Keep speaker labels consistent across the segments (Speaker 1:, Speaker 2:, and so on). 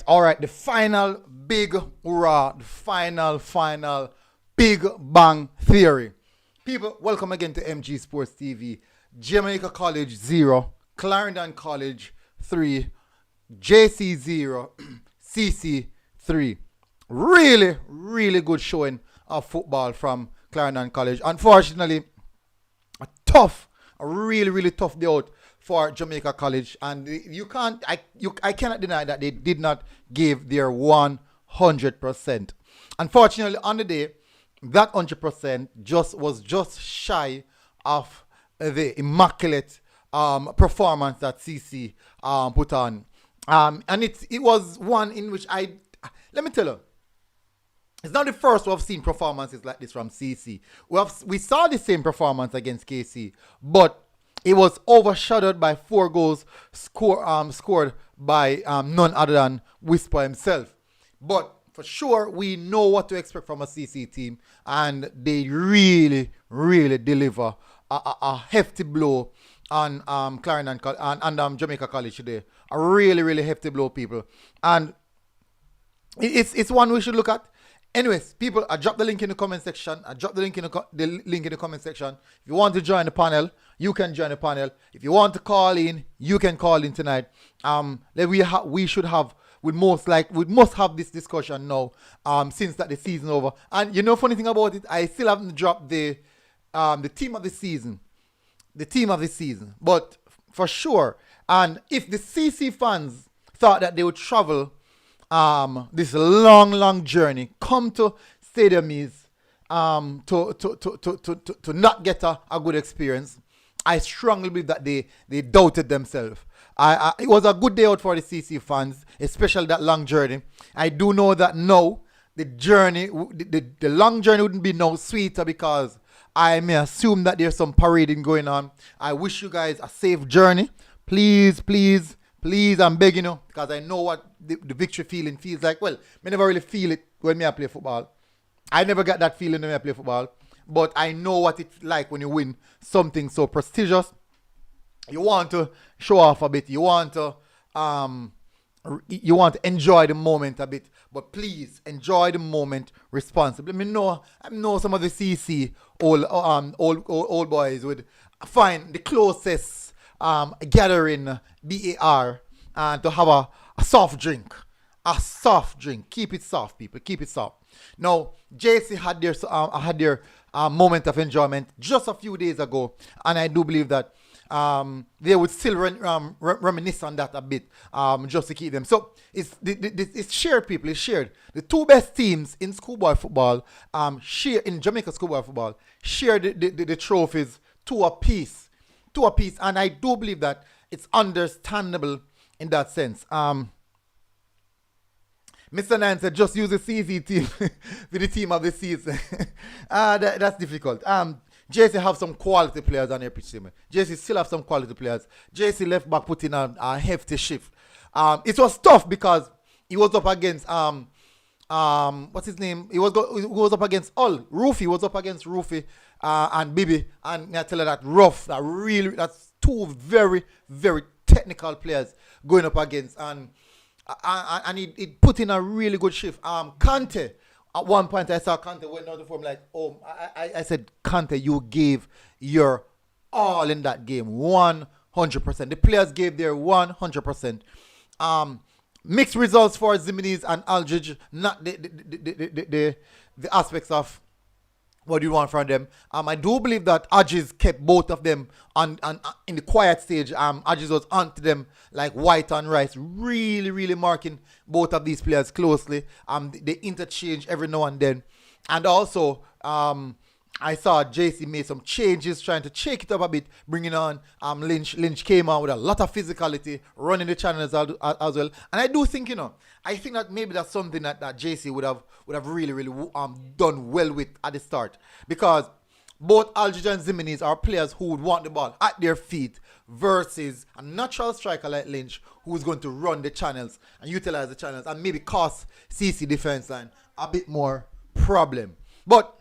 Speaker 1: All right. The final big hurrah, the final big bang theory. People, welcome again to MG Sports TV. Jamaica College 0, Clarendon College 3, JC 0, CC 3. Really good showing of football from Clarendon College. Unfortunately, a really tough day out for Jamaica College, and I cannot deny that they did not give their 100%. Unfortunately, on the day, that 100% was just shy of the immaculate performance that CC put on, and it was one in which let me tell you. It's not the first we've seen performances like this from CC. We saw the same performance against KC, but it was overshadowed by 4 goals scored by none other than Whisper himself. But for sure, we know what to expect from a CC team, and they really deliver a hefty blow on Clarendon and Jamaica College today. A really hefty blow, people, and it's one we should look at. Anyways, people, I dropped the link in the comment section. If you want to join the panel, you can join the panel. If you want to call in, you can call in tonight. We must have this discussion now. Since that the season over, and you know, funny thing about it, I still haven't dropped the team of the season. But for sure, and if the CC fans thought that they would travel this long journey, come to Stadium East to not get a good experience, I strongly believe that they doubted themselves. It was a good day out for the CC fans, especially that long journey. I do know that now the long journey wouldn't be no sweeter, because I may assume that there's some parading going on. I wish you guys a safe journey. Please, I'm begging you, because I know what the victory feeling feels like. Well, I never really feel it when I play football. I never got that feeling when I play football. But I know what it's like when you win something so prestigious. You want to show off a bit. You want to enjoy the moment a bit. But please, enjoy the moment responsibly. I know some of the CC old boys would find the closest gathering BAR to have a soft drink. Keep it soft, people. Keep it soft. Now, JC had their moment of enjoyment just a few days ago, and I do believe that they would still reminisce on that a bit, just to keep them. So it's shared, people. It's shared. The 2 best teams in schoolboy football, in Jamaica schoolboy football, share the trophies to a piece, and I do believe that it's understandable in that sense. Mr. Nine said, just use the CC team for the team of the season. That's difficult. JC have some quality players on their pitch team. JC still have some quality players. JC left back put in a hefty shift. It was tough because he was up against what's his name? He was up against Rufy was up against Rufy and Bibi, and I tell you that's 2 very technical players going up against, and he put in a really good shift. Kante, at one point I saw Kante went out the form like, I said, Kante, you gave your all in that game, 100%. The players gave their 100%. Mixed results for Zimines and Aldridge, not the aspects of what you want from them. I do believe that Adjiz kept both of them on in the quiet stage. Adjiz was onto them like white on rice, really marking both of these players closely. They interchange every now and then. And also, I saw JC made some changes, trying to shake it up a bit, bringing on Lynch. Lynch came out with a lot of physicality, running the channels as well. And I do think, I think that maybe that's something that JC would have really done well with at the start, because both Aldridge and Zimenez are players who would want the ball at their feet versus a natural striker like Lynch, who's going to run the channels and utilize the channels and maybe cause CC defense line a bit more problem. But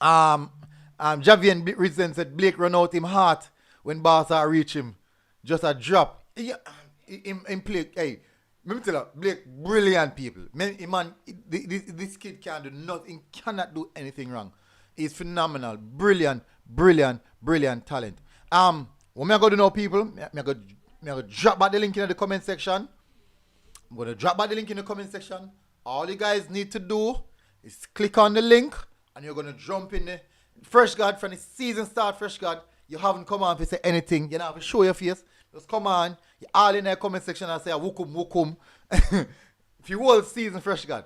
Speaker 1: Javian Ridson said Blake run out him heart when Barca reach him. Just a drop. In play, hey, let me tell you, Blake, brilliant people. Man, this kid can't do nothing, cannot do anything wrong. He's phenomenal. Brilliant talent. What me I go do now, people? Me I go drop back the link in the comment section. I'm going to drop back the link in the comment section. All you guys need to do is click on the link and you're going to jump in there. Fresh God, from the season start, Fresh God, you haven't come on to say anything. You don't have to show your face. Just come on. You're all in the comment section and say, wukum. If you whole season, Fresh God.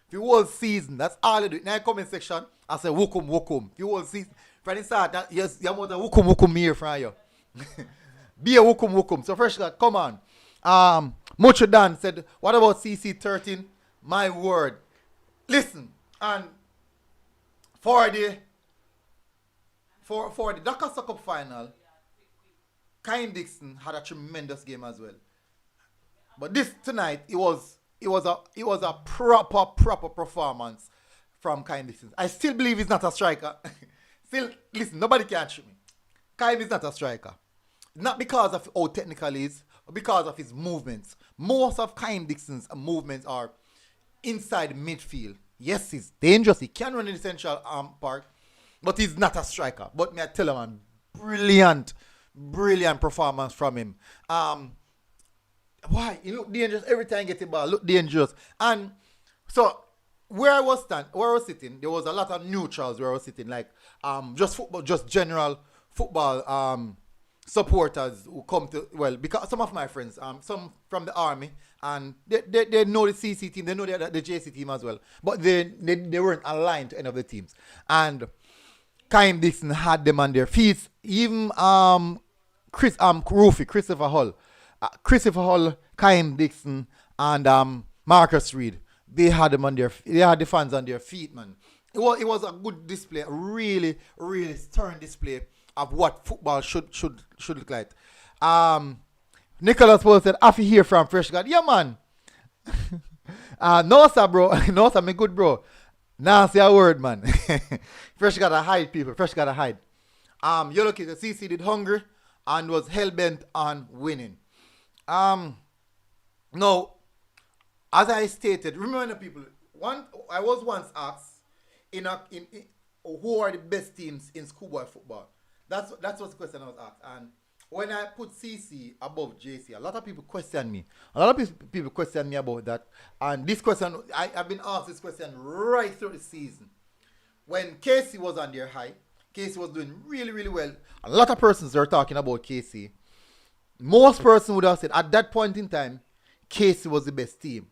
Speaker 1: If you whole season, that's all you do. In the comment section, I say, wukum. If you whole season, from the start, yes, you want a wukum here from you. Be a wukum. So, Fresh God, come on. Mucho Dan said, what about CC13? My word. Listen, and for the Dakar Cup final, Kyle Dixon had a tremendous game as well. But this tonight, it was a proper performance from Kyle Dixon. I still believe he's not a striker. Still, listen, nobody can shoot me. Kyle is not a striker. Not because of how technical he is, but because of his movements. Most of Kyle Dixon's movements are inside midfield. Yes, he's dangerous. He can run in the central park, but he's not a striker. But me I tell you, man, brilliant performance from him. Why? He looked dangerous every time he get the ball. Looked dangerous. And so where I was sitting, there was a lot of neutrals where I was sitting, like just football, just general football supporters who come to, well, because some of my friends, some from the army, and they know the CC team, they know the JC team as well, but they weren't aligned to any of the teams. And Kyle Dixon had them on their feet. Even Christopher Hull, Kyle Dixon, and Marcus Reed, they had the fans on their feet, man. It was a good display, a really stern display of what football should look like. Nicholas Paul said, "Afi here from Fresh God." Yeah, man. No, sir, bro. No, sir, me good, bro. Now say a word, man. Fresh gotta hide, people. Fresh gotta hide. You look at the CC did hungry and was hell-bent on winning. Now, as I stated, remember people, I was once asked in who are the best teams in schoolboy football. That's what the question I was asked. And when I put CC above JC, a lot of people question me. A lot of people question me about that. And this question, I've been asked this question right through the season. When Casey was on their high, Casey was doing really well. A lot of persons are talking about Casey. Most persons would have said at that point in time, Casey was the best team.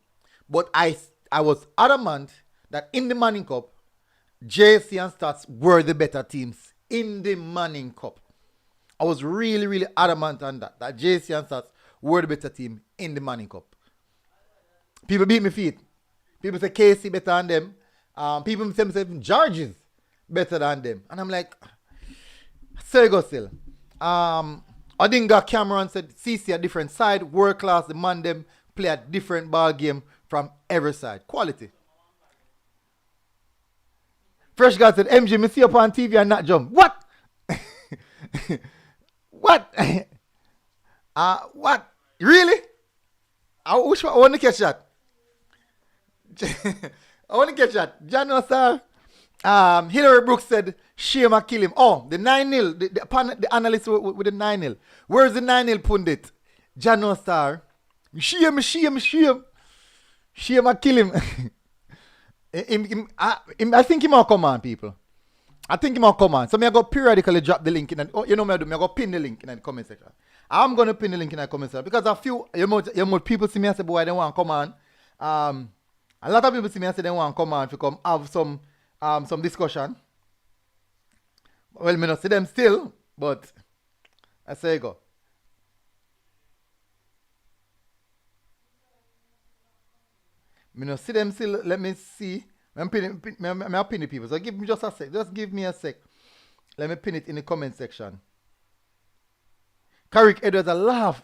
Speaker 1: But I was adamant that in the Manning Cup, JC and Stats were the better teams in the Manning Cup. I was really adamant on that JC and Stats were the better team in the Manning Cup. People beat me feet. People say Casey better than them. People say George is better than them. And I'm like, so you go still. Odinga Cameron said CC a different side, world class, the man them play a different ball game from every side. Quality. Fresh God said, MG, me see up on TV and not jump. What? What? What? Really? I want to catch that. I want to catch that. John sir. Hillary Brooks said, Shame kill him. Oh, the 9-0. The analyst with the 9-0. Where's the 9-0 pundit? John sir. Shame. Shame kill him. I think he might come on, people. I think he might come on. So I go periodically drop the link in, and you know what I do? I go pin the link in the comment section. I'm gonna pin the link in the comment section because a few people see me and say, boy, they want to come on. A lot of people see me and say they want to come on to come have some discussion. Well, me not see them still, but I say you go. Me not see them still. Let me see. I'm pinning, I'm pinning people. So give me just a sec. Just give me a sec. Let me pin it in the comment section. Carrick Edwards a laugh.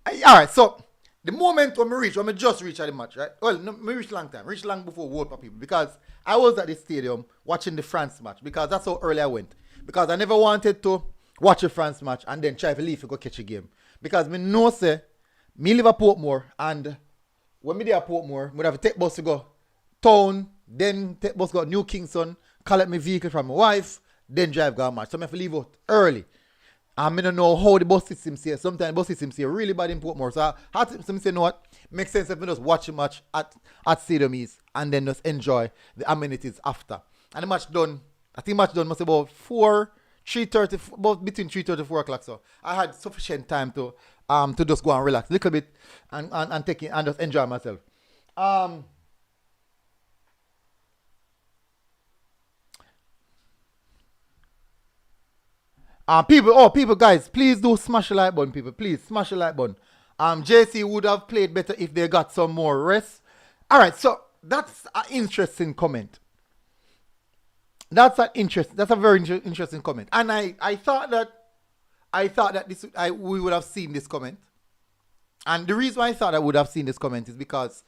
Speaker 1: Alright, so the moment when I just reach at the match, right? Well, no, me reach long time. Reach long before World Cup people. Because I was at the stadium watching the France match. Because that's how early I went. Because I never wanted to watch a France match and then try to leave to go catch a game. Because me know say, me live at Portmore, and when me there at Portmore, me have to take bus to go town, then take bus to go New Kingston, collect my vehicle from my wife, then drive go match. So I have to leave out early. And I don't know how the bus system here. Sometimes the bus system here really bad in Portmore. So I had to say, you know what? Makes sense if we just watch a match at Stadium East and then just enjoy the amenities after. And the match done, I think match done must be about 3:30, about between 3:30 and 4 o'clock. So I had sufficient time to just go and relax a little bit and take it and just enjoy myself. People, guys, please do smash the like button, people. Please smash the like button. JC would have played better if they got some more rest. All right, so that's an interesting comment. That's a very interesting comment. And I thought that we would have seen this comment. And the reason why I thought I would have seen this comment is because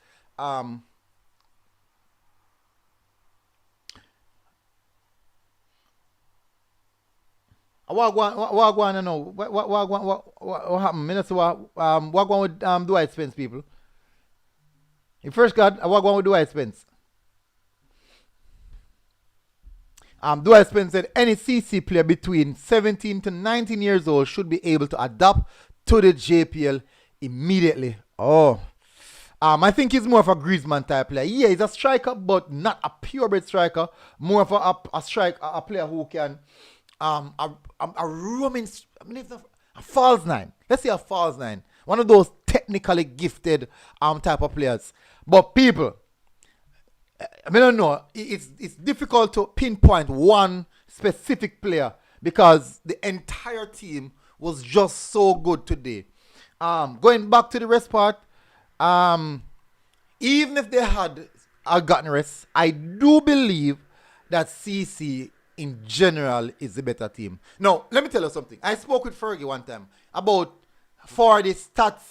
Speaker 1: what going on now? What happened? Minutes what going with Dwight Spence, people? You first got what going with Dwight Spence? Dwight Spence said any CC player between 17 to 19 years old should be able to adapt to the JPL immediately. Oh. I think he's more of a Griezmann type player. Yeah, he's a striker, but not a purebred striker. More of a player who can a roaming, a false nine. Let's say a false nine. One of those technically gifted type of players. But people, I don't know. It's difficult to pinpoint one specific player because the entire team was just so good today. Going back to the rest part, even if they had gotten rest, I do believe that CC in general is the better team. Now, let me tell you something. I spoke with Fergie one time about for the stats,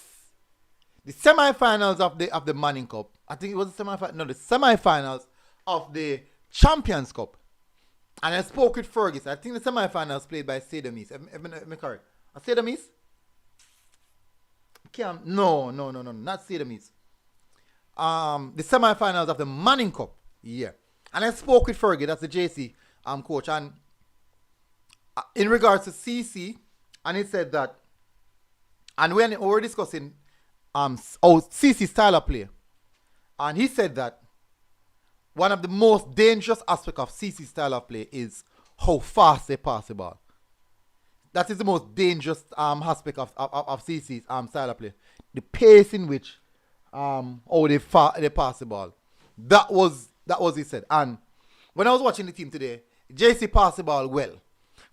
Speaker 1: the semi-finals of the Manning Cup. I think it was the semi-finals of the Champions Cup. And I spoke with Fergie. I think the semi-finals played by Stadium East. Am I correct? Stadium East? No, not Stadium East. The semi-finals of the Manning Cup. Yeah. And I spoke with Fergie, that's the JC coach, and in regards to CC, and he said that, and when we were discussing CC style of play, and he said that one of the most dangerous aspects of CC style of play is how fast they pass the ball. That is the most dangerous aspect of CC's style of play. The pace in which they pass the ball. That was he said. And when I was watching the team today, JC passed the ball well.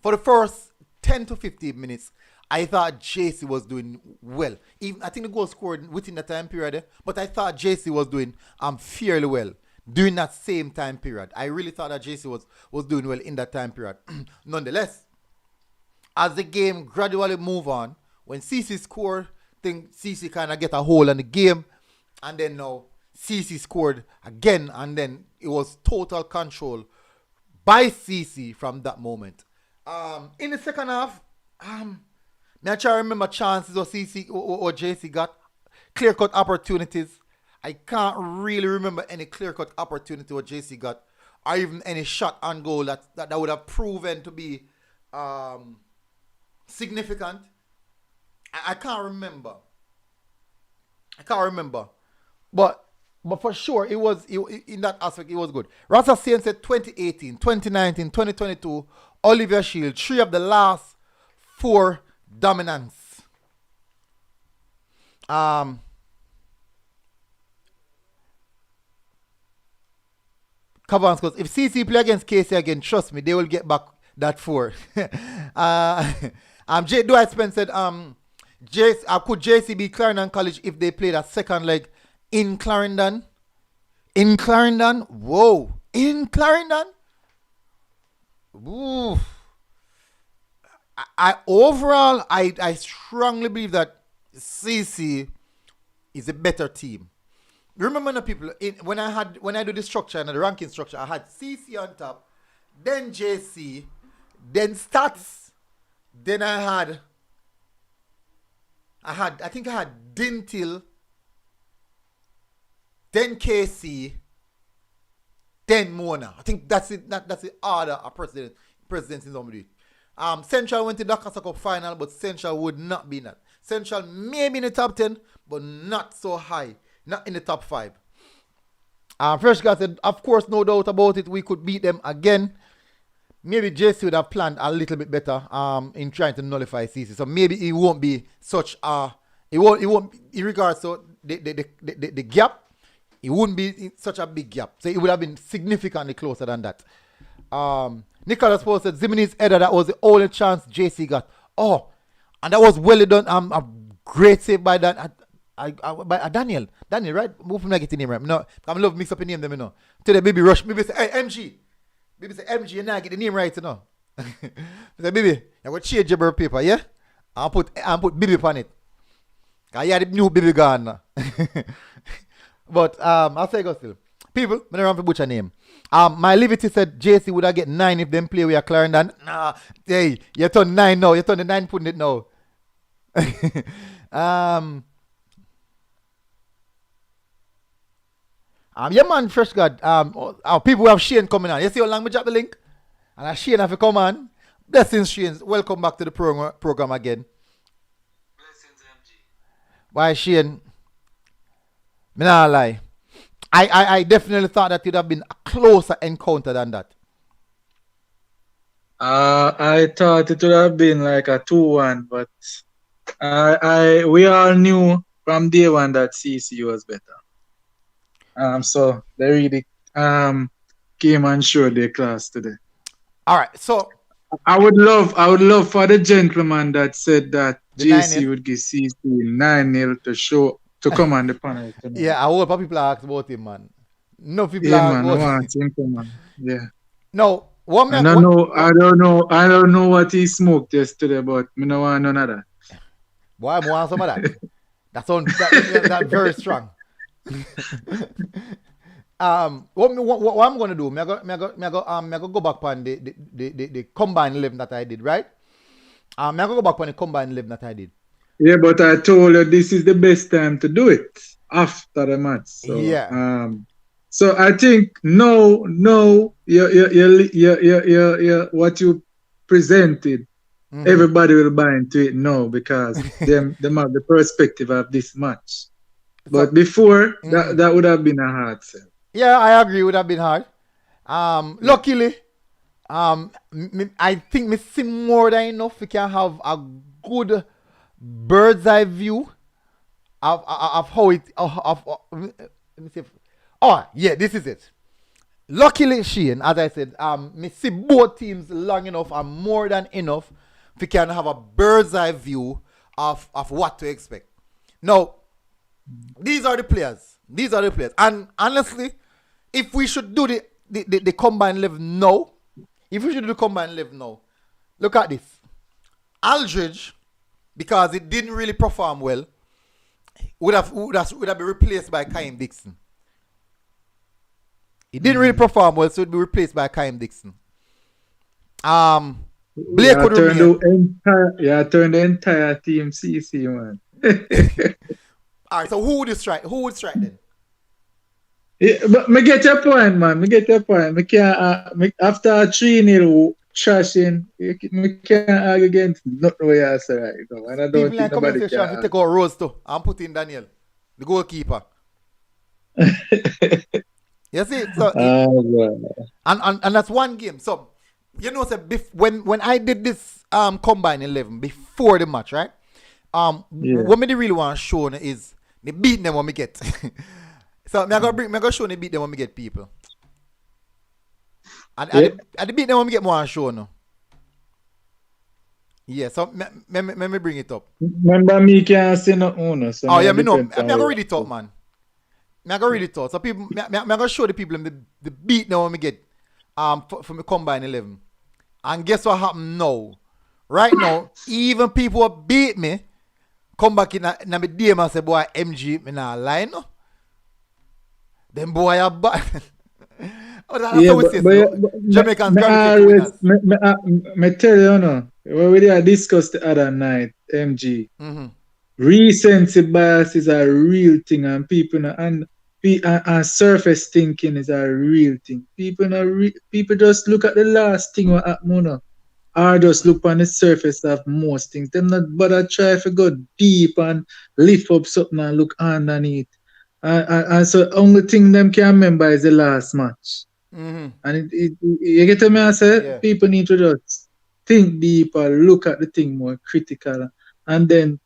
Speaker 1: For the first 10 to 15 minutes, I thought JC was doing well. Even I think the goal scored within the time period, but I thought JC was doing fairly well during that same time period. I really thought that JC was doing well in that time period. Nonetheless, as the game gradually moved on, when CC scored, I think CC kind of get a hold on the game, and then now CC scored again, and then it was total control by CC from that moment. In the second half, I try to remember chances or CC or JC got clear-cut opportunities. I can't really remember any clear-cut opportunity or JC got, or even any shot on goal that would have proven to be significant. I can't remember. But for sure, it was in that aspect, it was good. Rasta Saint said 2018, 2019, 2022, Olivier Shield, 3 of the last 4 dominance. Cavan scores. If CC play against KC again, trust me, they will get back that 4. Dwight Spence said, could JC be Clarendon College if they played a second leg in Clarendon? In Clarendon? Whoa. In Clarendon? Ooh. I strongly believe that CC is a better team. Remember the people when I do the structure and the ranking structure, I had CC on top, then JC, then Stats, then I think I had Dintil, then KC, then Mona. I think that's it. That's the order of presidents in somebody. Central went to the Dakar Cup final, but Central would not be in that. Central maybe in the top 10, but not so high. Not in the top 5. Fresh guy said, of course, no doubt about it, we could beat them again. Maybe JC would have planned a little bit better in trying to nullify CC. So maybe it won't be such it won't in regards to the gap, it wouldn't be such a big gap. So it would have been significantly closer than that. Nicholas Paul said, Zimini's header, that was the only chance JC got. Oh, and that was well done. A great save by that. By Daniel, right? Move from negative name, right? No, I'm love mix up the name them, you know. Today, baby rush, baby say, hey, MG. Baby say, MG, you now get the name right, you know. Say, baby, I got change your paper, yeah? I'll put baby on it. I had the new baby gone now. But, I'll say go still. People, I'm around for butcher name. My Liberty said JC would have get 9 if them play with a Clarendon. Nah, hey, you turn 9 now. You turn the 9 putting it now. Yeah, man, Fresh God. People have Shane coming on. You see how long we drop the link? And Shane have to come on. Blessings, Shane. Welcome back to the program again. Blessings, MG. Why, Shane? Me not lie. I definitely thought that it would have been a closer encounter than that.
Speaker 2: I thought it would have been like a 2-1, but we all knew from day one that CC was better. So they really came and showed their class today.
Speaker 1: All right, so
Speaker 2: I would love for the gentleman that said that JC would give CC 9-0 to come on the panel tonight.
Speaker 1: Yeah, I hope people ask about him, man. No people ask about
Speaker 2: him. Man. Yeah.
Speaker 1: No,
Speaker 2: I don't know what he smoked yesterday, but I don't want none of that.
Speaker 1: Boy, I want some of that. That's very strong. What I'm gonna do? I go back on the combined 11 that I did, right? I go back on the combined 11 that I did.
Speaker 2: Yeah, but I told you this is the best time to do it after the match. So,
Speaker 1: yeah.
Speaker 2: So I think no, what you presented, everybody will buy into it now because them have the perspective of this match. But before that would have been a hard sell.
Speaker 1: Yeah, I agree. It would have been hard. Luckily, I think we see more than enough. We can have a good bird's eye view of how it. Let me see. This is it. Luckily, Shane, as I said, we see both teams long enough and more than enough. We can have a bird's eye view of what to expect. Now, these are the players. And honestly, if we should do the combined 11 now, look at this. Aldridge, because it didn't really perform well, would have been replaced by Kaim Dixon. It didn't really perform well, so it would be replaced by Kaim Dixon. Blake would remain.
Speaker 2: Turn the entire team CC, man.
Speaker 1: All right, so who would strike then?
Speaker 2: Yeah, but me get your point, man. Me can't, after a 3-0 trashing, me can't argue against nothing what you say right now. And I don't
Speaker 1: think nobody can. People take out Rose too. I'm putting Daniel, the goalkeeper. You see? So and that's one game. So, you know, when I did this combined 11 before the match, right? What me really want to show is me beat them when we get. So me go show me beat them when we get people. And I beat them when we get more show now. Yeah, so let me bring it up.
Speaker 2: Remember, me can't say no owner, so
Speaker 1: Oh, yeah, me know.
Speaker 2: depend
Speaker 1: I'm
Speaker 2: on
Speaker 1: going to
Speaker 2: where.
Speaker 1: read it out, man. I'm going to read it out. So people, I'm going to show the people the beat now when we get for me combine 11. And guess what happened now? Right now, even people who beat me come back in my DM and say, boy, MG, me not lying, no? Them boy are bad. Oh, that's
Speaker 2: Yeah,
Speaker 1: how we say so. Jamaicans
Speaker 2: me
Speaker 1: gravitate to
Speaker 2: always,
Speaker 1: winners.
Speaker 2: me tell you, no, when we did discuss the other night, MG,
Speaker 1: Mm-hmm.
Speaker 2: recency bias is a real thing, and people know, and surface thinking is a real thing. People just look at the last thing what happened, no, or just look on the surface of most things. Them not bother try to go deep and lift up something and look underneath. And so only thing them can remember is the last match.
Speaker 1: Mm-hmm.
Speaker 2: And you get to me, I say
Speaker 1: Yeah.
Speaker 2: people need to just think deeper, look at the thing more critical, and then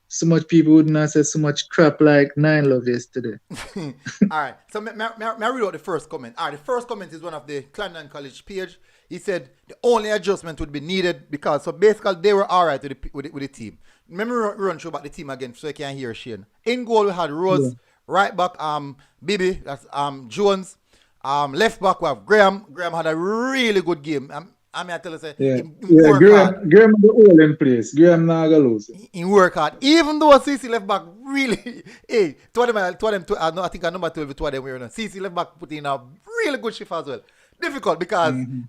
Speaker 2: so much people wouldn't have said so much crap like Nine Love yesterday.
Speaker 1: All right. So may I read out the first comment. All right. The first comment is one of the Clarendon College page. He said the only adjustment would be needed because so basically they were all right with the team. Remember run through about the team again so you can hear Shane. In goal we had Rose,
Speaker 2: Yeah.
Speaker 1: right back Bibi, that's Jones, left back we have Graham. Graham had a really good game. I mean I tell you say
Speaker 2: Yeah,
Speaker 1: he
Speaker 2: yeah.
Speaker 1: work hard.
Speaker 2: Graham the all in place. Graham not gonna lose.
Speaker 1: He work hard. Even though CC left back really, hey, two of them, I think number 12, two of them were on. CC left back put in a really good shift as well. Difficult because him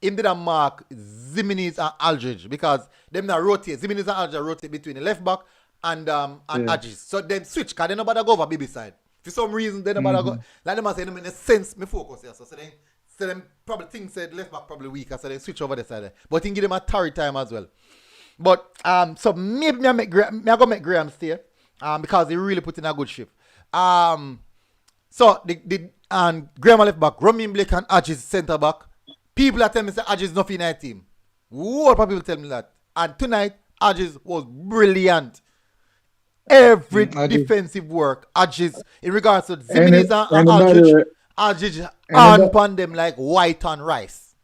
Speaker 1: did a mark Zimenez and Aldridge because them not rotate. Zimenez and Aldridge rotate between the left back and Agis. So them switch because they nobody go over baby side. For some reason they nobody go. Like them say, in a sense, me focus here. So them probably think said left back probably weaker, so they switch over the side. But he give them a tarry time as well. But so maybe I go make Graham stay because he really put in a good shift. So the Graham left back, Romain Blake and Agis centre back. People are telling me say Agis not in that team. What people tell me that? And tonight Agis was brilliant. Every defensive work, Agis in regards to Zimenez and Aldridge, Agis on them like white on rice.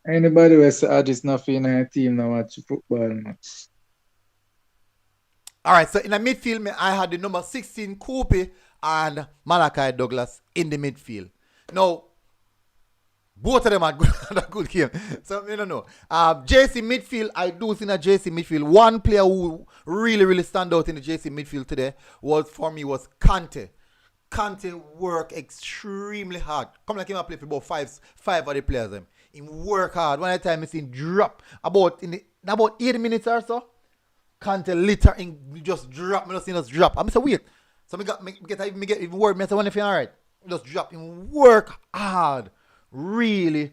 Speaker 2: Anybody who say Agis not in a team now watch football match.
Speaker 1: All right, so in the midfield, I had the number 16 Coupe and Malachi Douglas in the midfield. Now, both of them had a good game. So, I don't know. JC midfield, I do see in a JC midfield. One player who really stand out in the JC midfield today was Kante. Kante worked extremely hard. Come like him and play for about five of the players. He work hard. One time I seen drop about 80 minutes or so. Kante litter in just drop. Me just see us drop. I'm say wait. So me get even word. Me say one if you alright. Just drop him. Work hard. Really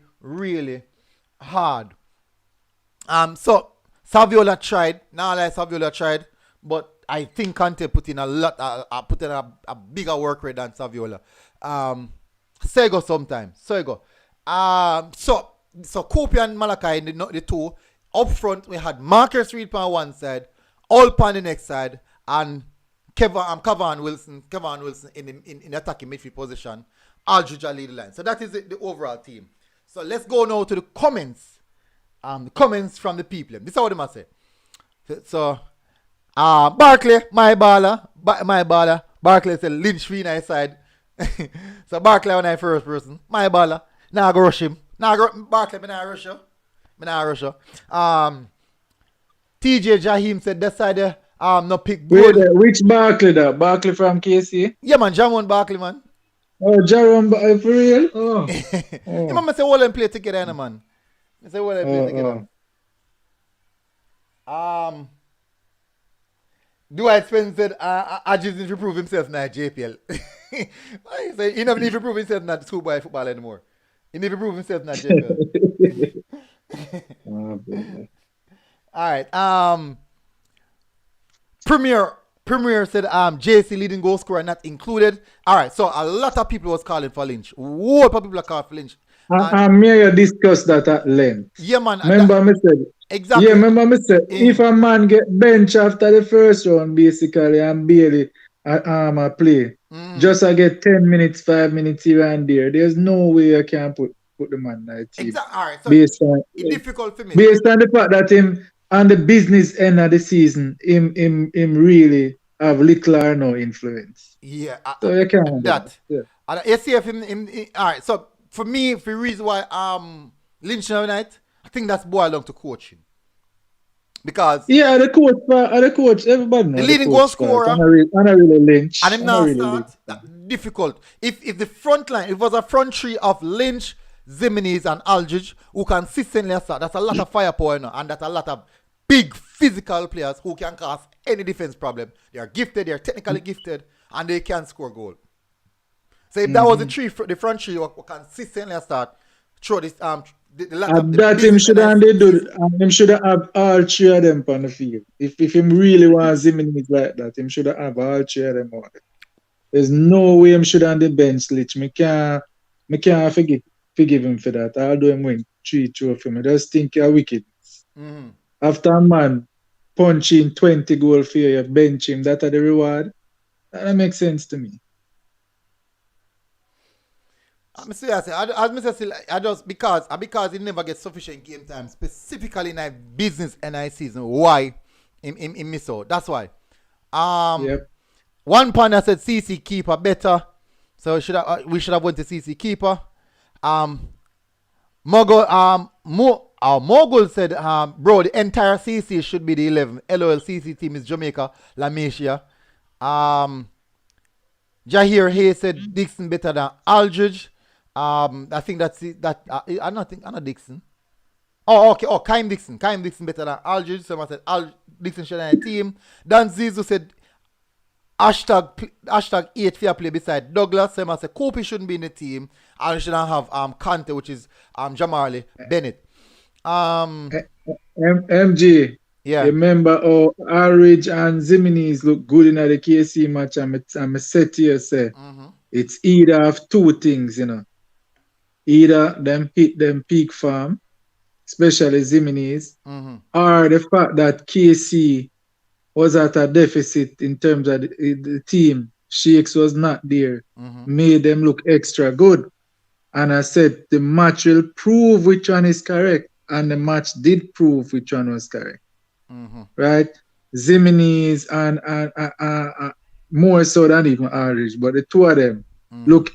Speaker 1: hard. So Saviola tried. Now like Saviola tried, but I think Kante put in a bigger work rate than Saviola. Sego sometimes. Sego. So Kopi and Malachi, the two. Up front, we had Marcus Reed on one side, Olp on the next side, and Kevin Wilson in attacking midfield position. Aldridge lead the line. So that is the overall team. So let's go now to the comments. The comments from the people. This is what they must say. So, Barkley, my baller. Barkley said Lynch free nice side. So Barkley on the first person. My baller. Now I go rush him. Barkley, I rush you. TJ Jahim said that side no pick good.
Speaker 2: Wait, which Barkley that? Barkley from KC?
Speaker 1: Yeah man, Jamon Barkley man.
Speaker 2: Oh, Jerome for real? Oh.
Speaker 1: You mama say all them play together, man. I say all them play together. Dwight Spence said Agis need to prove himself now at JPL. He said he never need to prove himself not schoolboy football anymore. He need to prove himself not JPL. Alright. Premier said JC leading goal scorer not included. Alright, so a lot of people was calling for Lynch. What people are calling for Lynch?
Speaker 2: And me discussed that at length.
Speaker 1: Yeah man.
Speaker 2: Remember me said
Speaker 1: exactly.
Speaker 2: Yeah, remember me said if a man get bench after the first round basically and barely play, just I get 10 minutes, 5 minutes here and there's no way I can put the man in the team.
Speaker 1: Exactly. Alright, so
Speaker 2: based on,
Speaker 1: it's difficult for me.
Speaker 2: Based on the fact that him on the business end of the season, him really have little or no influence.
Speaker 1: Yeah,
Speaker 2: So you can't do
Speaker 1: that.
Speaker 2: Yeah.
Speaker 1: And you see if all right. So for me, for the reason why Lynch United, I think that's boiled down to coaching. Because
Speaker 2: Yeah, the coach, everybody knows
Speaker 1: the leading
Speaker 2: coach
Speaker 1: goal
Speaker 2: part.
Speaker 1: scorer,
Speaker 2: I'm not really Lynch.
Speaker 1: and him
Speaker 2: I'm
Speaker 1: now
Speaker 2: not really
Speaker 1: start
Speaker 2: Lynch.
Speaker 1: difficult. If the front line, it was a front three of Lynch, Zimenez, and Aldridge who consistently start, that's a lot of firepower now, and that's a lot of big physical players who can cause any defense problem. They are gifted, they are technically gifted, and they can score goal. So if that was the front three who consistently start through this the lack of the
Speaker 2: That him
Speaker 1: business
Speaker 2: should
Speaker 1: and
Speaker 2: have do. Him should have all three of them on the field. If him really wants him like that, him should have all three of them on it. There's no way him should on the bench, Lich. Me can't forgive him for that. Although him win 3 trophy, I just think you're wicked. After a man punching 20 goal for you bench him, that are the reward. That makes sense to me.
Speaker 1: I just because he never gets sufficient game time, specifically in a business NI season. Why he miss out? That's why.
Speaker 2: Yep.
Speaker 1: One partner said CC keeper better, so we should have went to CC keeper. Mogul said, bro, the entire CC should be the 11. LOL CC team is Jamaica, La Masia. Jahir Hayes said Dixon better than Aldridge. I think that's it. I'm not Dixon. Oh, okay. Oh, Kaim Dixon better than Aldridge. Someone said Dixon should have a team. Dan Zizu said hashtag 8 fair play beside Douglas. Someone said Kopi shouldn't be in the team. And we shouldn't have Kante, which is Jamali Bennett.
Speaker 2: MG.
Speaker 1: Yeah.
Speaker 2: Remember how Aldridge and Zimenez look good in the KC match. I'm set here say it's either of two things, you know. Either them hit them peak farm, especially Zimenez, or the fact that KC was at a deficit in terms of the team. Shakes was not there, made them look extra good. And I said the match will prove which one is correct, and the match did prove which one was correct. Right? Zimenez and more so than even Aldridge, but the two of them look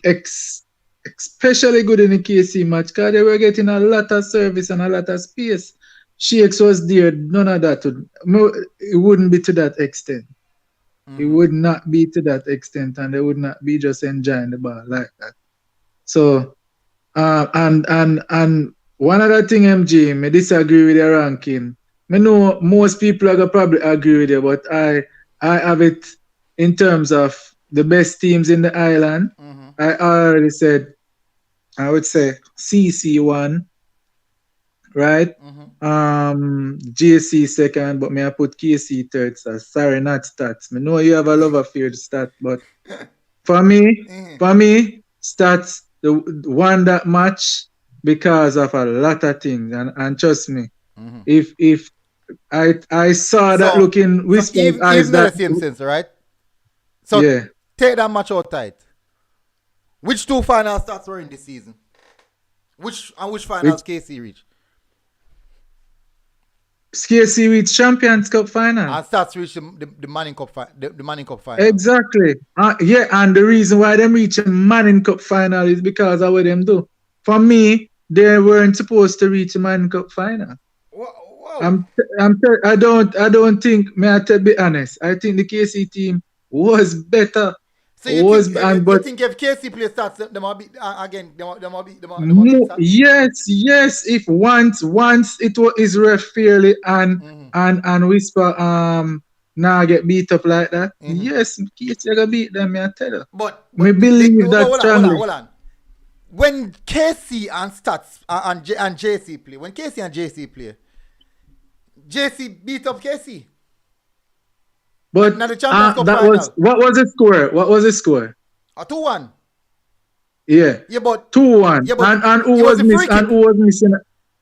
Speaker 2: especially good in the KC match because they were getting a lot of service and a lot of space. Shakes was there, none of that. It wouldn't be to that extent. It would not be to that extent, and they would not be just enjoying the ball like that. So, and one other thing, MG, I disagree with your ranking. I know most people are gonna probably agree with you, but I have it in terms of the best teams in the island. I already said, I would say CC1, right? JC second, but may I put KC third. So sorry, not stats. I know you have a love affair with stats, but for me, stats the one that match because of a lot of things, and trust me, if I saw that looking with eyes that
Speaker 1: the same sense, right? So
Speaker 2: yeah.
Speaker 1: Take that match out tight. Which two final stats were in this season? Which finals KC reached?
Speaker 2: KC reached Champions Cup final.
Speaker 1: And stats reached the Manning Cup final.
Speaker 2: Exactly. Yeah, and the reason why them reach a Manning Cup final is because of what them do. For me, they weren't supposed to reach a Manning Cup final.
Speaker 1: Whoa.
Speaker 2: I don't think. May I be honest? I think the KC team was better.
Speaker 1: So you think if KC play stats, they might be again. They might be stats?
Speaker 2: Yes. If once it is ref fairly and whisper now get beat up like that. Yes, KC gonna beat them. I tell you.
Speaker 1: But
Speaker 2: we believe that strongly.
Speaker 1: Hold on. When KC and stats and JC play, when KC and JC play, JC beat up KC.
Speaker 2: But
Speaker 1: now the Champions Cup
Speaker 2: that
Speaker 1: final.
Speaker 2: what was the score? What was the score?
Speaker 1: 2-1.
Speaker 2: Yeah.
Speaker 1: Yeah, but
Speaker 2: 2-1.
Speaker 1: Yeah, but
Speaker 2: and who was missing? And who was missing?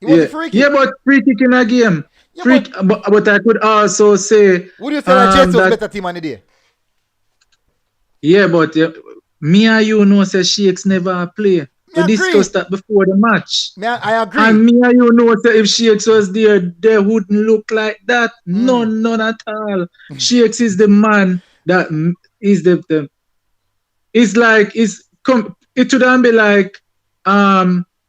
Speaker 1: Yeah,
Speaker 2: but free kick in a game.
Speaker 1: Yeah,
Speaker 2: but I could also say.
Speaker 1: Would you say that JC was a better team on the day?
Speaker 2: Yeah, but me and you know say Shakes never play. We discussed that before the match.
Speaker 1: I agree.
Speaker 2: And me and you know that if Shakes was there, they wouldn't look like that. None at all. Shakes is the man that is the it's like it shouldn't be like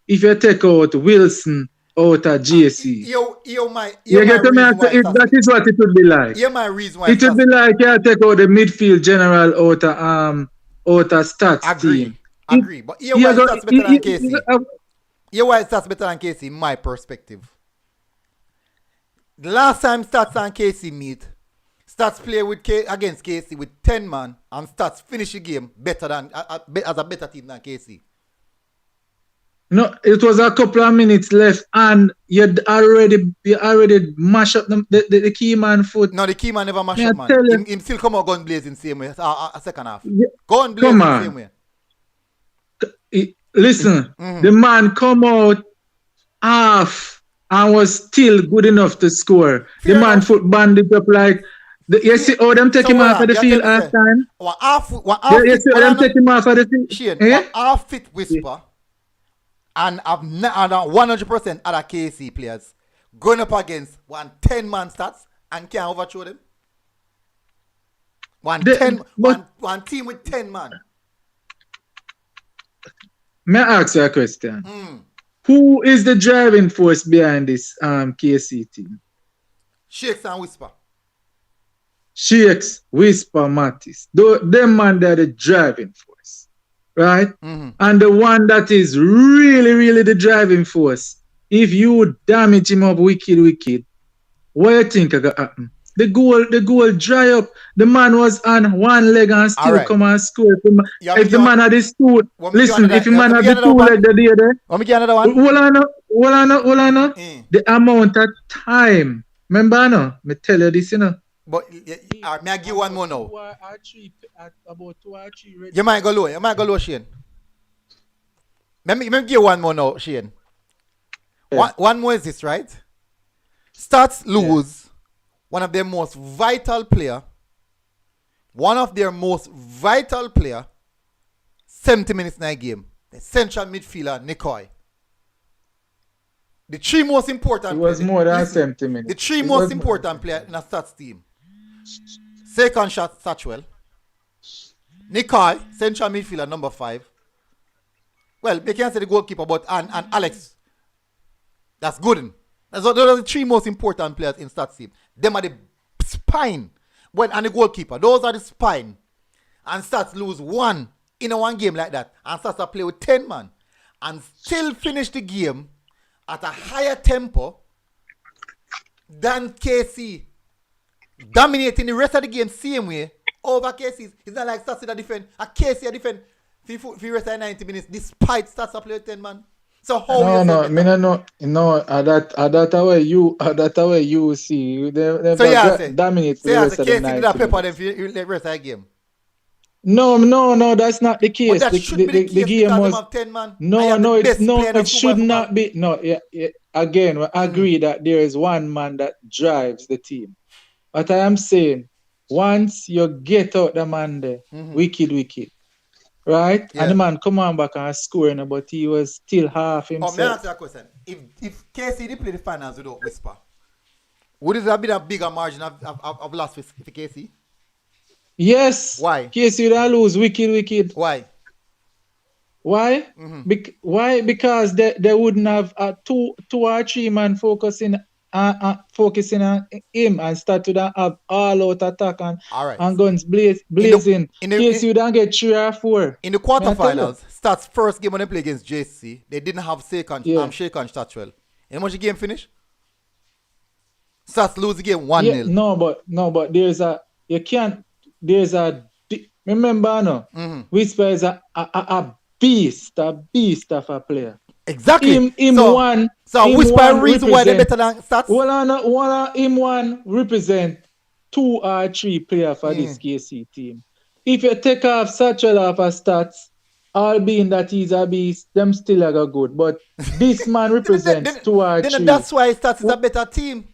Speaker 2: if you take out Wilson out of JC. You get to me? That is what it would be like.
Speaker 1: Yeah, my reason why
Speaker 2: it would be like you take out the midfield general out of stats team.
Speaker 1: Agree. But here why stats better than Casey. Here why stats better than Casey in my perspective. The last time Stats and Casey meet, Stats play against Casey with 10 man and Stats finish the game better than as a better team than Casey.
Speaker 2: No, it was a couple of minutes left and you already mash up the key man foot.
Speaker 1: No, the key man never mash up, man. Him still come out gun blazing same way. A second half. Gun blazing same way.
Speaker 2: Listen, the man come out half and was still good enough to score. The man foot banded up like you see how them take him off of the field half time? You see how them take him off of the field?
Speaker 1: Shane, half fit whisper and I've 100% other KC players going up against 10 man stats and can't overthrow them. One team with 10 man.
Speaker 2: May I ask you a question? Who is the driving force behind this KC team?
Speaker 1: Shakes and Whisper.
Speaker 2: Shakes, Whisper, Mattis. Them man, they're the driving force. Right? And the one that is really, really the driving force, if you damage him up wicked, what do you think is going to happen? The goal dry up. The man was on one leg and still come and score. If the man had this two, listen, if the man had the two leg there,
Speaker 1: let me get another one.
Speaker 2: Hold on. The amount of time. Remember, no? Me tell you this, you know.
Speaker 1: But may I give one more now?
Speaker 2: About 2 or 3.
Speaker 1: You might go low, Shane. Let me give one more now, Shane. Yeah. One more is this, right? Stats lose. One of their most vital player, 70 minutes in a game, the central midfielder, Nikoi. The 3 most important
Speaker 2: players. It was
Speaker 1: players,
Speaker 2: more than 70 minutes.
Speaker 1: The 3 most important players in a Stats team. Second shot, Satchwell. Nikoi, central midfielder, number 5. Well, they can't say the goalkeeper, but and Alex. That's good. Those are the 3 most important players in Stats team. Them are the spine. And the goalkeeper. Those are the spine. And Stats lose 1 in a 1 game like that. And Stats play with 10 man. And still finish the game at a higher tempo than KC. Dominating the rest of the game same way over KC. It's not like Stats that defend. A KC defend for the rest of 90 minutes despite Stats play with 10 man. So how that way you see they dominate the rest of the night. That pepper them for the rest of the game.
Speaker 2: No, that's not the case.
Speaker 1: But that should be the case
Speaker 2: game was
Speaker 1: of 10 man.
Speaker 2: It should not be. No, again, we agree that there is one man that drives the team. But I am saying, once you get out the man there, wicked. Right? Yeah. And the man come on back and scoring, but he was still half himself.
Speaker 1: May I ask you a question? If KC did play the finals without Whisper, would it have been a bigger margin of loss for KC?
Speaker 2: Yes.
Speaker 1: Why?
Speaker 2: KC would have lose wicked.
Speaker 1: Why?
Speaker 2: Why? Why? Because they wouldn't have 2 or 3 man focusing on him and start to have all out attack and guns blazing. In case you don't get 3 or 4.
Speaker 1: In the quarterfinals, Stats first game when they play against JC, they didn't have Shake and Statwell. And how much the game finish? Stats lose the game 1-0.
Speaker 2: No, but remember no. Whisper is a beast of a player.
Speaker 1: Exactly.
Speaker 2: So
Speaker 1: Whisper reason why they're better than Stats?
Speaker 2: Him one represent 2 or 3 players for this KC team. If you take off Satchel off of Stats, all being that he's a beast, them still are good. But this man represents 2 or 3.
Speaker 1: That's why Stats is a better team.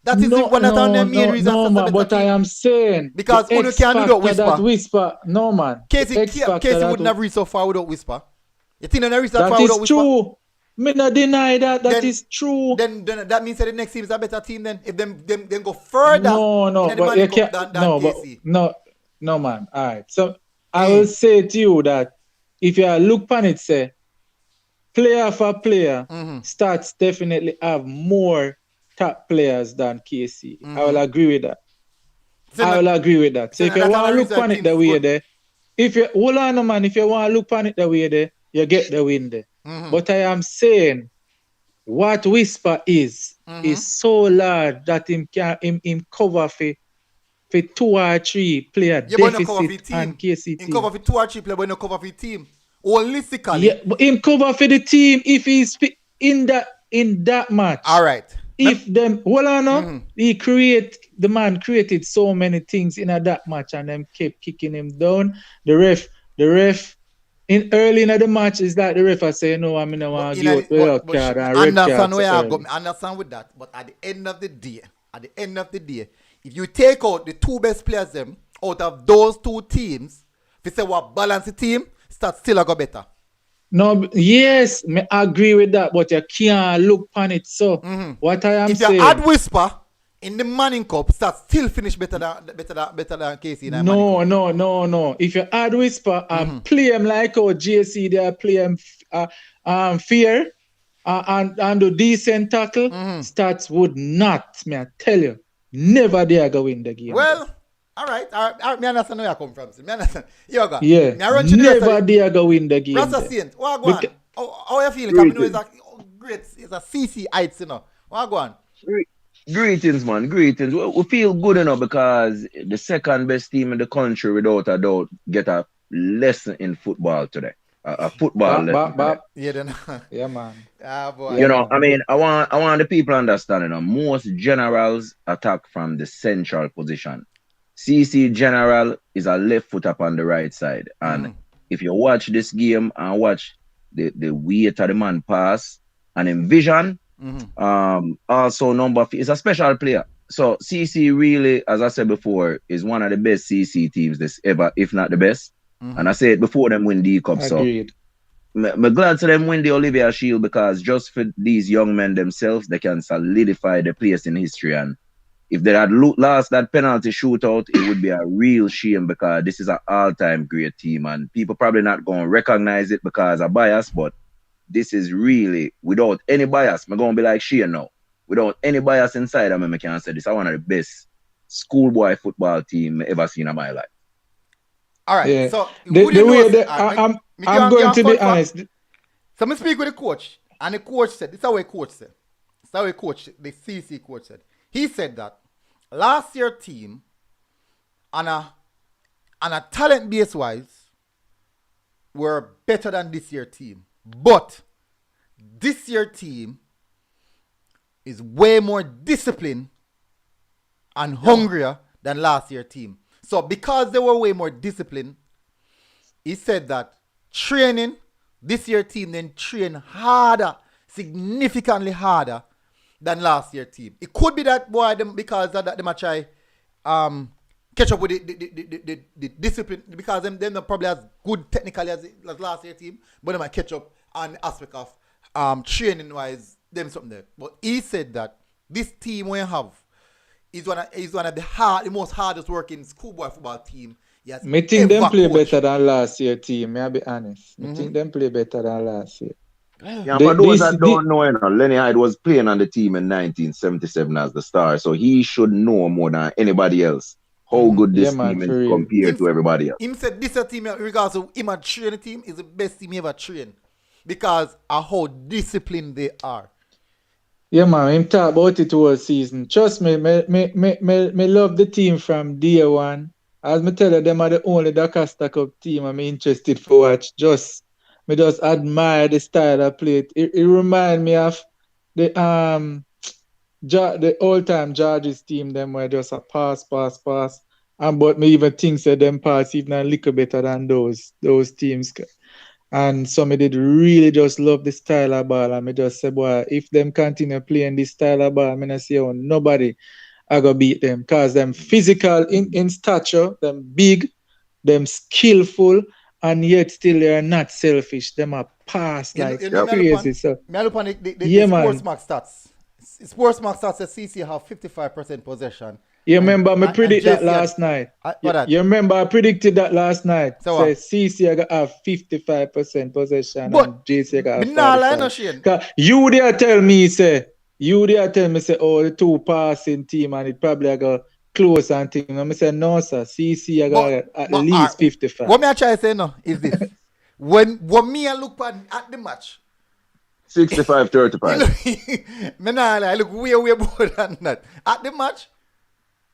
Speaker 1: That is one of the main reasons.
Speaker 2: No, man, but I am saying
Speaker 1: because Uno can't do that Whisper.
Speaker 2: No, man.
Speaker 1: Casey wouldn't have reached so far without Whisper. You think they reach that
Speaker 2: That
Speaker 1: far
Speaker 2: is
Speaker 1: without Whisper?
Speaker 2: true. Me not deny that. That
Speaker 1: Then-
Speaker 2: is true.
Speaker 1: Then that means that the next team is a better team. Then if them go further,
Speaker 2: No,
Speaker 1: in the
Speaker 2: but you
Speaker 1: Manning Cup
Speaker 2: can't.
Speaker 1: than
Speaker 2: No, but
Speaker 1: KC.
Speaker 2: no, man. All right. So I will say to you that if you look upon it, say player for player, Stats definitely have more top players than KC. I will agree with that.
Speaker 1: So
Speaker 2: I will agree with that. So if you
Speaker 1: that's
Speaker 2: want to
Speaker 1: another
Speaker 2: look
Speaker 1: reason
Speaker 2: upon it
Speaker 1: teams
Speaker 2: the way
Speaker 1: good.
Speaker 2: there, if you hold on, man, if you want to look upon it the way there, you get the win there. But I am saying what Whisper is so large that him cover for 2 or 3 player
Speaker 1: Yeah, but no cover for
Speaker 2: deficit
Speaker 1: team.
Speaker 2: and KC
Speaker 1: In
Speaker 2: team.
Speaker 1: cover for 2 or 3 players, but no cover for team. Holistically.
Speaker 2: Yeah, but him cover for the team if he's in that match.
Speaker 1: All right.
Speaker 2: If them hold on now, the man created so many things in that match and them kept kicking him down. The ref in early in the match is that the ref I say no, I'm not want to give out the card and red card.
Speaker 1: I understand with that, but at the end of the day, if you take out the 2 best players them out of those 2 teams, if you say what balance the team, Stats still go better.
Speaker 2: No, yes, I agree with that, but you can't look on it. So what I am saying,
Speaker 1: if you add Whisper in the Manning Cup, Stats still finish better than KC in the Manning Cup.
Speaker 2: No. If you add Whisper and play him like how JC they play him fair and do decent tackle, Stats would not, me I tell you, never dare go win the game.
Speaker 1: Well, all right. Me understand where you come from. Me understand. Yoga.
Speaker 2: Yeah, never dare go win the game.
Speaker 1: Rasta Saint, what go on? How you feel? Because it's a great, it's a CC heights, you know. What go on?
Speaker 3: Greetings, man. Greetings. We feel good enough because the second best team in the country, without a doubt, get a lesson in football today. A football lesson.
Speaker 1: Yeah, then.
Speaker 2: Yeah, man.
Speaker 1: Ah, boy.
Speaker 3: You know, I mean, I want the people understanding. Most generals attack from the central position. CC general is a left foot up on the right side. And if you watch this game and watch the weight of the man pass and in vision, also is a special player. So CC really, as I said before, is one of the best CC teams this ever, if not the best. And I said before them win the cup.
Speaker 2: Agreed.
Speaker 3: So I'm glad to them win the Olivier Shield because just for these young men themselves, they can solidify the place in history. And if they had lost that penalty shootout, it would be a real shame because this is an all-time great team and people probably not going to recognize it because of bias, but this is really, without any bias, I'm going to be like Shane now. Without any bias inside of me, I can say this is one of the best schoolboy football team I've ever seen in my life.
Speaker 1: All right.
Speaker 2: Yeah.
Speaker 1: So
Speaker 2: I'm going to be honest.
Speaker 1: So me speak with the coach, and the coach said, this is how the coach said. This is how the CC coach said. He said that last year team, on a talent base wise, were better than this year team. But this year team is way more disciplined and hungrier than last year team. So because they were way more disciplined, he said that training, this year team then train harder, significantly harder than last year team. It could be that boy them because of that they might try catch up with the discipline because them probably as good technically as last year team, but they might catch up on the aspect of training wise them something there. But he said that this team we have is one of the most hardest working schoolboy football team. Yes,
Speaker 2: Me think them play better than last year team, may I be honest. Me think them play better than last year.
Speaker 3: Yeah, for those that don't know, Lenny Hyde was playing on the team in 1977 as the star, so he should know more than anybody else how good this team is compared to everybody else.
Speaker 1: Him said this team, in regards to him and train team, is the best team he ever trained because of how disciplined they are.
Speaker 2: Yeah, man, him talk about it all season. Trust me, me love the team from day one. As me tell you, them are the only Dakasta Cup team I'm interested for watch. Me just admire the style of play. It remind me of the all-time Georges team. Them were just a pass. But me even think that them pass even a little better than those teams. And so me did really just love the style of ball. And me just say, boy, if them continue playing this style of ball, I'm gonna see how nobody I go beat them. Because them physical in stature, them big, them skillful, and yet still they are not selfish. Them are pass like
Speaker 1: You know,
Speaker 2: crazy. So
Speaker 1: me look on the
Speaker 2: yeah, man.
Speaker 1: Sportsmark stats. Sportsmark stats says CC have 55% possession.
Speaker 2: You remember me predict that
Speaker 1: JC
Speaker 2: last night.
Speaker 1: what that?
Speaker 2: You remember I predicted that last night.
Speaker 1: So
Speaker 2: Say
Speaker 1: what?
Speaker 2: CC I got have 55% possession
Speaker 1: But
Speaker 2: and JC got
Speaker 1: me nah lie no
Speaker 2: 45.
Speaker 1: Shane.
Speaker 2: 'Cause you there tell me say oh the two passing team and it probably I got close and thing. And I say no sir, CC I got at least 55.
Speaker 1: What me I try to say no is this. when me I look at the match,
Speaker 3: 65-35.
Speaker 1: me nah lie, I look way more than that. At the match,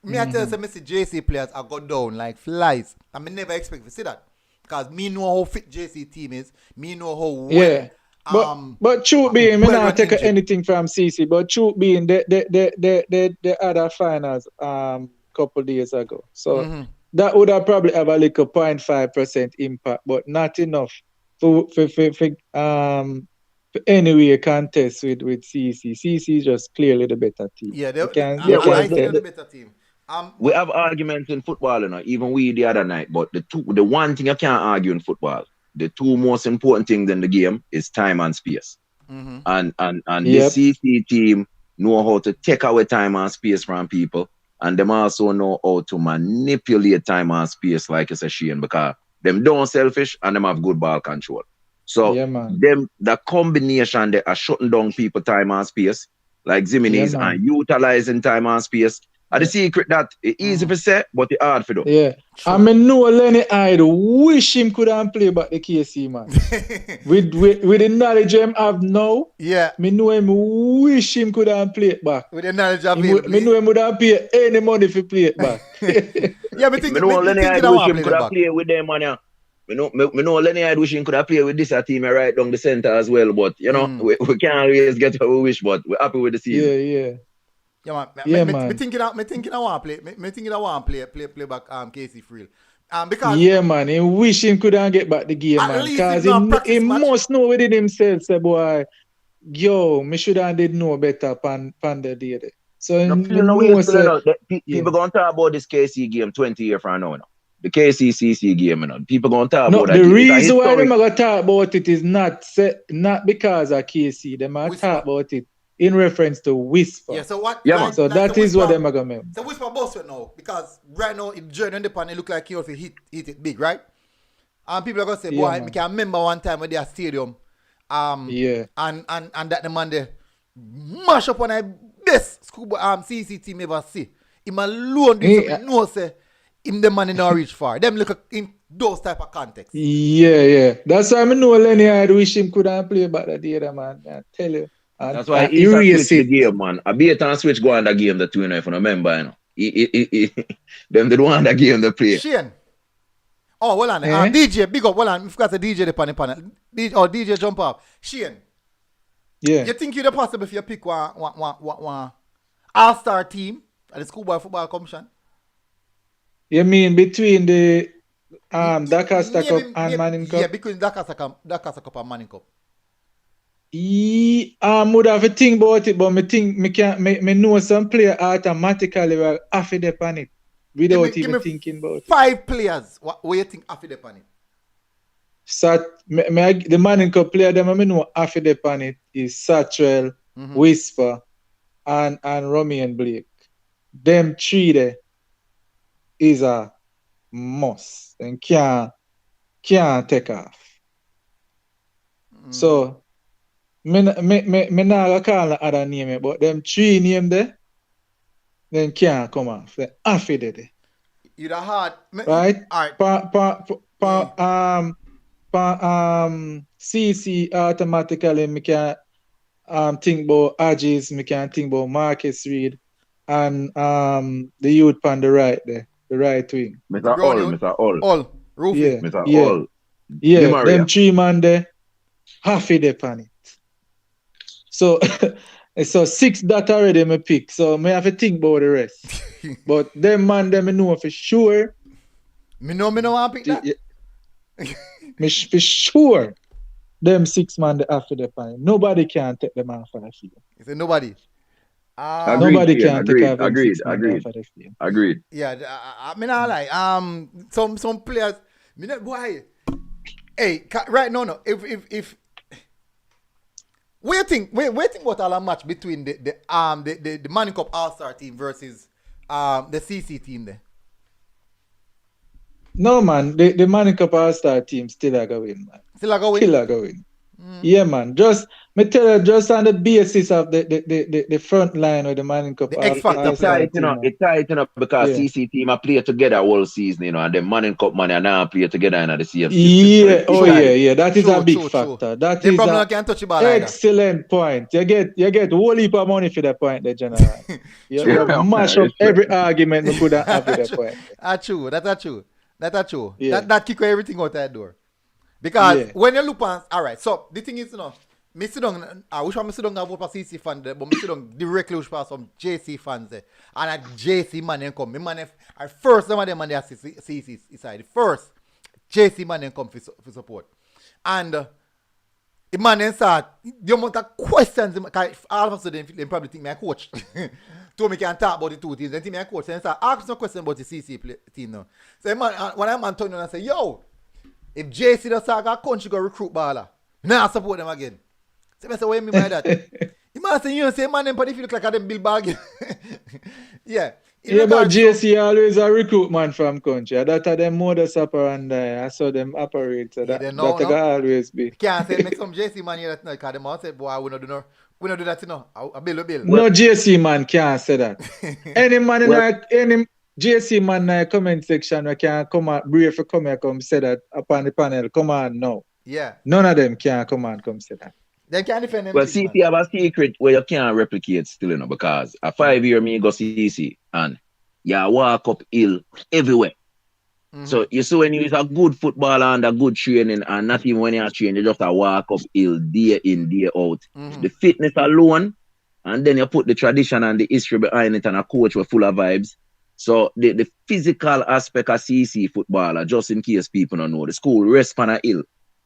Speaker 1: me I tell you, me see JC players are got down like flies. I me never expect to see that. Because me know how fit JC team is. Me know how well.
Speaker 2: Yeah. But truth being, me not take anything from CC. But truth being, the other finals couple days ago. So that would have probably have a little 0.5% impact, but not enough for anyway contest with CC. CC is just clearly the better team.
Speaker 1: Yeah,
Speaker 2: the
Speaker 1: better team.
Speaker 3: We have arguments in football, you know, even we the other night. But the one thing I can't argue in football, the two most important things in the game is time and space. And the CC team know how to take away time and space from people, and them also know how to manipulate time and space, like it's a Shane, because them don't selfish and them have good ball control. So the combination they are shutting down people time and space, like Ziminis, and utilizing time and space. The secret that it's easy to say, but it's hard for do.
Speaker 2: Yeah. Sure. I mean, no Lenny I'd wish him could have played back the KC, man. with the knowledge him have now, me know him wish him could have played back.
Speaker 1: With the knowledge available.
Speaker 2: Me know him would have paid any money if he play it back.
Speaker 1: Yeah, me think
Speaker 3: Lenny I'd wish him could have played with them, man. Me know Lenny I'd wish him could have played with this team right down the center as well, but you know, we can't always get what we wish, but we're happy with the season.
Speaker 2: Yeah.
Speaker 1: Yeah, man. Me thinking I want to play. Me thinking I want to play back KC for real. Because
Speaker 2: man, he wish him couldn't get back the game, man. Because he must know within himself, say boy, me should have did know better pan the day. So
Speaker 3: people gonna talk about this KC game 20 years from now. The KCCC game, you know. People gonna talk about that.
Speaker 2: The reason why them gonna talk about it is not because of KC. Them gonna talk about it in reference to Whisper.
Speaker 1: Yeah, so what?
Speaker 2: Yeah, so that is what them are gonna make.
Speaker 1: So Whisper boss right now, because right now it journey on the pan, it look like he also hit it big, right? And people are gonna say, boy, I can remember one time when they are stadium. And that the man they mash up on a best Schoolboy CC team ever see. Him alone do something, no say him the man in not reach far. Them look in those type of context.
Speaker 2: Yeah. That's why I know Lenny I wish him could have played back that day, man. I tell you.
Speaker 3: That's why he switch the game, man. I be a switch go on the game that you know, if you remember, you know. Them the one that game the play.
Speaker 1: Shane. Oh, well on. DJ, big up, well on. I forgot the DJ the panel. DJ jump up. Shane.
Speaker 2: Yeah.
Speaker 1: You think you're possible if you pick one all-star team at the Schoolboy Football Commission?
Speaker 2: You mean between the Dakar Cup and Manning Cup?
Speaker 1: Yeah, between Dakar Cup and Manning Cup.
Speaker 2: Would have a think about it, but me know some player automatically will have to depend it without even thinking about it.
Speaker 1: 5 players. What you think have to depend it?
Speaker 2: So the Manning Cup player them I know have to depend it is Satchel, Whisper, and Romy and Blake. Them 3 there is a must and can't take off. So me not call the other name, but them 3 name there, then can't come off. They have to do it.
Speaker 1: You're hard,
Speaker 2: right?
Speaker 1: All
Speaker 2: right. CC automatically me can think about Agis, me can think about Marcus Reed, and the youth on the right there, the right wing.
Speaker 3: Mr. All.
Speaker 1: Rufy.
Speaker 2: Yeah.
Speaker 3: Mr. All.
Speaker 2: Yeah, them 3 man there, half of the on it. So 6 that already me pick. So me have to think about the rest. But them man them I know for sure.
Speaker 1: Me know want to pick that.
Speaker 2: Me for sure. Them 6 man they have to the pan. Nobody can take them off of the field.
Speaker 1: You say nobody.
Speaker 2: Nobody can take off them 6 man off of the field.
Speaker 3: Agreed.
Speaker 1: Yeah, I mean I like some players. Me not boy. Hey, right now, no. If What do you think? What do you think about a match between the Manning Cup All-Star team versus the CC team there?
Speaker 2: No, man. The Manning Cup All-Star team still are going, man.
Speaker 1: Still a go win?
Speaker 2: Still are going. Yeah, man. Just me tell you, just on the basis of the front line of the Manning Cup.
Speaker 1: The X Factor
Speaker 3: It's tight, you know. It's tight, you know, because CC team are play together all season, you know, and the Manning Cup money are now play together in the CFC.
Speaker 2: Yeah, yeah. That is a big factor. That
Speaker 1: the
Speaker 2: is
Speaker 1: problem can't touch the ball
Speaker 2: excellent point. You get whole heap of money for that point, there, General. You mash up every argument we could have with that point.
Speaker 1: That's true. That's true.
Speaker 2: Yeah.
Speaker 1: That kick everything out that door. Because when you look on, all right. So the thing is, you know, me sit down. I wish I sit down and vote for CC fans there, but me sit down directly for some JC fans there, and a JC man then come. Me man, I first some of them man they are CC side. First JC man then come for support, and the man then start the amount of questions. All of a sudden they probably think me a coach. So me can talk about the two teams. Then think me a coach. Then start ask some question about the CC team now. So man, when I'm turning and say, yo. If JC does a country go recruit baller, now support them again. So I say, what you mean by that? You must say, you know, say, man, them if you look like a them bill bag. Yeah.
Speaker 2: But JC always a recruit man from country. That are them modus operandi. I saw them operate. So that can always be.
Speaker 1: Can't say make some JC man here that night because them all say, boy, we don't do that, you know. A bill.
Speaker 2: No JC man can't say that. Any man in any JC man in the comment section we can come out brave for come here come say that upon the panel. Come on now.
Speaker 1: Yeah.
Speaker 2: None of them can come and come say that.
Speaker 1: They can't defend them.
Speaker 3: Well, CC have a secret where you can't replicate still, you know, because a 5-year me go CC and you walk up hill everywhere. So you see when you use a good footballer and a good training and not even when you are training, you just a walk up hill day in, day out. The fitness alone, and then you put the tradition and the history behind it and a coach with full of vibes. So the physical aspect of CC footballer, just in case people don't know, the school rest on a hill.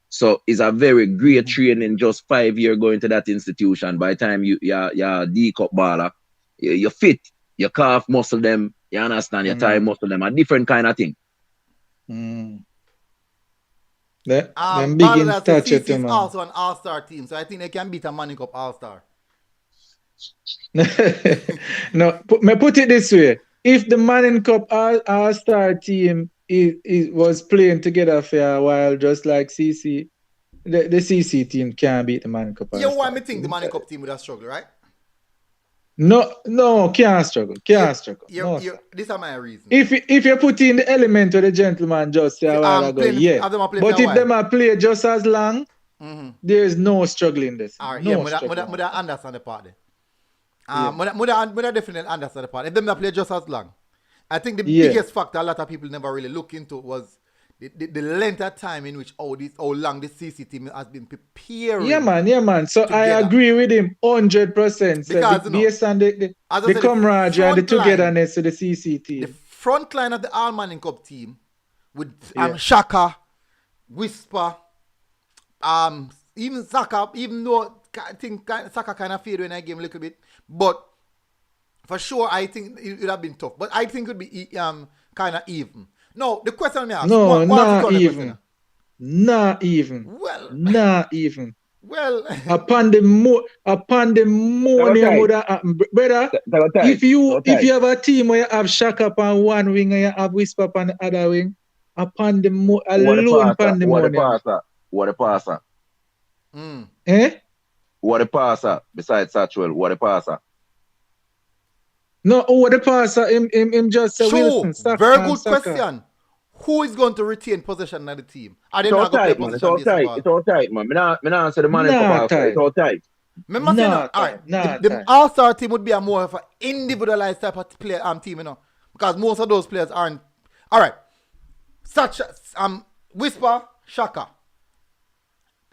Speaker 3: So it's a very great training, just 5 years going to that institution. By the time you're D-cup baller, you're fit, your calf muscle them, you understand, your thigh muscle them, a different kind of thing.
Speaker 2: Them big in stature too, man.
Speaker 1: Also an all-star team, so I think they can beat a Manning Cup all-star.
Speaker 2: No, put it this way. If the Manning Cup all-star team was playing together for a while, just like CC, the CC team can't beat the Manning Cup.
Speaker 1: You want me think the Manning Cup team would have struggled, right?
Speaker 2: No, can't struggle. This
Speaker 1: is my reason.
Speaker 2: If you put in the element of the gentleman just say a while ago, yeah. But if them are play just as long, there is no struggling this.
Speaker 1: All right, I understand the part there. I definitely understand the part. If them not play just as long, I think the biggest factor a lot of people never really look into was the length of time in which how long the CC team has been preparing.
Speaker 2: Yeah, man. So together. I agree with him 100%. So based on the camaraderie and the togetherness of the CC team.
Speaker 1: The front line of the All Manning Cup team with Shaka, Whisper, even Saka, even though I think Saka kind of faded in that game a little bit, but for sure I think it would have been tough. But I think it would be kind of even. No, the question me ask.
Speaker 2: No, not even. Not even.
Speaker 1: Well,
Speaker 2: not even.
Speaker 1: Well,
Speaker 2: upon the morning, brother. If you have a team where you have Shaka upon one wing and you have Whisper upon the other wing, upon the alone upon the morning.
Speaker 3: What a passer.
Speaker 2: Eh?
Speaker 3: What a passer. Besides Satchwell, what a passer.
Speaker 2: No, what the passer, him just say Wilson. Saka,
Speaker 1: very good question. Who is going to retain possession of the team?
Speaker 3: It's all tight, man. It's all tight, man. Me not answer the man. It's all tight.
Speaker 1: The all-star team would be a more of an individualized type of player team, you know, because most of those players aren't. All right, such Whisper, Shaka,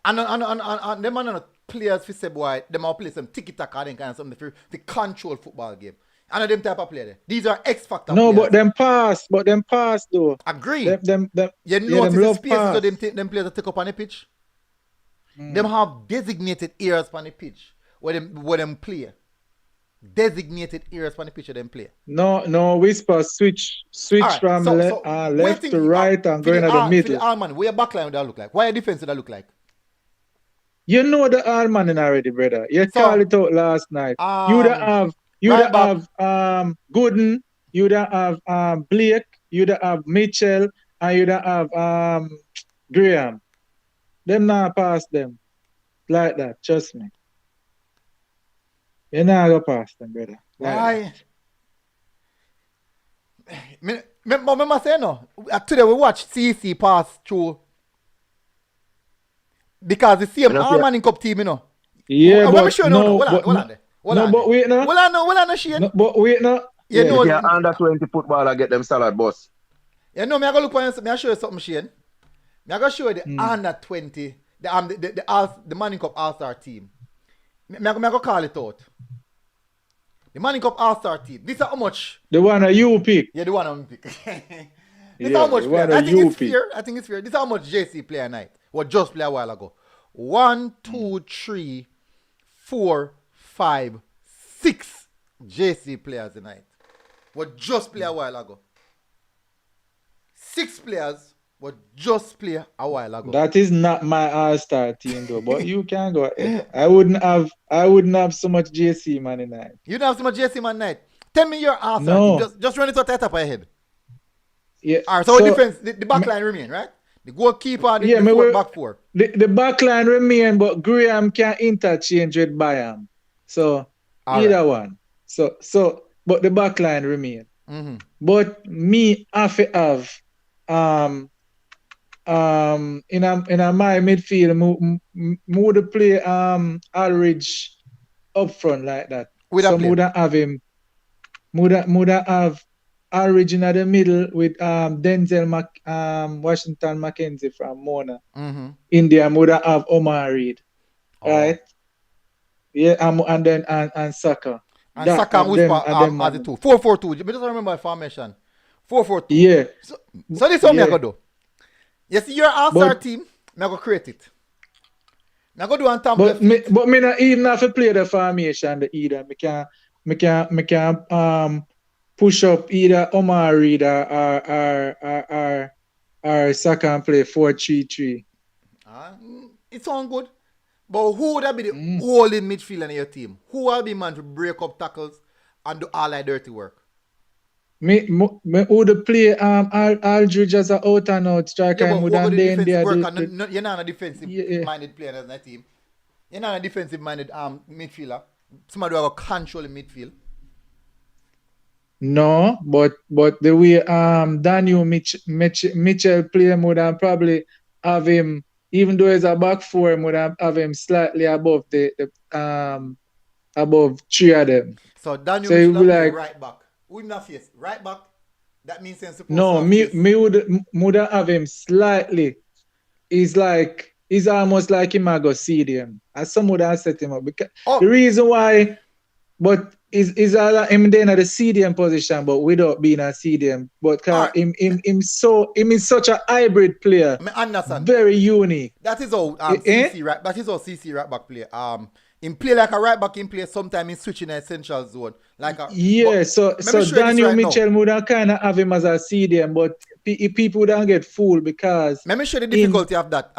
Speaker 1: and them are not players for say boy. Them all play some tiki-taka and kind of something to control football game. And them type of player there. These are X-factor
Speaker 2: no,
Speaker 1: players.
Speaker 2: but them pass though.
Speaker 1: Agree.
Speaker 2: Them
Speaker 1: you notice the spaces of them players that take up on the pitch? Them have designated areas on the pitch where them play. Designated areas on the pitch where them play.
Speaker 2: No, Whisper switch right, from left to right and going at the middle.
Speaker 1: Where your backline would that look like? Where your defense would that look like?
Speaker 2: You know the all man in already, brother. You
Speaker 1: So,
Speaker 2: call it out last night. You'd
Speaker 1: right
Speaker 2: have
Speaker 1: back.
Speaker 2: Gooden, you'd have Blake, you'd have Mitchell, and you'd have Graham. Them not pass them like that. Trust me. You're not gonna pass them, brother. Like
Speaker 1: Why? But I must say no. Today we watch CC pass through because the same all-man in cup team, you know.
Speaker 2: Yeah,
Speaker 1: Let me
Speaker 2: but
Speaker 1: show you
Speaker 2: no,
Speaker 1: now. Hold on.
Speaker 2: no, but wait now.
Speaker 1: Hold on, Shane.
Speaker 2: No, but wait now.
Speaker 1: You
Speaker 2: Yeah.
Speaker 1: know,
Speaker 3: Yeah, under 20 footballer get them salad boss.
Speaker 1: me I go look for me I show you something, Shane. Me I go show you the under 20, the Manning Cup All-Star team. Me I go call it out. The Manning Cup All-Star team. This is how much.
Speaker 2: The one that you pick.
Speaker 1: Yeah, the one I'm pick. This is
Speaker 2: Yeah,
Speaker 1: how much
Speaker 2: the
Speaker 1: player.
Speaker 2: one that you pick.
Speaker 1: I think it's fair. This is how much JC play a night. What just play a while ago. 1, 2, 3, 4, 5, 6 JC players a night. What just play a while ago. 6 players what just play a while ago.
Speaker 2: That is not my all-star team though, but you can go ahead. I wouldn't have so much JC man in that.
Speaker 1: You don't have so much JC man night. Tell me your all-star
Speaker 2: No.
Speaker 1: team. Just run it out the top of your head.
Speaker 2: Yeah.
Speaker 1: Alright, so defense, the back line remain, right? The goalkeeper, the back four.
Speaker 2: The back line remain, but Graham can interchange with Bayam. So either one. So but the back line remain.
Speaker 1: Mm-hmm.
Speaker 2: But me have to have in a my midfield would play Aldridge up front like that. So would have him would have Aldridge in the middle with Denzel Washington Mackenzie from Mona.
Speaker 1: Mm-hmm.
Speaker 2: India would have Omar Reed. Right? Yeah, and then and Saka.
Speaker 1: And Saka was as the 2. 4-4-2. I just remember the formation. 4-4-2.
Speaker 2: Yeah.
Speaker 1: So this is what I'm going to do. You see your all-star team, I'm going to create it. I'm going to do on top
Speaker 2: but me not even have to play the formation either. Me can push up either Omar Reed or Saka and play 4-3-3.
Speaker 1: It sounds good. But who would have be the holding midfield in your team? Who will be man to break up tackles and do all that dirty work?
Speaker 2: Me would play Aldridge as an out and out striker.
Speaker 1: Yeah, but what
Speaker 2: you're
Speaker 1: not a defensive minded player in that team. You're not a defensive minded midfielder. Somebody who will control the midfield.
Speaker 2: No, but the way Daniel Mitchell play would probably have him, even though he's a back four, would have him slightly above the above 3 of them.
Speaker 1: So Daniel Mitchell
Speaker 2: like
Speaker 1: right back. Who in that face? Right back? That means sense.
Speaker 2: No, me would have him slightly. He's almost like him I go see them. As some would have set him up. Because the reason why, but is him then at the CDM position, but without being a CDM. But him is such a hybrid player.
Speaker 1: I understand.
Speaker 2: Very unique.
Speaker 1: That is how CC right back play. Him play like a right back, him play sometimes in switching an essential zone.
Speaker 2: So Daniel Mitchell would kind of have him as a CDM, but people don't get fooled because
Speaker 1: let me show the difficulty of that.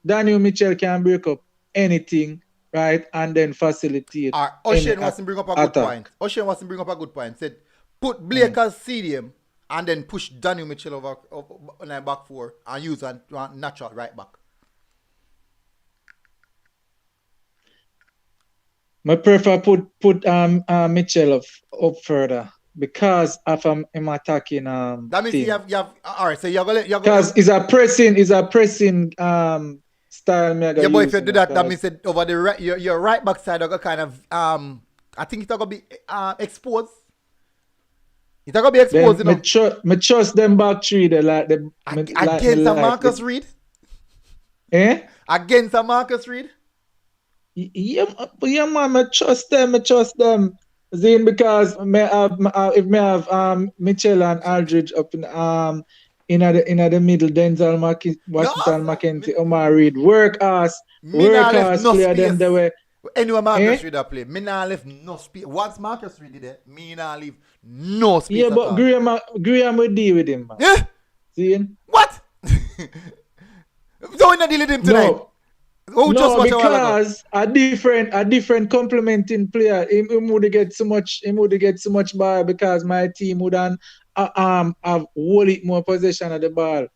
Speaker 2: Daniel Mitchell can break up anything, right? And then facilitate.
Speaker 1: Ocean wants to bring up a good point. Said put Blake as CDM and then push Daniel Mitchell over on a back four and use a natural right back.
Speaker 2: I prefer put Mitchell up further because if I'm attacking
Speaker 1: that means you have alright, so you're gonna
Speaker 2: because it's a pressing style.
Speaker 1: Yeah, but if you do that means that over the right your right back side are kind of I think it's gonna be exposed. It's gonna be exposed,
Speaker 2: then you know. Me trust them back three
Speaker 1: against Marcus Reed. Against a Marcus Reed.
Speaker 2: Yeah, man, I trust them. Zane, because if me have Mitchell and Aldridge up in the middle, Denzel Washington Mackenzie, Omar Reed, work ass player them the way.
Speaker 1: Anyway, Marcus Reed play. Me not left no space. Once Marcus Reed did it, me not leave no space.
Speaker 2: Yeah, but Graham will deal with him, man.
Speaker 1: Yeah.
Speaker 2: See?
Speaker 1: What? So we're not dealing with him tonight.
Speaker 2: No.
Speaker 1: Who just
Speaker 2: No,
Speaker 1: watch a while ago?
Speaker 2: because a different complementing player. He would get so much ball because my team would have whole it more possession of the ball.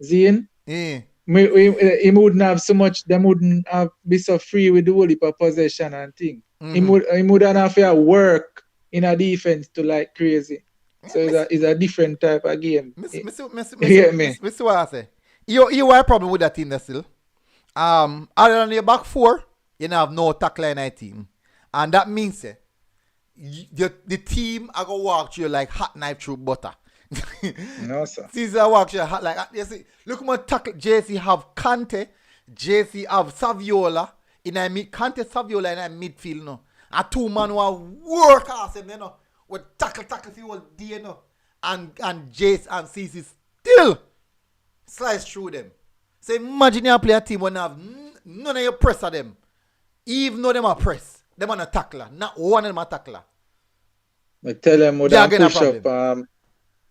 Speaker 2: Zine?
Speaker 1: Yeah.
Speaker 2: He wouldn't have so much. Them wouldn't have be so free with the whole heap of possession and thing. He wouldn't have to work in a defense to like crazy. So it's a different type of game.
Speaker 1: Miss what I say. You have a problem with that team there still. Other than your back four, you don't have no tackler in that team. And that means the team are going to walk through like hot knife through butter.
Speaker 2: No, sir.
Speaker 1: Caesar walk through hot like you see, look how much tackle JC have Kante, JC have Saviola in a Kante Saviola in a midfield no. A two man who work hard them, you know, with tackle for all day, you know. And JC and CC still slice through them. So imagine you play a team when you have none of your press of them. Even though them are press, them are not tackler. Not one of them are tackler.
Speaker 2: I tell him would push up.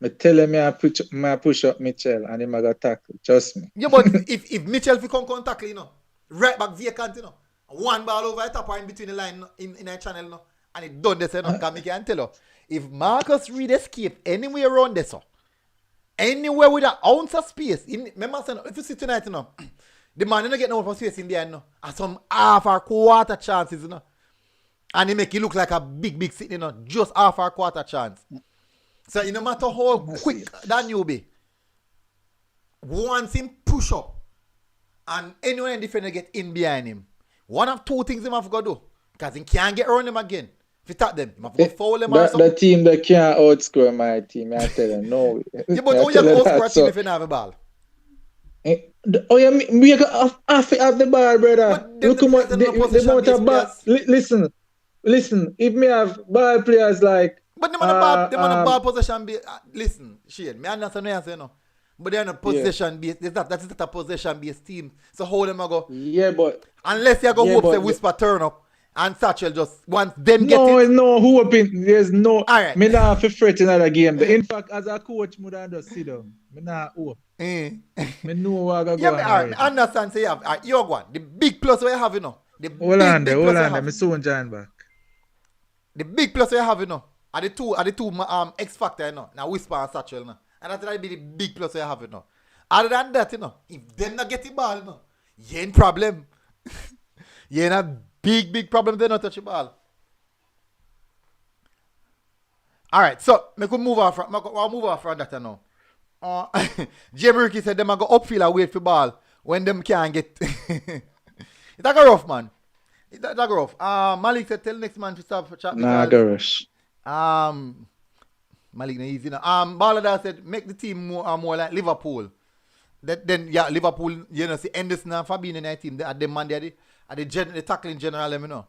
Speaker 2: I tell him I push up Mitchell and him I got tackle. Trust me.
Speaker 1: Yeah, but if Mitchell fi come tackle, you know, right back vacant, you know, one ball over the top or in between the line in a channel, you know, and it done this, you know, because I can tell you, if Marcus Reed escape anywhere around this, anywhere with an ounce of space, remember, if you see tonight, you know, the man don't get no space in there, you know, and some half or quarter chances, you know, and he make it look like a big sitting, you know, just half or quarter chance. So no matter how quick that you be, once him push up and anyone in defender get in behind him, one of two things he have to do. Because he can't get around them again. If you tap them, he have to foul them or something.
Speaker 2: The team that can't outscore my team, I tell them no.
Speaker 1: Yeah, but how you can outscore a team if you don't have a ball?
Speaker 2: We got half the ball, brother. Look how much the amount of ball. Listen, if me have ball players like
Speaker 1: but them on the ball possession base. Listen, Shane, me understand what you say, no. But they're not possession based. That is not a possession based team. So how them go?
Speaker 2: Yeah, but
Speaker 1: unless you go hope say whisper turn up and Satchel just once them get it.
Speaker 2: No, hoping there's no.
Speaker 1: All right.
Speaker 2: Me not fi fret in another game. In fact, as a coach, me just sit down. Me not hope. Me know what I go.
Speaker 1: Yeah, all right. I understand. Say you have. All right, you're one. The big plus we have, you know.
Speaker 2: Hold on there. Me soon join back.
Speaker 1: The big plus we have, you know. Are the two X factor, you know. Now whisper and Satchel, you know. And that'll be the big plus we have, you know. Other than that, you know, if them not get the ball, you know, you ain't problem. You ain't a big problem. They not touch the ball. All right, so me could move off from that, you know. Jamie Ricky said them a go upfield and wait for ball when them can't get. It's like a rough, man. It's like a rough. Malik said tell next man to stop for chat.
Speaker 2: Nah, rush.
Speaker 1: Malik, easy now. Ballada said make the team more like Liverpool. Then Liverpool, you know, see Henderson and Fabinho in that team. At the man they the tackling general, you know.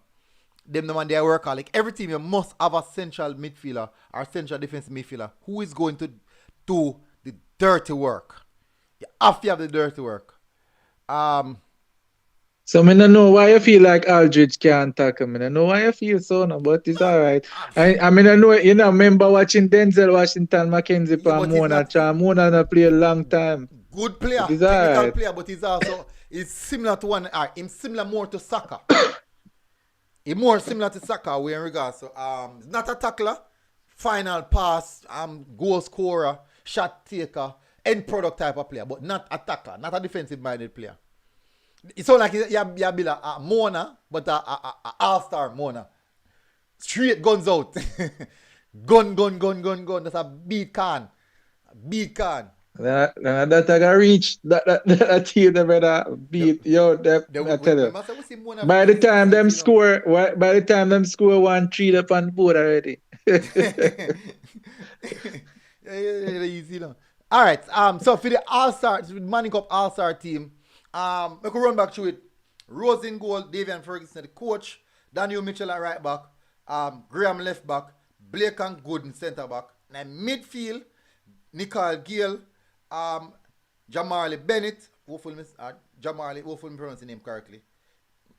Speaker 1: Them the man they work hard. Like every team, you must have a central midfielder or central defensive midfielder who is going to do the dirty work. You have to have the dirty work.
Speaker 2: So I don't know why you feel like Aldridge can't tackle me. I don't know why you feel so now, but it's alright. I mean I know you know remember watching Denzel Washington, Mackenzie and Mona. Mona not play a long time.
Speaker 1: Good player, technical player, but he's also similar to one. He's similar more to Saka. He's more similar to Saka in regards to not a tackler, final pass, goal scorer, shot taker, end product type of player, but not a tackler, not a defensive minded player. It's all like you be like a Mona, but a all-star Mona. Straight guns out. gun. That's a beat can.
Speaker 2: That I got reach that team the brother beat I tell you. By the time them score 1-3 up on the board already.
Speaker 1: yeah, easy now. All right. So for the All-Star, Manning Cup All-Star team, I could run back through it. Rose in goal, Davian Ferguson the coach, Daniel Mitchell at right back, Graham left back, Blake and Gooden centre back. Now midfield, Nicole Gill, Jamarly Bennett, hopefully pronounce the name correctly.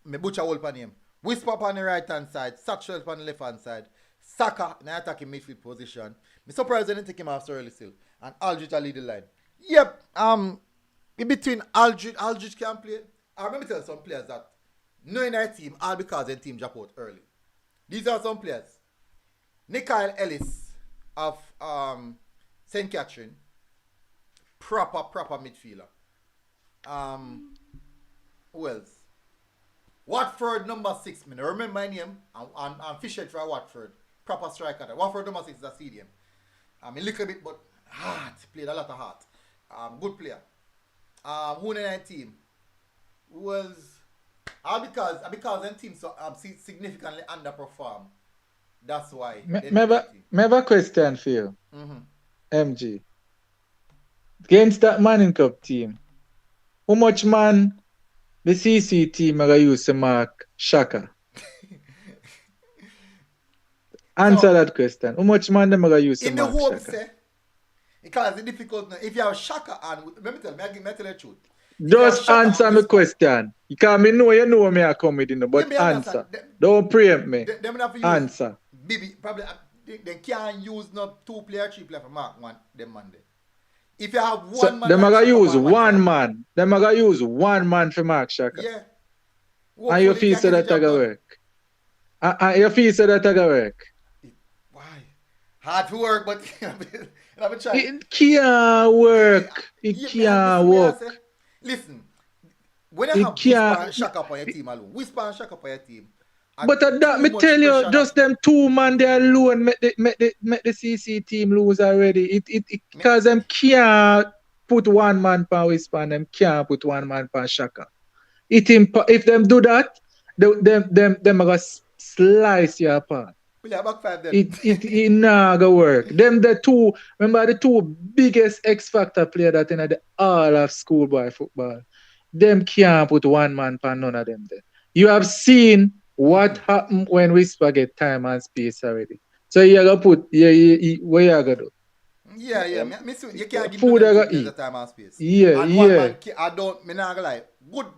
Speaker 1: Me butcher all pan name. Whisper on the right hand side, Satchel on the left hand side, Saka in the attacking midfield position. Me surprised I didn't take him off so early still. And Aldridge lead the line. Yep, In between Aldridge can play. I remember telling some players that knowing their team all because their team drop out early. These are some players. Nikhil Ellis of St. Catherine, proper midfielder. Who else? Watford number 6. I remember my name. I'm Fisher for Watford. Proper striker. Watford number 6 is a CDM. A little bit, but hard. Played a lot of heart. Good player. Who in their team was because their team significantly underperformed. That's why.
Speaker 2: Me have a question for you,
Speaker 1: Mm-hmm.
Speaker 2: MG. Against that Manning Cup team, how much man the CC team are use to mark Shaka? Answer that question. How much man them are use to
Speaker 1: In the
Speaker 2: mark
Speaker 1: hopes,
Speaker 2: Shaka?
Speaker 1: because it's difficult now. If you have Shaka and let me tell you the truth.
Speaker 2: Just answer my question. Because me know you know me I come with it, but answer. Don't preempt me.
Speaker 1: Them have to use
Speaker 2: Answer.
Speaker 1: Bibi probably they can't use no 2-player, 3-player for mark one them Monday. If you have one
Speaker 2: So
Speaker 1: man,
Speaker 2: them
Speaker 1: like
Speaker 2: are
Speaker 1: Shaka
Speaker 2: use
Speaker 1: on
Speaker 2: one
Speaker 1: side,
Speaker 2: man. Them are use one man for mark Shaka.
Speaker 1: Yeah.
Speaker 2: And you feel so that I go work. And you feel so that I go work.
Speaker 1: Why? Hard to work, but let me try.
Speaker 2: It can't work. It can't work.
Speaker 1: Listen, when you
Speaker 2: It
Speaker 1: have Whisper
Speaker 2: can't-
Speaker 1: and Shaka on your team alone, Whisper and Shaka on your team.
Speaker 2: But that me tell you, just them 2 man there alone make the CC team lose already. It because them can't put 1 man per Whisper and them can't put 1 man per Shaka. If them do that, them are gonna slice you apart.
Speaker 1: Yeah, back 5 then.
Speaker 2: It not gonna work. Them the 2, remember the 2 biggest X Factor player that in the all of schoolboy football. Them can't put 1 man per none of them there. You have seen what happened when Whisper get time and space already. So you gotta put what you gonna do?
Speaker 1: Yeah. You can't give
Speaker 2: Food
Speaker 1: them
Speaker 2: I
Speaker 1: two
Speaker 2: got
Speaker 1: players
Speaker 2: eat.
Speaker 1: the time and space.
Speaker 2: Yeah,
Speaker 1: and
Speaker 2: yeah.
Speaker 1: one man, me not gonna lie.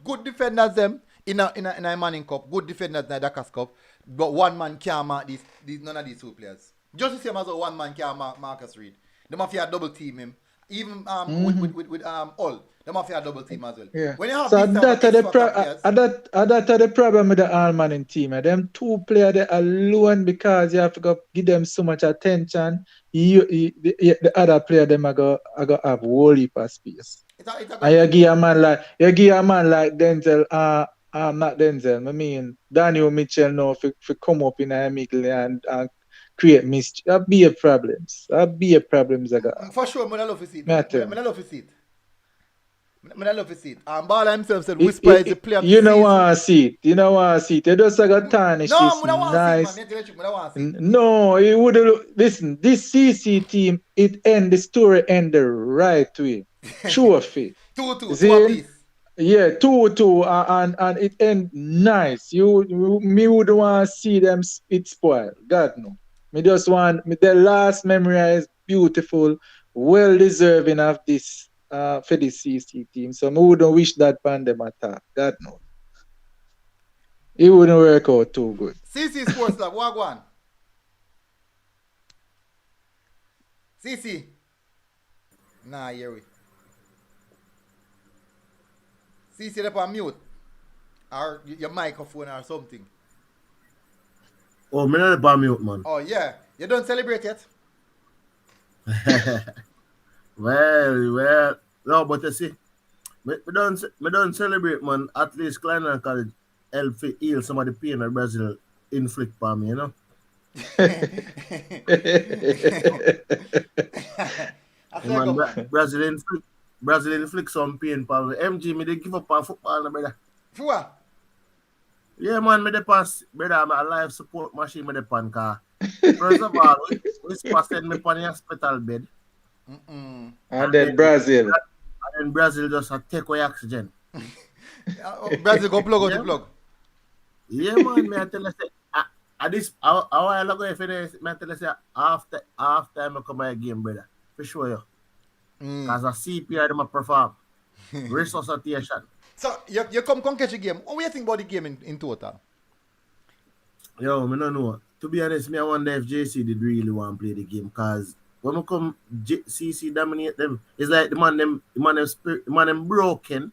Speaker 1: Good defenders them in a Manning Cup. Good defenders in a Dakar Cup. But 1 man can't mark these none of these 2 players. Just the same as 1 man can't mark Marcus Reed. They must have double team him. Even with all. They must have double team as well.
Speaker 2: Yeah.
Speaker 1: When you have
Speaker 2: So
Speaker 1: these
Speaker 2: that
Speaker 1: type
Speaker 2: are
Speaker 1: of players,
Speaker 2: that are the problem with the all-man in team. Them 2 players they alone because you have to go give them so much attention. The other player them are go have whole heap of space. And you give a man like Denzel. Not Denzel. I mean Daniel Mitchell now for come up in the middle and create mischief. That be a problems.
Speaker 1: for sure, I love to see it.
Speaker 2: Me
Speaker 1: I
Speaker 2: tell you.
Speaker 1: love to see it. I love to see it. And Bala himself said Whisper is the player of the
Speaker 2: You know
Speaker 1: season.
Speaker 2: what I see it. You know what I see it. You just got tarnish
Speaker 1: No,
Speaker 2: this
Speaker 1: I don't want
Speaker 2: nice.
Speaker 1: to see it, man. I don't want to see it.
Speaker 2: No, it would listen. This CC team, the story end the right way. True fit.
Speaker 1: 2-2,
Speaker 2: See?
Speaker 1: 2 apiece.
Speaker 2: Yeah, 2-2, and it end nice. Me would want to see them it spoil. God no. Me just want the last memory is beautiful, well deserving of this for the CC team. So me wouldn't wish that upon them attack. God no. It wouldn't work out too good.
Speaker 1: CC Sports Lab, what go on? CC. Nah, here we. CC up on mute. Or your microphone or something.
Speaker 4: Oh, me not on mute, man.
Speaker 1: Oh yeah. You don't celebrate yet?
Speaker 4: Well. No, but you see, me don't celebrate, man. At least Clarendon College help heal some of the pain that Brazil inflict on me, you know? Man, Brazil inflict some pain on me. MG, me they give up on football, no, brother.
Speaker 1: For what?
Speaker 4: Yeah, man, me the pass, brother, I'm a life support machine, me the pan car. First of all, we send me on the hospital bed.
Speaker 2: And then Brazil.
Speaker 4: And then Brazil just take away oxygen.
Speaker 1: Brazil go plug out the plug.
Speaker 4: Yeah, man, me I tell you, say, at this, a while ago, if it is, me I tell you, say, after I come my game, brother, for sure, you. Because a CPR, them a perform. Resuscitation.
Speaker 1: So, you come catch a game. What do you think about the game in total?
Speaker 4: Yo, me no know. To be honest, me I wonder if JC did really want to play the game because when we come CC dominate them, it's like the man them broken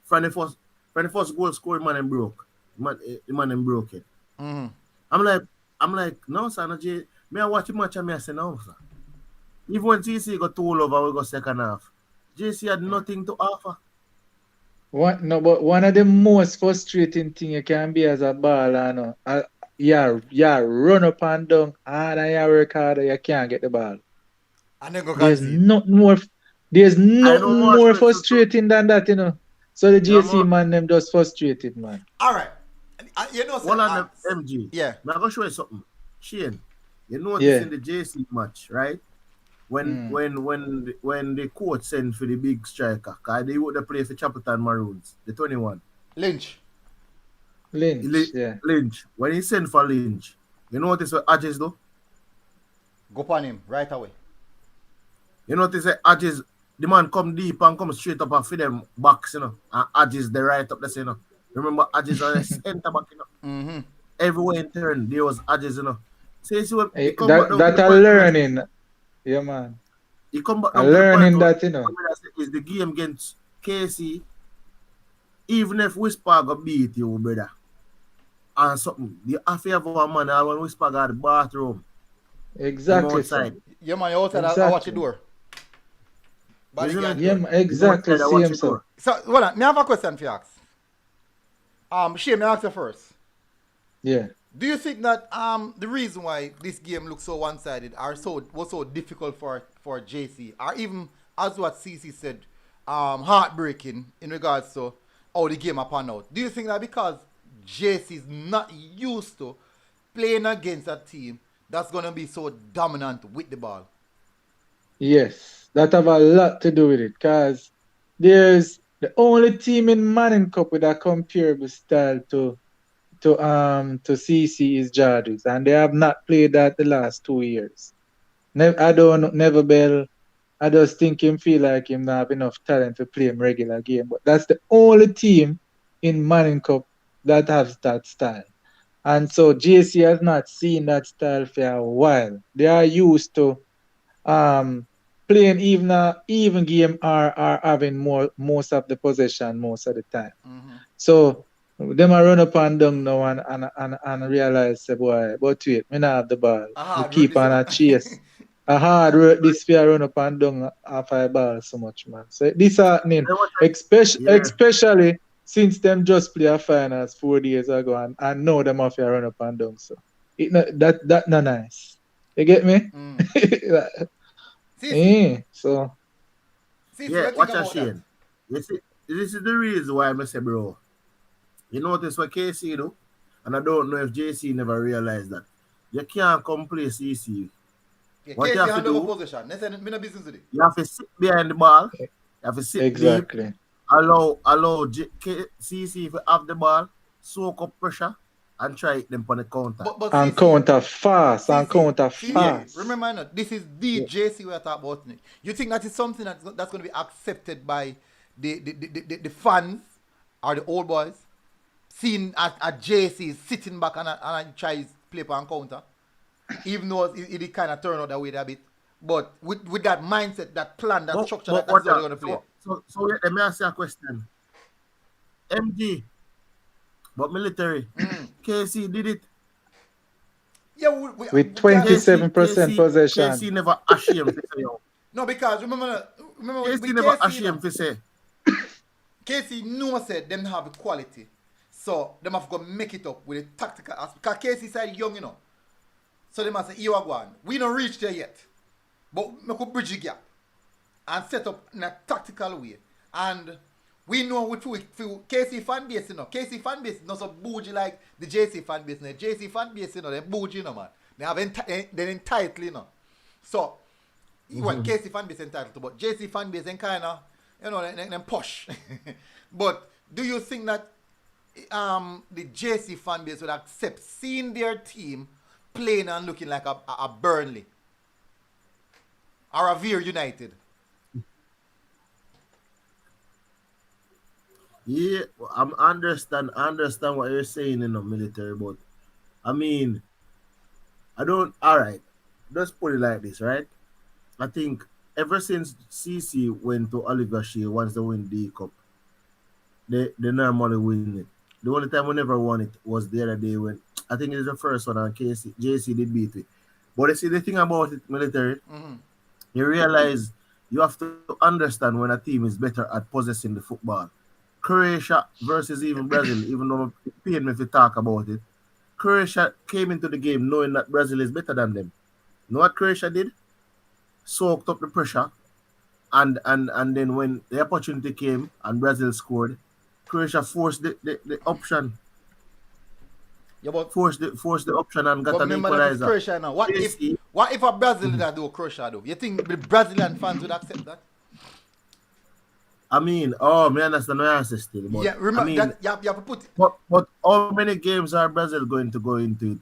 Speaker 4: from the first goal scored, man them broke. The man them broken.
Speaker 1: Mm-hmm.
Speaker 4: I'm like, no, son, no, J. Me I watch the match and me I say no, sir. Even when TC got 2 over, we got second half. JC had nothing to offer.
Speaker 2: But one of the most frustrating thing you can be as a baller, yeah, run up and down, harder you work harder, you can't get the ball.
Speaker 1: And then go
Speaker 2: There's
Speaker 1: concede.
Speaker 2: nothing more frustrating than that, you know. So the JC man them just frustrated, man.
Speaker 1: All right. You know,
Speaker 4: one on the MG.
Speaker 1: Yeah.
Speaker 4: I'm gonna show you something. Shane, you notice in the JC match, right? When the coach sent for the big striker, cause they would play for Chapelton Maroons, the 21.
Speaker 1: Lynch.
Speaker 2: Yeah.
Speaker 4: Lynch. When he sent for Lynch, you notice what Adges do?
Speaker 1: Go upon him right away.
Speaker 4: You notice that Adges, the man come deep and come straight up and feed them backs, you know. And Adges the right up there, you know. Remember Adges are the center back, you know.
Speaker 1: Mm-hmm.
Speaker 4: Everywhere in turn, there was Adges, you know. So you see what
Speaker 2: that are learning. Yeah, man.
Speaker 4: He come back
Speaker 2: learning that, you know.
Speaker 4: Is the game against KC. Even if Whisper go beat you, brother, and something, you have to have a man when Whisper got the bathroom.
Speaker 2: Exactly.
Speaker 1: Yeah, man, you outside, I watch the door.
Speaker 2: Yeah, exactly. Same, so.
Speaker 1: So, hold on, me have a question for you, Ax. Shane, me ask you first.
Speaker 2: Yeah.
Speaker 1: Do you think that the reason why this game looks so one-sided was so difficult for JC, or even as what CC said, heartbreaking in regards to how the game pan out? Do you think that because JC is not used to playing against a team that's gonna be so dominant with the ball?
Speaker 2: Yes, that have a lot to do with it, because there's the only team in Manning Cup with a comparable style to CC is Jardis, and they have not played that the last 2 years. Never Bell. I just think him feel like him not have enough talent to play him regular game. But that's the only team in Manning Cup that has that style. And so JC has not seen that style for a while. They are used to playing even game or having most of the possession most of the time.
Speaker 1: Mm-hmm.
Speaker 2: So them a run up and down now and realize, say, boy, but wait, me not have the ball. We keep on a chase. A hard work this fear run up and down after a ball so much, man. So this happening, especially since them just play a finals 4 days ago and now them have to run up and down. So that not nice. You get me? So
Speaker 4: yeah, watch a Shane. You see, this is the reason why I say, bro. You notice what KC do? And I don't know if JC never realized that. You can't come play CC.
Speaker 1: Yeah,
Speaker 4: what
Speaker 1: KC
Speaker 4: you have to do,
Speaker 1: position.
Speaker 4: You have to sit behind the ball. You have to sit
Speaker 2: exactly.
Speaker 4: Deep, allow CC to have the ball, soak up pressure, and try them on the counter.
Speaker 2: And counter fast.
Speaker 1: Remember, this is the JC we are talking about. You think that is something that's going to be accepted by the fans or the old boys? Seeing a JC sitting back and try to play on counter, even though it kind of turn out that way a bit, but with that mindset, that plan, that structure, that's how they're going to play.
Speaker 4: So let me ask you a question. MG, but military, KC did it.
Speaker 1: Yeah,
Speaker 2: with 27% possession.
Speaker 4: KC never ashamed to say, yo.
Speaker 1: No, because remember
Speaker 4: KC never ashamed to say.
Speaker 1: KC no said them have the quality. So, them have to go make it up with a tactical aspect. Because KC side young, you know. So, they must say, you are going. We don't reach there yet. But we could bridge the gap. And set up in a tactical way. And we know with KC fan base, you know. KC fan base not so bougie like the JC fan base. The JC fan base, you know, they're bougie, you know, man. They're entitled, you know. So, well, KC fan base entitled to, but JC fan base then kind of, you know, they're posh. But do you think that the JC fan base would accept seeing their team playing and looking like a Burnley or a Veer United?
Speaker 4: Yeah, I understand what you're saying in the military, but I mean, all right, let's put it like this, right? I think ever since CC went to Oliver Shea once they win the cup, they normally win it. The only time we never won it was the other day when I think it's the first one and JC did beat it. But you see the thing about it, military, you realize you have to understand when a team is better at possessing the football. Croatia versus even Brazil, even though it pained me if you talk about it. Croatia came into the game knowing that Brazil is better than them. You know what Croatia did? Soaked up the pressure, and then when the opportunity came and Brazil scored, Croatia forced the option.
Speaker 1: Yeah, but
Speaker 4: Forced the option and got
Speaker 1: but
Speaker 4: an
Speaker 1: remember that it's
Speaker 4: equalizer.
Speaker 1: Croatia now. What if a Brazil that do Croatia do? You think the Brazilian fans would accept that?
Speaker 4: I mean, me understand what you're saying still. But,
Speaker 1: Yeah, remember
Speaker 4: I mean,
Speaker 1: that you have to put it.
Speaker 4: but how many games are Brazil going to go into it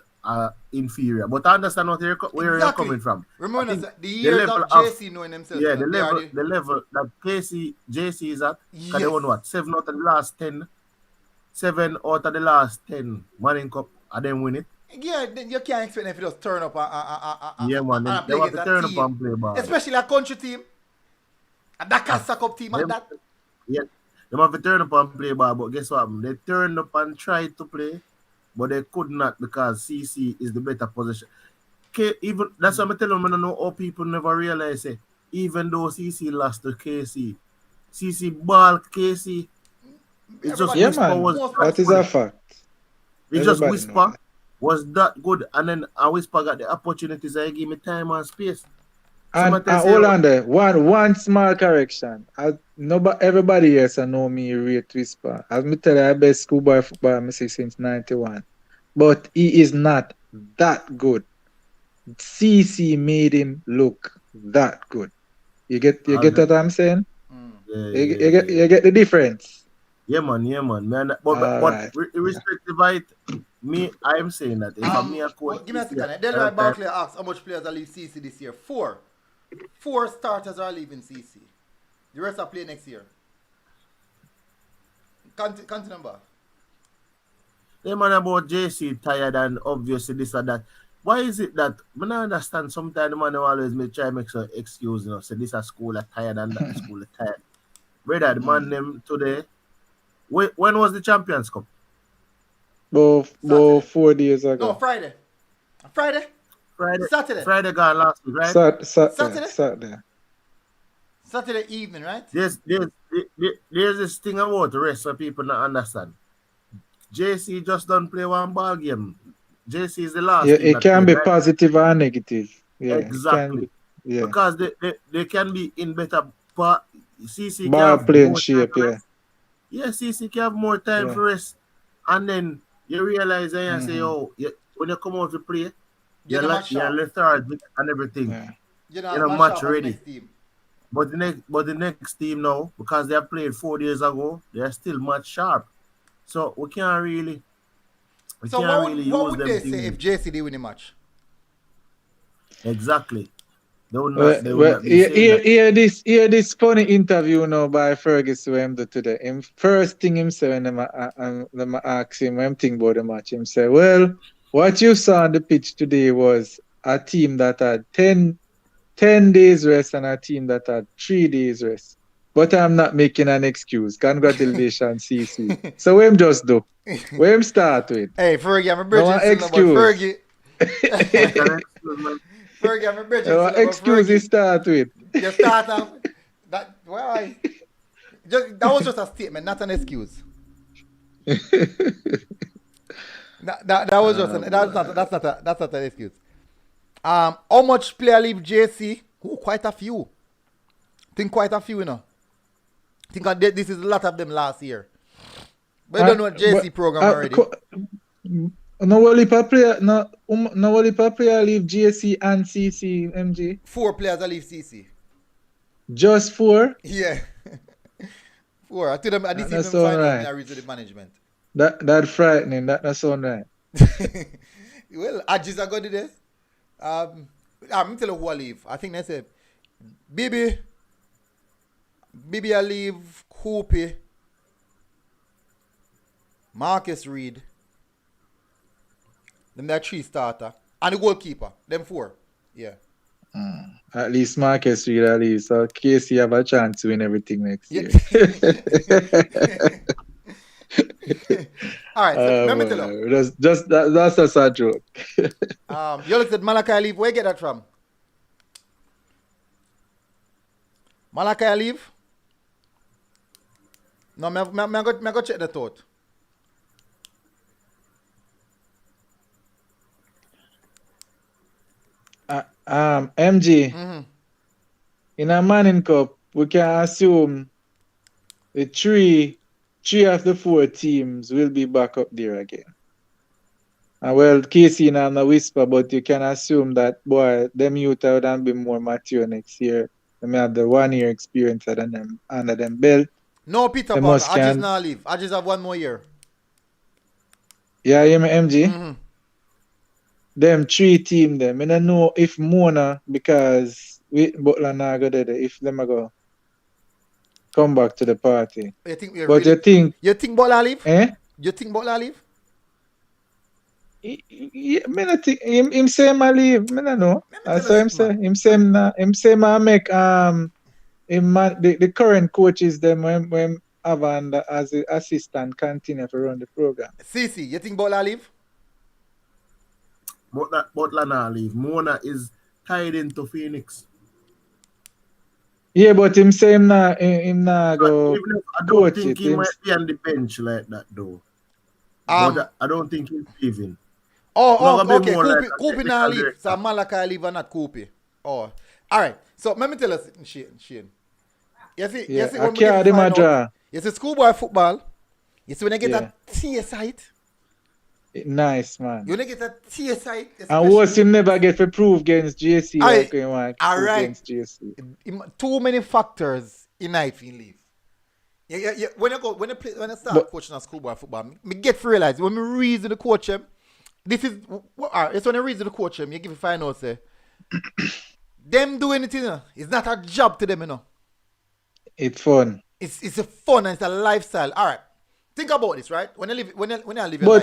Speaker 4: inferior? But I understand where you're coming from.
Speaker 1: Remember
Speaker 4: I
Speaker 1: that
Speaker 4: think
Speaker 1: the years of JC knowing themselves.
Speaker 4: Yeah,
Speaker 1: that
Speaker 4: the level that JC is at.
Speaker 1: Yes.
Speaker 4: Because they won what? 7 out of the last 10. 7 out of the last 10 Manning Cup, and then win it.
Speaker 1: Yeah, then you can't expect them to just turn up
Speaker 4: Yeah, man.
Speaker 1: and
Speaker 4: They
Speaker 1: play
Speaker 4: want to
Speaker 1: against
Speaker 4: turn
Speaker 1: a
Speaker 4: up
Speaker 1: team.
Speaker 4: and play ball.
Speaker 1: Especially a country team. A Dakar Cup team and that.
Speaker 4: Yeah, they have to turn up and play ball, but guess what? They turned up and tried to play, but they could not because CC is the better position. Even that's what I'm telling them. I don't know how people never realize it. Even though CC lost to KC, CC ball KC. It's just
Speaker 2: Yeah,
Speaker 4: whisper
Speaker 2: man.
Speaker 4: was
Speaker 2: That is a fact.
Speaker 4: It's just
Speaker 2: Everybody
Speaker 4: whisper
Speaker 2: know that.
Speaker 4: was that good, and then a whisper got the opportunities. I give me time and space.
Speaker 2: And
Speaker 4: Somebody say,
Speaker 2: hold on there. One small correction. Everybody else I know me rate Whisper. As me tell you, I bet Schoolboy football I say since 91. But he is not that good. CC made him look that good. You get what I'm saying? You get the difference.
Speaker 4: Yeah, man. Man,
Speaker 2: Alright.
Speaker 4: but irrespective of it, I'm saying that if I'm me a coach,
Speaker 1: Give me a second. Delroy Barkley asked how much players are leave CC this year. 4. 4 starters are leaving CC. The rest are playing next year. Count number.
Speaker 4: Yeah, man, about JC tired and obviously this or that. Why is it that I don't understand? Sometimes the man always try to make some excuse, say this a school are tired and that school are tired. Brother, the man them today. When was the Champions Cup?
Speaker 2: About 4 days ago.
Speaker 1: No, Friday. Saturday.
Speaker 4: Friday gone last week, right?
Speaker 2: Saturday.
Speaker 1: Saturday evening, right?
Speaker 4: There's this thing about the rest of people not understand. JC just don't play one ball game. JC is the last.
Speaker 2: Yeah, it can be positive or negative. Yeah,
Speaker 4: exactly.
Speaker 2: Yeah.
Speaker 4: Because they can be in better CC
Speaker 2: ball
Speaker 4: can
Speaker 2: playing shape, yeah.
Speaker 4: Yeah, CC can have more time for rest. And then you realize and say, when you come out to play, you're lethargic and everything.
Speaker 2: Yeah.
Speaker 4: You're not much ready. But the next team now, because they have played 4 days ago, they're still much sharp. So we can't really use them.
Speaker 1: What would they say if JC did win the match?
Speaker 4: Exactly.
Speaker 2: Hear this funny interview now by Fergus who him do today. Him first thing him say when them ask him what him think about the match, him say, well, what you saw on the pitch today was a team that had 10 days rest and a team that had 3 days rest. But I'm not making an excuse. Congratulations, CC. So what him just do? What him start with?
Speaker 1: Hey, Fergie, I'm a bridge.
Speaker 2: No excuse.
Speaker 1: Fergie. Fergie, I'm a bridge.
Speaker 2: No excuse he start with.
Speaker 1: You start off. That was just a statement, not an excuse. that was just that's not an excuse. How much player leave JC? Quite a few. Think quite a few, you know. Think this is a lot of them last year. But I don't know JC program already.
Speaker 2: No only player leave JC and CC MG.
Speaker 1: 4 players are leave CC.
Speaker 2: Just 4?
Speaker 1: Yeah. 4. I told them I didn't even
Speaker 2: sound
Speaker 1: find
Speaker 2: right.
Speaker 1: out the management.
Speaker 2: That frightening. That sound right.
Speaker 1: Well, Ajis are going to this. I'm telling you who I leave. I think they say Bibi I leave, Koopy, Marcus Reed. Them that 3 starter. And the goalkeeper. Them 4. Yeah.
Speaker 2: At least Marcus Reed, at least. So KC have a chance to win everything next year.
Speaker 1: All right, so let me tell you.
Speaker 2: That's just a joke.
Speaker 1: You looked at Malachi leave. Where you get that from? Malachi leave? No, me go check the thought.
Speaker 2: MG, in a Manning Cup, we can assume the three of the 4 teams will be back up there again. Well, KC now I'm a whisper, but you can assume that, boy, them youth would have been more mature next year. They may have the 1 year experience under them belt.
Speaker 1: No, Peter Paul, I just now leave. I just have 1 more year.
Speaker 2: Yeah, MG? Them 3 team them. I don't know if Mona, because Butler now go there, if them are go come back to the party.
Speaker 1: You think
Speaker 2: you think
Speaker 1: Butler leave?
Speaker 2: Eh?
Speaker 1: You think Butler leave?
Speaker 2: Yeah, I don't think him say I leave. I don't know. So him say I make the current coaches them when have as an assistant continue to run the program.
Speaker 1: CC, you think Butler leave?
Speaker 4: Butler now leave. Mona is tied into Phoenix.
Speaker 2: Yeah, but him say him not go.
Speaker 4: I don't think he might be on the bench like that though. But I don't think he's leaving.
Speaker 1: Okay. Koopy now leave. So Malachi leave and not Koopy. Oh, all right. So let me tell us, Shane. You see, when we get final, you see schoolboy football. You see when you get that tear sight.
Speaker 2: Nice, man.
Speaker 1: You get a tear sight.
Speaker 2: And worse, you never get to prove against JC.
Speaker 1: All right. Against JC. Too many factors in life in leave. Yeah. When I start coaching a schoolboy football, me get to realize when me reason the coach him, this is it's when I reason the coach him, you give a final say. Them do anything, it's not a job to them, you know.
Speaker 2: It's fun.
Speaker 1: It's a fun and it's a lifestyle. All right. Think about this, right? When I live your life.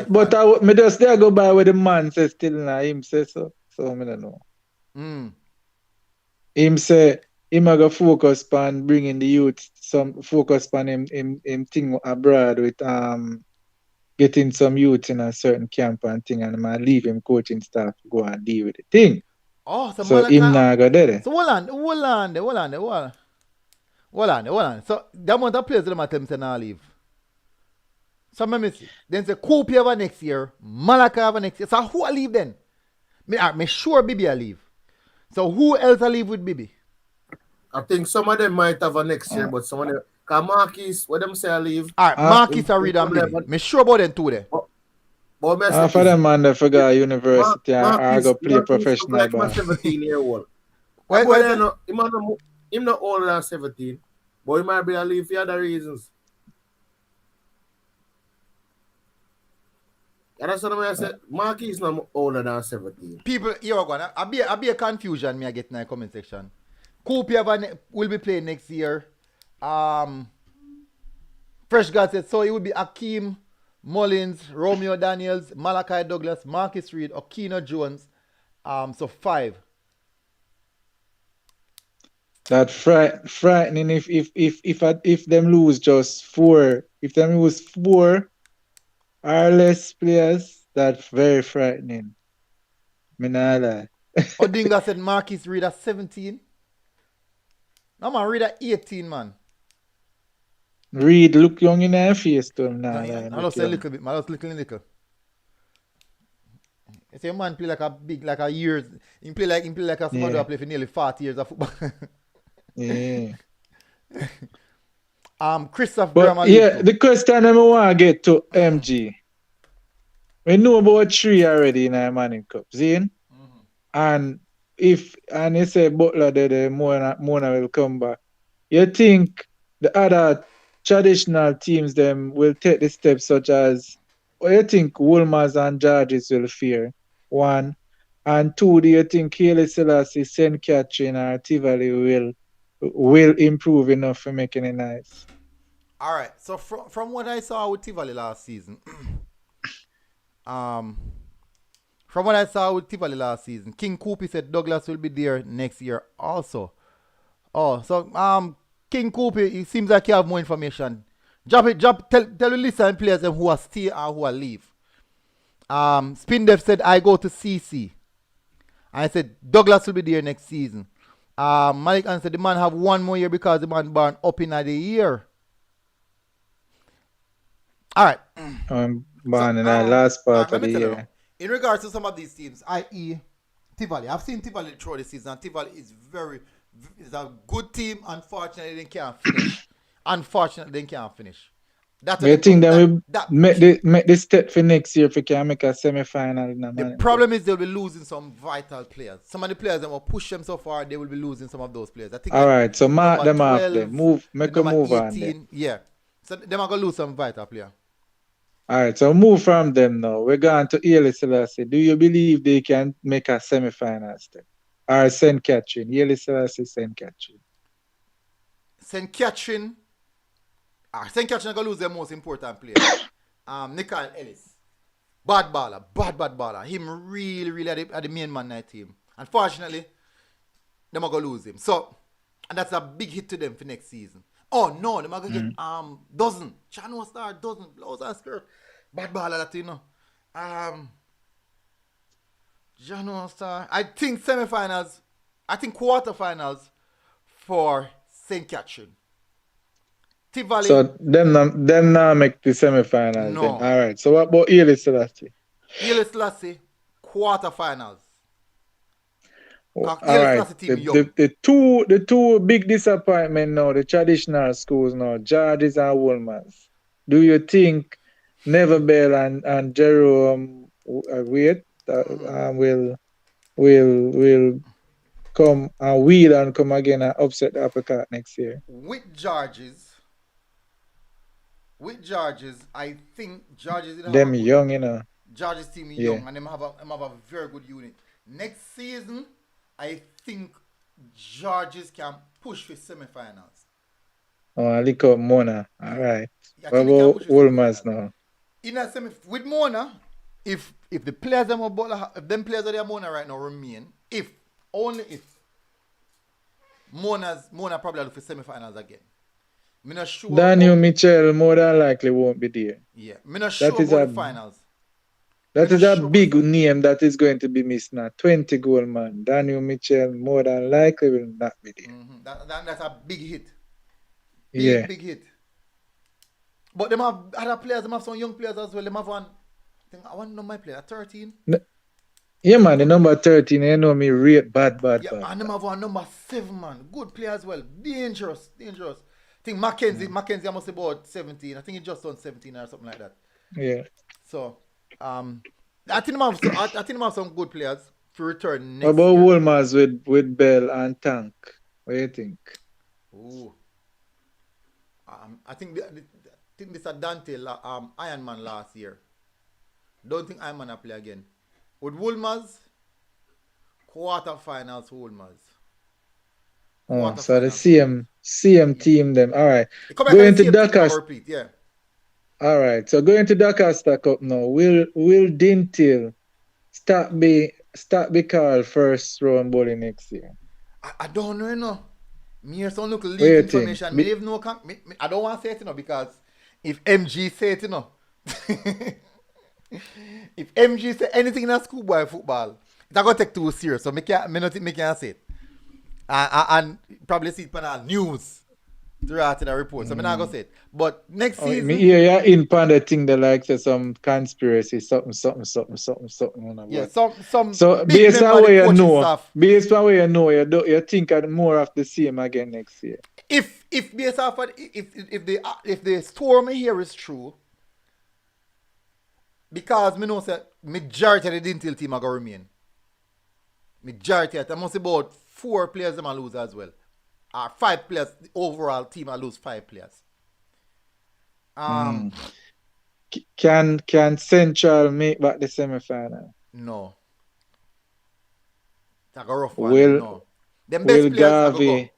Speaker 2: But me just there go by where the man says still now. Him say so. So I don't know. Him say him a go focus on bringing the youth, some focus on him thing abroad with getting some youth in a certain camp and thing, and I leave him coaching staff to go and deal with the thing.
Speaker 1: Oh,
Speaker 2: so him now go there.
Speaker 1: So hold on. So the amount of players them attempt to now leave. So let me see. Then say Koopy have next year, Malaka have next year. So who will leave then? Me sure Bibi will leave. So who else will leave with Bibi?
Speaker 4: I think some of them might have a next year, but some of them, because Marquis, what them say I leave.
Speaker 1: All right, Marquis are read and Bibi. Me sure about them two there.
Speaker 2: But for them man, they forgot university I go play professional
Speaker 4: like ball. 17-year-old. Him not older than 17, but he might be a leave for other reasons. And that's what I said. Marquis is not older than 17.
Speaker 1: People, here we go. I'll be a confusion me I get in the comment section. Koopy will be playing next year. Fresh God said, so it would be Akeem Mullins, Romeo Daniels, Malachi Douglas, Marcus Reed, Okino Jones. So 5.
Speaker 2: That frightening if them lose just 4. If them lose 4 or less players, that's very frightening. Me not lie.
Speaker 1: Odinga said Marcus Reed at 17. No man, Reed at 18, man.
Speaker 2: Reed look young in their face to him now.
Speaker 1: I lost a little bit, man. I lost little. You see a man play like a years. He play like a somebody who play for nearly 40 years of football.
Speaker 2: Yeah.
Speaker 1: Christoph
Speaker 2: But the question I want to get to MG. We know about 3 already in our Manning Cup, see? And you say Butler the Mona will come back. You think the other traditional teams them will take the steps such as what you think Wolmers and Georges will fear? 1. And 2, do you think Haile Selassie, St. Catherine or Tivoli will improve enough for making it nice?
Speaker 1: All right. So from what I saw with Tivoli last season, From what I saw with Tivoli last season, King Koopy said Douglas will be there next year also. Oh, so King Koopy, it seems like you have more information. Tell the list and players who are still and who are leave. Spindev said I go to CC. I said Douglas will be there next season. Malik answered the man have one more year because the man born up in the year. All right.
Speaker 2: Born in the last part of the year.
Speaker 1: In regards to some of these teams, i.e. Tivoli, I've seen Tivoli through the season. And Tivoli is is a good team. Unfortunately, they can't finish. That's
Speaker 2: I think that we make this step for next year if we can make a semi-final.
Speaker 1: The problem is they'll be losing some vital players. Some of the players that will push them so far, they will be losing some of those players. I think.
Speaker 2: All right, so mark them off then. Make a move 18, on them.
Speaker 1: Yeah. So they're going to lose some vital players.
Speaker 2: All right, so move from them now. We're going to Haile Selassie. Do you believe they can make a semi-final step? Or St. Catherine? Haile Selassie, St. Catherine.
Speaker 1: St. Catherine. St. Catherine going to lose their most important player. Nicole Ellis. Bad baller. Him really at the main man night team. Unfortunately, they're going to lose him. So, and that's a big hit to them for next season. Oh no, they're going to get dozen. Chano Star, dozen. Blows and skirt. Bad baller that you know. Chano Star. I think semi-finals. I think quarterfinals for St. Catherine. Tivoli.
Speaker 2: So them now make the semi-finals.
Speaker 1: No.
Speaker 2: Then. All right. So what about Haile Selassie?
Speaker 1: Haile Selassie, quarterfinals.
Speaker 2: All right. The two big disappointment now, the traditional schools now, Georges and Woolmans. Do you think Neverbell and Jerome will come and come again and upset the upper card next year?
Speaker 1: With Georges, I think Georges is
Speaker 2: them young, you know.
Speaker 1: Georges team is young and them have a very good unit. Next season, I think Georges can push for semi-finals.
Speaker 2: Oh, look up Mona. All right. What about Woolmans now?
Speaker 1: In a with Mona, if the players if them players that are Mona right now remain, only if Mona probably look for semi-finals again. I'm not sure.
Speaker 2: Daniel Mitchell more than likely won't be there.
Speaker 1: Yeah, I'm not sure about the finals.
Speaker 2: That is a big name that is going to be missed now. 20 goal man. Daniel Mitchell more than likely will not be there.
Speaker 1: Mm-hmm. That's a big hit. Big hit. But them have other players, them have some young players as well. Them have one. I want to know my player, 13.
Speaker 2: Yeah, man, the number 13, you know me rate bad.
Speaker 1: And them have one number 7, man. Good player as well. Dangerous. I think Mackenzie must be about 17. I think he just turned 17 or something like that.
Speaker 2: Yeah.
Speaker 1: So, I think them have some good players to return next
Speaker 2: year. What about
Speaker 1: Woolmans
Speaker 2: with Bell and Tank? What do you think?
Speaker 1: Ooh. I think this is Dante Iron Man last year. Don't think Iron Man will play again. With Woolmans, quarterfinals Woolmans.
Speaker 2: Oh, so the same team them. All right. Going to Dakar.
Speaker 1: Yeah.
Speaker 2: All right. So going to Dakar Stack Up now. Will Dintil start be called first round bowling next year?
Speaker 1: I don't know, you know. Me hear some local leak information. I don't want to say it, you know, because if MG say it, you know. If MG say anything in a schoolboy football, it's going to take too serious. So I can't say it. And probably see it on the news throughout the report. So I'm not going to say it. But next season.
Speaker 2: Me hear you in the thing that like some conspiracy, something.
Speaker 1: Yeah, some.
Speaker 2: So based on where you know, you think more of the same again next year.
Speaker 1: If based off if the story here is true, because me know say majority of the Dintil team are gonna remain. Majority of them must be about 4 players them lose as well. 5 players, the overall team will lose 5 players.
Speaker 2: Can Central make back the semi-final?
Speaker 1: No. It's a rough one. No. Them best players are going to go.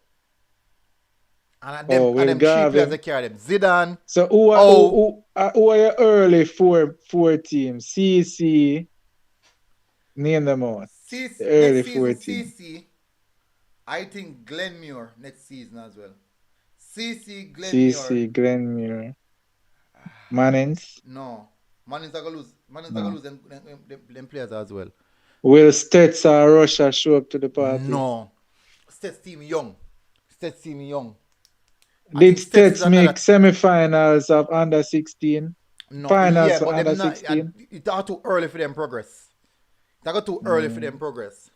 Speaker 1: And them 3 players that carry them. Zidane.
Speaker 2: So who are your early four teams? CC, Name them out.
Speaker 1: CC,
Speaker 2: The early
Speaker 1: next season,
Speaker 2: 14.
Speaker 1: CC. I think Glenmuir next season as well. CC, Glenmuir.
Speaker 2: CC, Glenmuir. Mannings.
Speaker 1: No. Mannings are going to lose. Mannings are
Speaker 2: No.
Speaker 1: going to lose them players as well.
Speaker 2: Will Stets or Russia show up to the party?
Speaker 1: No. Stets team young. Stets team young.
Speaker 2: Did Stets make semi-finals of under 16?
Speaker 1: No.
Speaker 2: Finals
Speaker 1: Yeah,
Speaker 2: for
Speaker 1: but
Speaker 2: under
Speaker 1: them not,
Speaker 2: 16?
Speaker 1: it got too early for them progress. It got too early for them progress.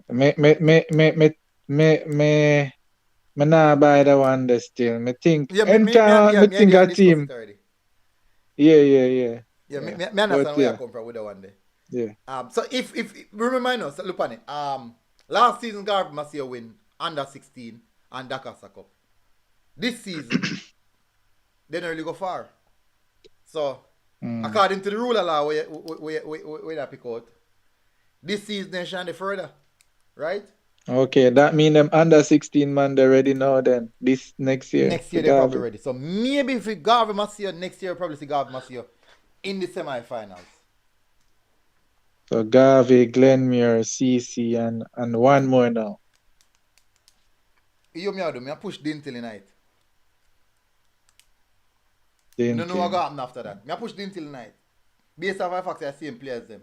Speaker 2: Me nah buy the one there still. Me think
Speaker 1: Yeah,
Speaker 2: anytime me think a team. Yeah.
Speaker 1: Yeah, me understand where
Speaker 2: yeah.
Speaker 1: I come from with that one day.
Speaker 2: Yeah.
Speaker 1: So if remind us, look on it. Last season Garvey Masia win under 16 and Dakar Cup. This season they don't really go far. So according to the rule of law, we that pick out. This season they shine further, right?
Speaker 2: Okay, that mean them under 16 man they ready now then. This next year.
Speaker 1: Next year they're probably ready. So maybe if we Garvey Masia next year, probably see Garvey Masia in the semi-finals.
Speaker 2: So Garvey, Glenmuir, CC, and one more now.
Speaker 1: You me push Dintil tonight.
Speaker 2: Dintil.
Speaker 1: No, what got happen after that. I push Dintil tonight. Based on the fact I see him play as them.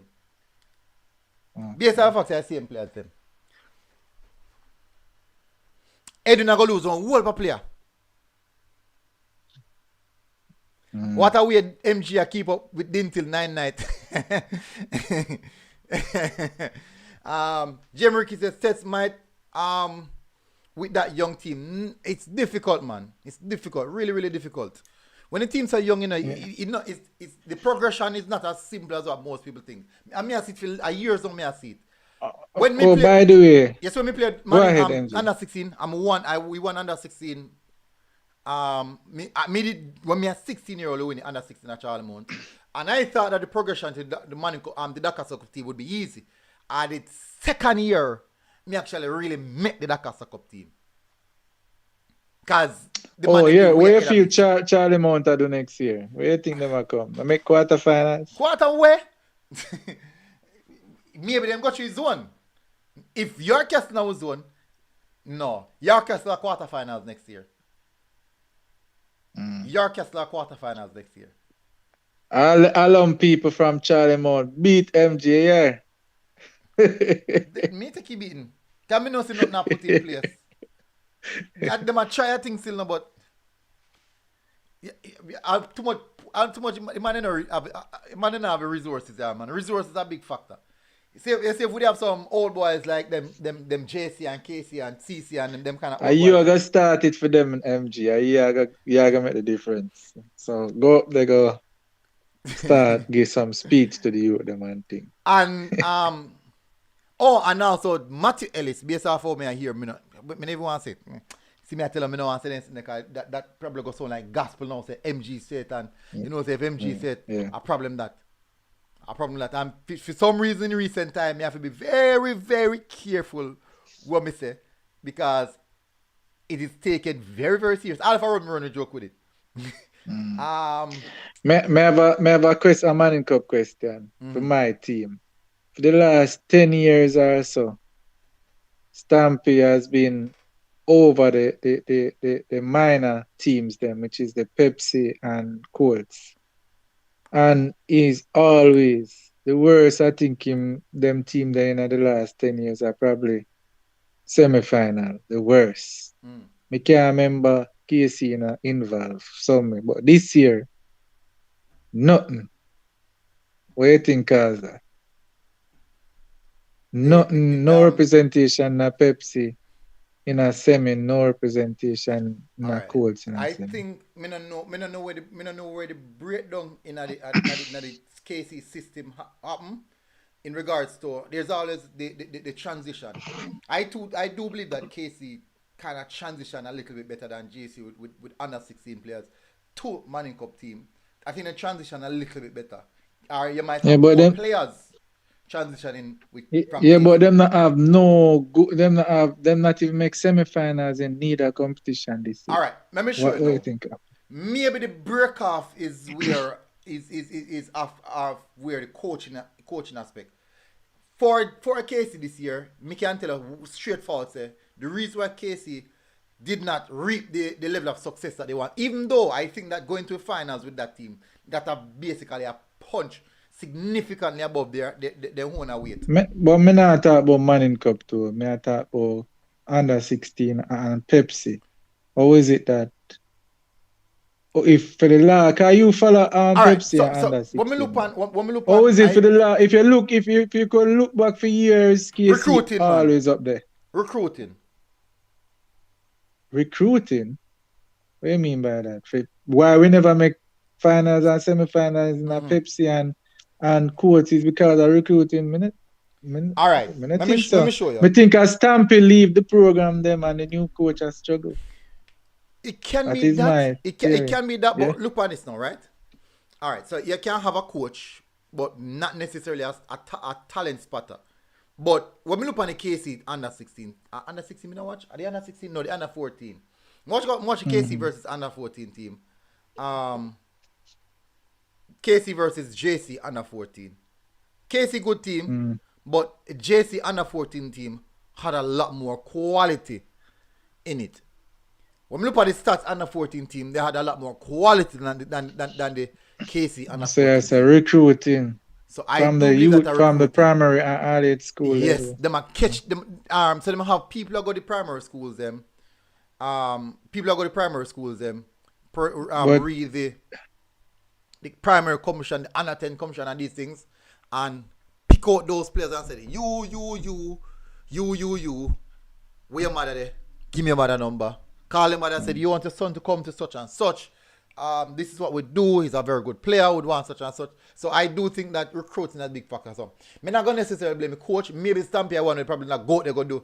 Speaker 1: Based on the fact I see him play as them. Edwin are going to lose one whole player. What a weird MG I keep up with Dintil 9 night. Jim Ricky says Sets might with that young team. It's difficult, man. It's difficult. Really, really difficult. When the teams are young, you know, it's the progression is not as simple as what most people think. I mean, I see it for a year or so, I see it. When
Speaker 2: by the way.
Speaker 1: Yes, when we played under 16, we won under 16. When me a 16-year-old win under 16 at Charlemont, and I thought that the progression to the Dakar Cup team would be easy. And its second year, me actually really met the Dakar Cup team. Cause
Speaker 2: where feel Charlemont do next year? Where you think them will come? I make quarterfinals.
Speaker 1: Quarter where? Maybe them go to zone. If York Castle was zone, no. York Castle are quarterfinals next year. York Castle are quarterfinals next year.
Speaker 2: Alum people from Charlemont beat MJ,
Speaker 1: Me take you beaten. Can me know see nothing put in place. Them a try a thing still no, but too much man don't have the resources there, man. Resources are a big factor. See if we have some old boys like them JC and KC and CC and them kind of old
Speaker 2: you are
Speaker 1: boys.
Speaker 2: gonna start it for them in MG. You are gonna make the difference. So go up there, go start give some speech to the youth them and thing.
Speaker 1: And and also Matthew Ellis, based off of me I hear me never want to say it. See me I tell him I don't want to say this because that probably goes sound like gospel now, say MG said and you know say if MG said a problem that. And for some reason in recent time, you have to be very, very careful what me say because it is taken very, very serious. Alpha Road me run a joke with it.
Speaker 2: May have a question, a Manning Cup question for my team. For the last 10 years or so, Stampy has been over the minor teams them, which is the Pepsi and Colts. And he's always the worst. I think them team there in the last 10 years are probably semi-final. The worst. I can't remember KC involved somewhere. But this year, nothing. What do you think of that? Nothing, no representation na Pepsi in a semi, no representation in a Colts.
Speaker 1: I think I don't know where the breakdown in the KC system happen in regards to there's always the transition. I do believe that KC kind of transition a little bit better than JC with under 16 players to Manning Cup team. I think the transition a little bit better. Or you might have more players transitioning with from
Speaker 2: KC. But them not have no good. Them not even make semi-finals in neither competition this year.
Speaker 1: All right, let me show
Speaker 2: you. What do you think?
Speaker 1: Maybe the break off is where is of where the coaching aspect. for Casey this year, me can tell you straightforward say the reason why Casey did not reap the level of success that they want, even though I think that going to the finals with that team, that are basically a punch significantly above their own weight.
Speaker 2: But me not talk about Manning Cup too. Me I talk about under 16 and Pepsi. How is it that? If for the law, can you follow Pepsi and under 16?
Speaker 1: When we look on,
Speaker 2: how is it for the law? If you could look back for years, Casey
Speaker 1: recruiting,
Speaker 2: always up there.
Speaker 1: Recruiting.
Speaker 2: What do you mean by that? Why we never make finals and semi-finals in a Pepsi and coaches because of recruiting?
Speaker 1: All right. Let me show you.
Speaker 2: I think as Stampy leave the program them and the new coach has struggled.
Speaker 1: It can be that. It can be that, but
Speaker 2: Yeah.
Speaker 1: look at this now, right? All right, so you can have a coach, but not necessarily as a talent spotter. But when we look on the KC under 16, under 16, me not watch? Are they under 16? No, they under 14. Watch KC versus under 14 team. KC versus JC under 14. KC good team, but JC under 14 team had a lot more quality in it. When we look at the stats under 14 team, they had a lot more quality than the KC under 14.
Speaker 2: So it's a recruiting.
Speaker 1: So I
Speaker 2: from
Speaker 1: do
Speaker 2: the
Speaker 1: believe
Speaker 2: youth,
Speaker 1: that
Speaker 2: from the primary and early school.
Speaker 1: Yes,
Speaker 2: level.
Speaker 1: them a catch them. So them have people that go to primary schools. Them, people that go to primary schools. Them, read the primary commission, the under 10 commission, and these things, and pick out those players and say, you. Where your mother there? Give me your mother number. Call him mother and said, you want your son to come to such and such. This is what we do. He's a very good player. Would want such and such. So I do think that recruiting is a big factor. So I'm not gonna necessarily blame the coach. Maybe Stampy I want to probably not go there go do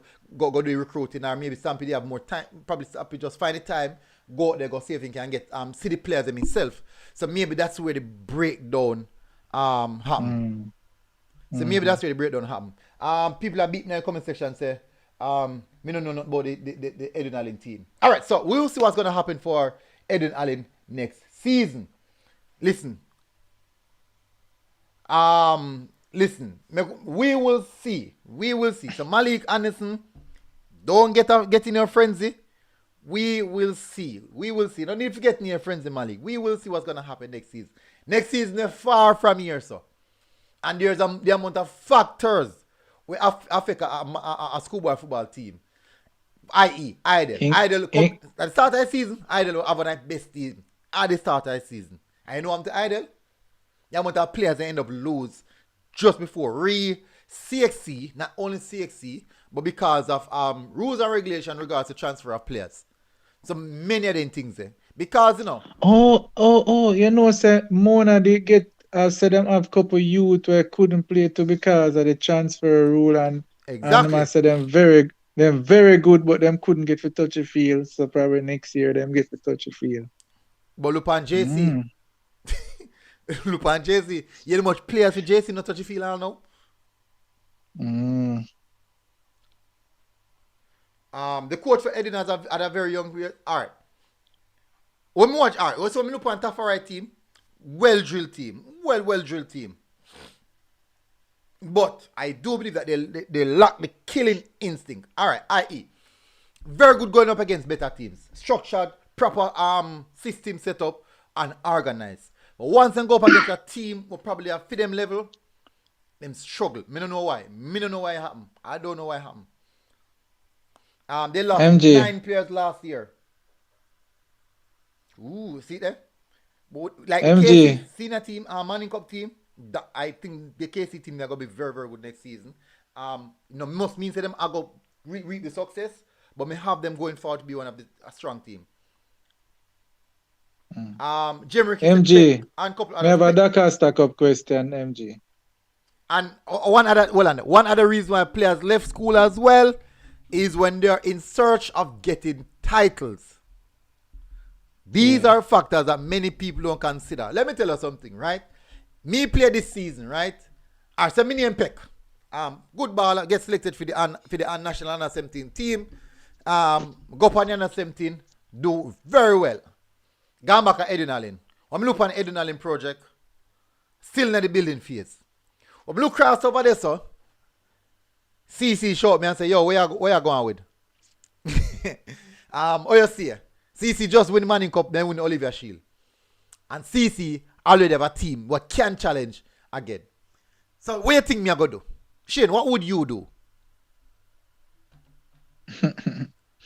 Speaker 1: recruiting, or maybe Stampy they have more time. Probably Stampy just find the time, go out there, go see if he can get city players himself. So maybe that's where the breakdown happen. So maybe that's where the breakdown happen. People are beating in the comment section say me don't know nothing about the Edwin Allen team. All right, so we'll see what's gonna happen for Edwin Allen next season. Listen, we will see. So Malik Anderson, don't get in your frenzy. We will see. Don't need to get in your frenzy, Malik. We will see what's gonna happen next season. Next season is far from here, so. And there's the amount of factors will affect a schoolboy football team. I.e. Idle. At the start of the season, Idle will have a best team at the start of the season. And you know I'm to Idle? The amount of players that end up lose just before CXC, not only CXC, but because of rules and regulation in regards to transfer of players. So many of them things there. Because, you know.
Speaker 2: You know, say Mona they get said them have couple youth where couldn't play too because of the transfer rule and
Speaker 1: exactly.
Speaker 2: I said them very good, but them couldn't get to touch the field. So probably next year them get to touch the field.
Speaker 1: But look on JC. Look on JC. You know much players for JC not touch the field, I don't know. The coach for Edin has at a very young age. Alright. When we watch, alright, so we look on Tafari team, well-drilled team. Well-drilled team. But I do believe that they lack the killing instinct. Alright, i.e. very good going up against better teams. Structured, proper system set up and organized. But once they go up against a team who probably have fit them level, them struggle. Me don't know why. It happened. I don't know why it happened. They lost 9 players last year. Ooh, see there? But like the KC senior team, Manning Cup team, I think the KC team they're gonna be very, very good next season. Must mean to them I go reap the success, but may have them going forward to be one of a strong team.
Speaker 2: MG and couple other. We have a Dakar Cup question, MG.
Speaker 1: And one other reason why players left school as well is when they're in search of getting titles. These are factors that many people don't consider. Let me tell you something, right? Me play this season, right? So me name Peck. Good baller, get selected for the national under 17 team. Go up on the under 17, do very well. Gone back at Edwin Allen. When I look on Edwin Allen project, still in the building phase. When I look across over there, so CC short me and say, yo, where you going with? Oh, you see, CC just win Manning Cup, then win Olivier Shield. And CC already have a team what can challenge again. So what you think me I go do? Shane, what would you do?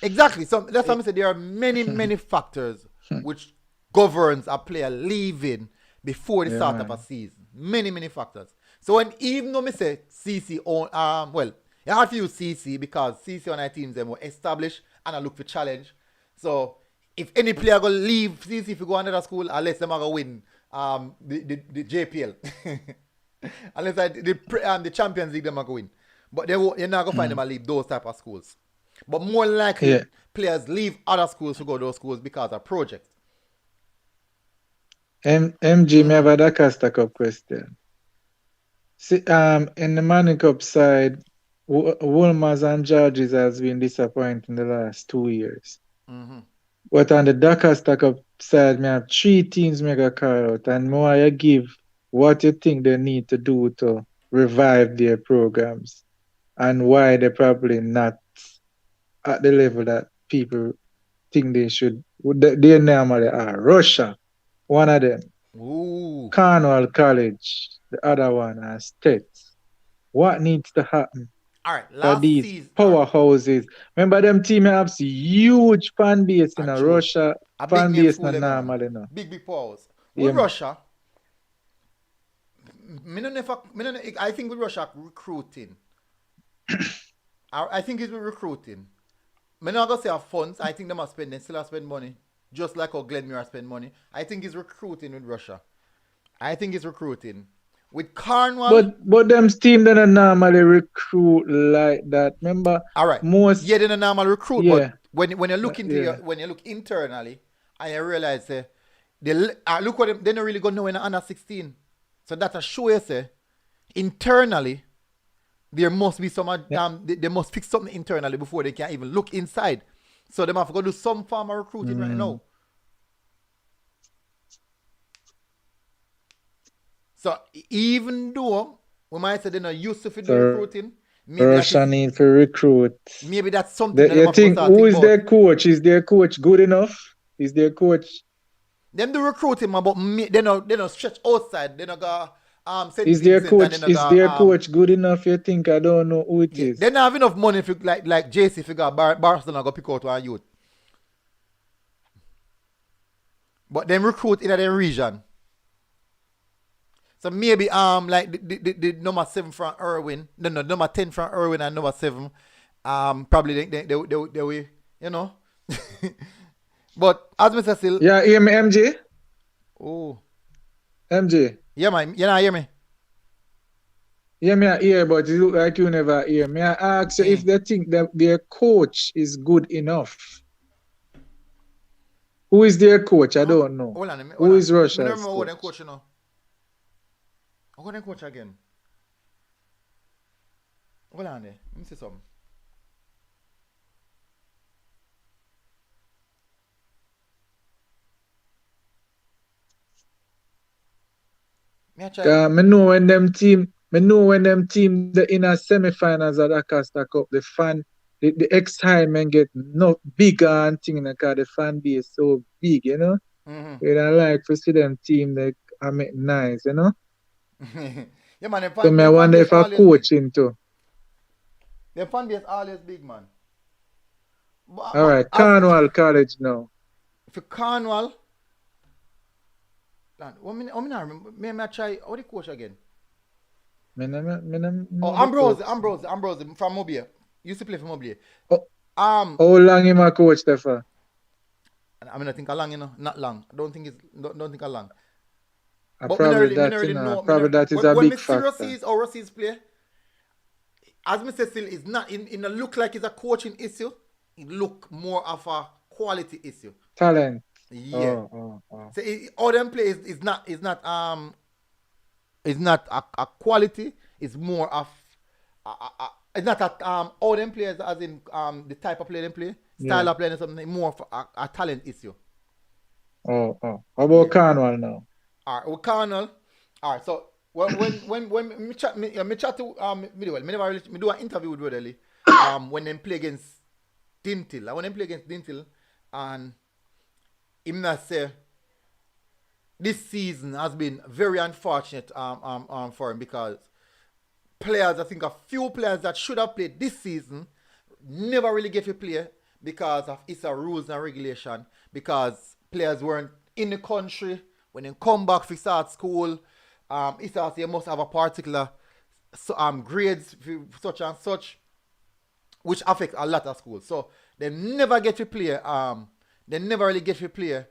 Speaker 1: Exactly. So that's why I said there are many factors which governs a player leaving before the start of a season. Many factors. So when even though me say CC on well, you have to use CC because CC on our teams they more established and I look for challenge. So if any player go leave CC if you go another school, unless them are gonna win the JPL. Unless the Champions League them are going win. But you're not gonna find them and leave those type of schools. But more likely players leave other schools to go to those schools because of projects.
Speaker 2: MG, me have a Dakar Cup question. See, in the Manning Cup side, Wolmers and Georges has been disappointing the last 2 years.
Speaker 1: Mm-hmm.
Speaker 2: But on the Dakar Cup side, me have 3 teams make a call out, and more you give what you think they need to do to revive their programs, and why they're probably not at the level that people think they should. They normally are. Russia, one of them.
Speaker 1: Ooh.
Speaker 2: Cornwall College, the other one, and State. What needs to happen
Speaker 1: All right,
Speaker 2: for
Speaker 1: last
Speaker 2: these
Speaker 1: season,
Speaker 2: powerhouses? Remember them team have huge fan base in
Speaker 1: True.
Speaker 2: Russia.
Speaker 1: A
Speaker 2: Fan
Speaker 1: big name
Speaker 2: base
Speaker 1: school
Speaker 2: not
Speaker 1: them,
Speaker 2: normal, you know.
Speaker 1: Big powers.
Speaker 2: Yeah,
Speaker 1: With
Speaker 2: man.
Speaker 1: Russia, I think with Russia recruiting. I think it's with recruiting. I'm not gonna say have funds. I think they must spend. They still have spend money, just like how Glenmuir spend money. I think it's recruiting with Russia. I think it's recruiting with Cornwall.
Speaker 2: But them team they don't normally recruit like that. Remember,
Speaker 1: All right.
Speaker 2: most
Speaker 1: Yeah, they don't normally recruit,
Speaker 2: Yeah.
Speaker 1: but when you look into
Speaker 2: Yeah.
Speaker 1: when you look internally, and you realize look what they don't really go nowhere in under 16. So that a show you say internally there must be some they must fix something internally before they can even look inside. So they have to go do some form of recruiting right now. So even though we might say they're not used to the recruiting, maybe
Speaker 2: Russia need to recruit.
Speaker 1: Maybe that's something that
Speaker 2: You think who is their coach? Is their coach good enough? Is their coach?
Speaker 1: Them do recruiting, man, but they don't stretch outside. They don't go
Speaker 2: Is their coach good enough? You think I don't know who it is?
Speaker 1: They don't have enough money if you, like JC if you got Barcelona go pick out one youth. But them recruit in their region. So maybe like the number 7 from Irwin, no number 10 from Irwin and number 7, probably they will, you know. But as Mr. Still,
Speaker 2: yeah, hear me, MJ.
Speaker 1: Oh,
Speaker 2: MJ.
Speaker 1: Yeah, man, you not hear me.
Speaker 2: Yeah, me I hear, but you look like you never hear me. I ask you if they think that their coach is good enough. Who is their coach? I don't know.
Speaker 1: Hold on,
Speaker 2: Who is Russia's
Speaker 1: I don't remember
Speaker 2: coach?
Speaker 1: what coach, you know. Who the coach again? Hold on there. Let me see something.
Speaker 2: Me know when them team the inner semi-finals at Acosta Cup, the excitement get no bigger and thing because the fan base so big, you know. We don't like to see them team like I make nice, you know.
Speaker 1: Yeah, man.
Speaker 2: So I wonder if I coach into.
Speaker 1: The fan base always big, man.
Speaker 2: All right, Cornwall College now.
Speaker 1: For Cornwall, what me not remember? May I try? How the coach again? Ambrose from Mobier. Used to play for Mobier.
Speaker 2: How long him a coach there for?
Speaker 1: I mean, I think a long, you know, not long. I don't think a long.
Speaker 2: But probably that is a big factor.
Speaker 1: When Rossi's play, as Mr. Still is not in a look like it's a coaching issue. It look more of a quality issue.
Speaker 2: Talent.
Speaker 1: Yeah. So all them play is not a quality. It's more of it's not all them players as in the type of play them play, style of play and something more of a talent issue.
Speaker 2: How about Cornwall now?
Speaker 1: Alright, with Cornwall. Alright, so when me chat to me never really, me do an interview with Rodley when them play against Dintil. When them play against Dintil, and him not say this season has been very unfortunate for him because players, I think a few players that should have played this season never really get to play because of its rules and regulation, because players weren't in the country when they come back for start school. They must have a particular grades such and such, which affects a lot of schools. So they never get to play. They never really get to play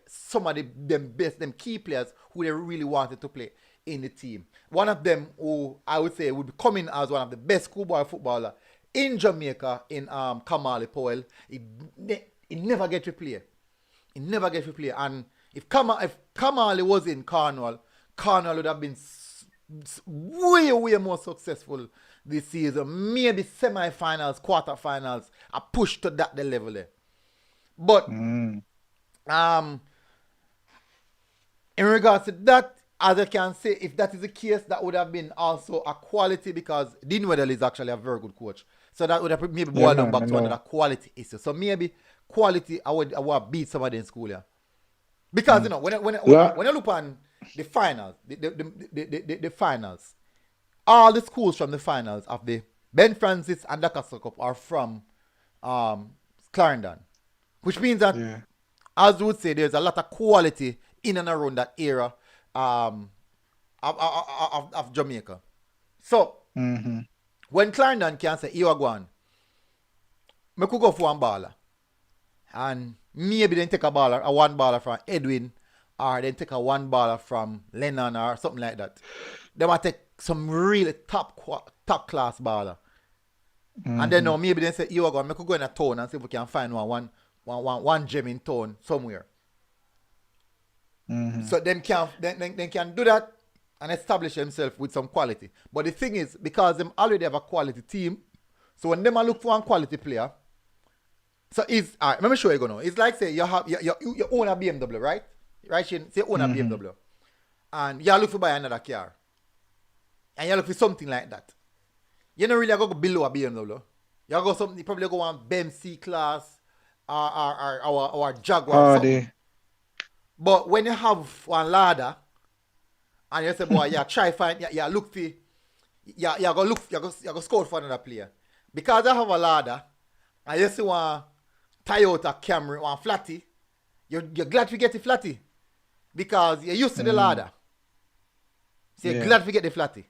Speaker 1: some of them key players who they really wanted to play in the team. One of them who I would say would be coming as one of the best schoolboy footballer in Jamaica in Kamali Powell. He never get to play. He never get to play. And if Kamali was in Cornwall would have been way more successful this season. Maybe semi-finals, quarter-finals. I pushed to that the level there. But in regards to that, as I can say, if that is the case, that would have been also a quality because Dean Weddell is actually a very good coach. So that would have maybe boiled down back to another quality issue. So maybe quality, I would beat somebody in school, yeah. Because you know, when I look on the finals, the finals, all the schools from the finals of the Ben Francis and the Castle Cup are from Clarendon. Which means that, as we would say, there's a lot of quality in and around that era of Jamaica. So, when Clarendon can say, you are going, I could go for one baller. And maybe then take a one baller from Edwin, or then take a one baller from Lennon or something like that. They might take some really top class baller. And then maybe then say, you are going, I could go in a town and see if we can find one gem in town somewhere. So they can do that and establish themselves with some quality. But the thing is, because them already have a quality team, so when them look for one quality player, so it's alright, let me show you now. It's like say you own a BMW, right? Right, Shane? Say you own a BMW. And you look for buy another car. And you look for something like that. You don't really go below a BMW. You probably go on BM C class or Jaguar. But when you have one ladder and you say, boy, you try find, you look for, you go scout for another player. Because I have a ladder and you see one Toyota Camry, one flatty, you're glad to get the flatty because you're used to the ladder. So you're glad to get the flatty.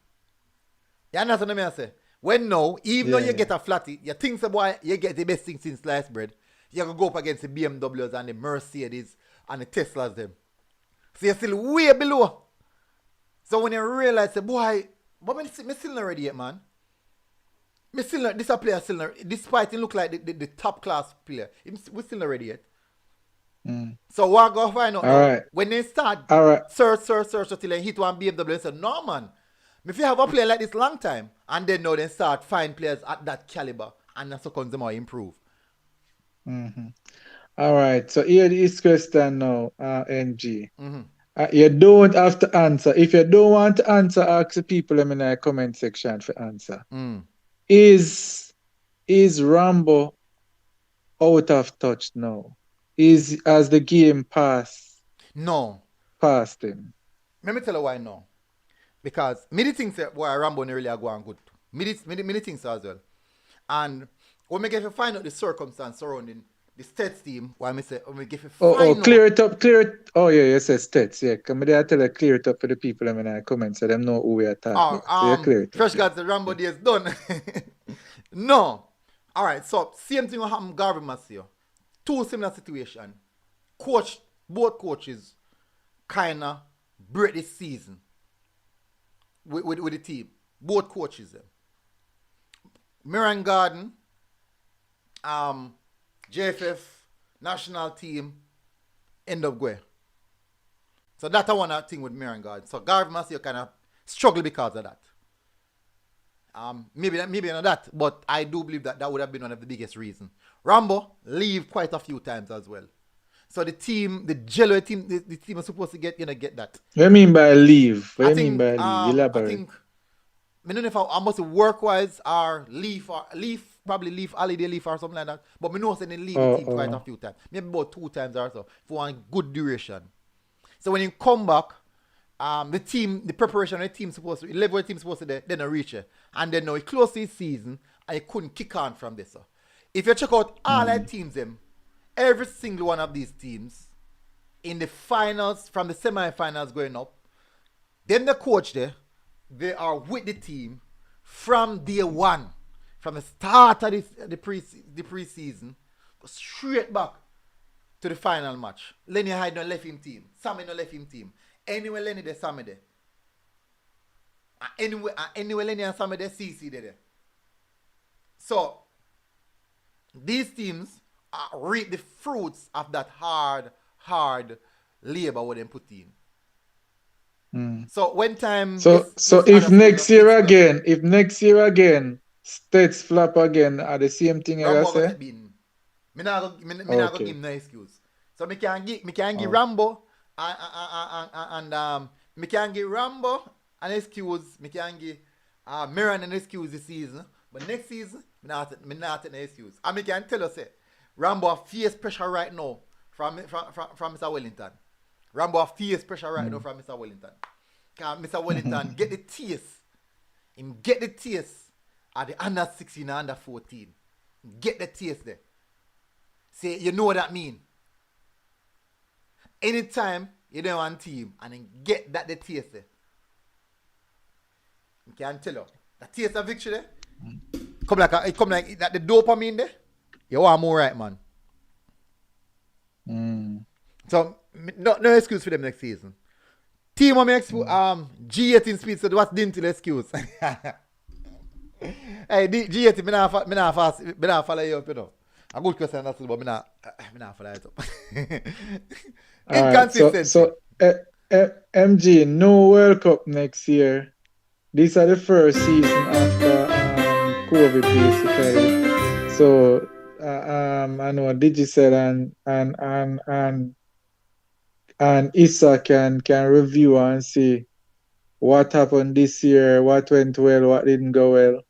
Speaker 1: You understand what I say? When now, even though you get a flatty, you think, so boy, you get the best thing since sliced bread. You can go up against the BMWs and the Mercedes and the Teslas them. So you're still way below. So when you realize, say, boy, but me still not ready yet, man. Me still not, this a player still not, despite it look like the top class player, we still not ready yet. So what I go find out now, when they start search till they hit one BMW and say, no man, if you have a player like this long time, and then now they start find players at that caliber, and that's how consumer improve.
Speaker 2: All right, so here is question now, NG. You don't have to answer. If you don't want to answer, ask the people in the comment section for answer. Is Rambo out of touch now? Has the game passed?
Speaker 1: No.
Speaker 2: Past him?
Speaker 1: Let me tell you why no. Because many things why Rambo not really are going good. Many things as well. And when we get to find out the circumstance surrounding the States team, why me say, when we get to find out.
Speaker 2: Clear it up. Oh, yeah, you said States. Yeah, come there, tell you clear it up for the people in the comments so them know who we are talking about. So clear it up.
Speaker 1: Fresh got the Rambo days done. No. All right, so same thing will happen Garvey Masio. Two similar situation. Both coaches kind of break this season with the team. Both coaches them. Miran Garden, JFF, national team, end up going. So that's one thing with Miran Garden. So Garvey Masio kind of struggle because of that. Maybe not that, but I do believe that would have been one of the biggest reasons. Rambo leave quite a few times as well. So the team, the jello team, the team is supposed to get that.
Speaker 2: What do you mean by leave? What
Speaker 1: I
Speaker 2: do you mean
Speaker 1: think,
Speaker 2: by leave? Elaborate.
Speaker 1: I think, I don't know if I must work wise or leave probably leave holiday leave or something like that. But I know they leave the team quite a few times. Maybe about 2 times or so for one good duration. So when you come back, the preparation of the team supposed to, the level of the team supposed to then reach it. And then now it close this season and you couldn't kick on from this. So. If you check out all the teams, every single one of these teams in the finals, from the semi-finals going up, then the coach there, they are with the team from day one, from the start of the preseason, go straight back to the final match. Lenny Hyde no left him team, Sammy no left him team. Anyway, Lenny there, Sammy there. Anyway, Lenny and Sammy there, CC there. So these teams reap the fruits of that hard labor what they put in. So when time
Speaker 2: if next year again States flop again are the same thing as I say.
Speaker 1: Me not go give him no excuse. So me can give Rambo and me can give Rambo an excuse. Me can give Miran an excuse this season. But next season, me not take no excuse. And me can tell you say Rambo face pressure right now from Mr. Wellington. Rambo face pressure right now from Mr. Wellington. Because Mr. Wellington get the taste. Him get the taste at the under 16 and under 14. Get the taste there. Say, you know what that mean. Anytime you don't want team and then get that the taste there. I can tell you. The taste of victory there. Come like that the dopamine there. You want more right, man. So no excuse for them next season. Team of me G8 in speed, so what's the until excuse? Hey, G8, me not follow you up, you know. A good question, that's but me not follow it up. Inconsistent.
Speaker 2: So MG, no World Cup next year. These are the first season after COVID, basically. So I know Digicel and Issa can review and see what happened this year, what went well, what didn't go well.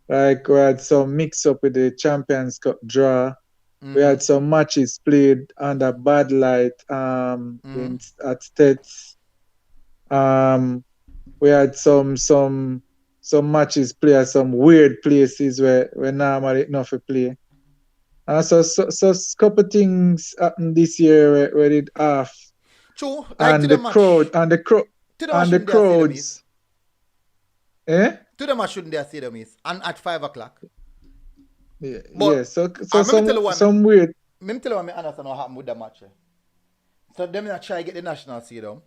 Speaker 2: Like we had some mix up with the Champions Cup draw. We had some matches played under bad light at States. We had some matches played at some weird places where normally not for play. So couple things happened this year where it off.
Speaker 1: True. Like
Speaker 2: and
Speaker 1: to
Speaker 2: the
Speaker 1: match.
Speaker 2: crowd and the crowds.
Speaker 1: To the match shouldn't they say them is and at 5 o'clock.
Speaker 2: Yeah,
Speaker 1: but,
Speaker 2: yeah. So some weird.
Speaker 1: Let me tell you what I understand what happened with the match. So them not try to get the national stadium.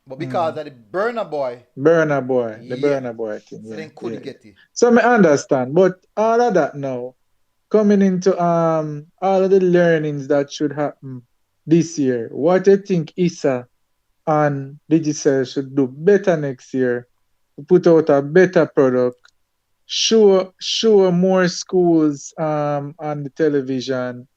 Speaker 1: But because of the Burner Boy thing. So they couldn't get it.
Speaker 2: So I understand. But all of that now, coming into all of the learnings that should happen this year, what do you think Issa and Digicel should do better next year to put out a better product, show more schools on the television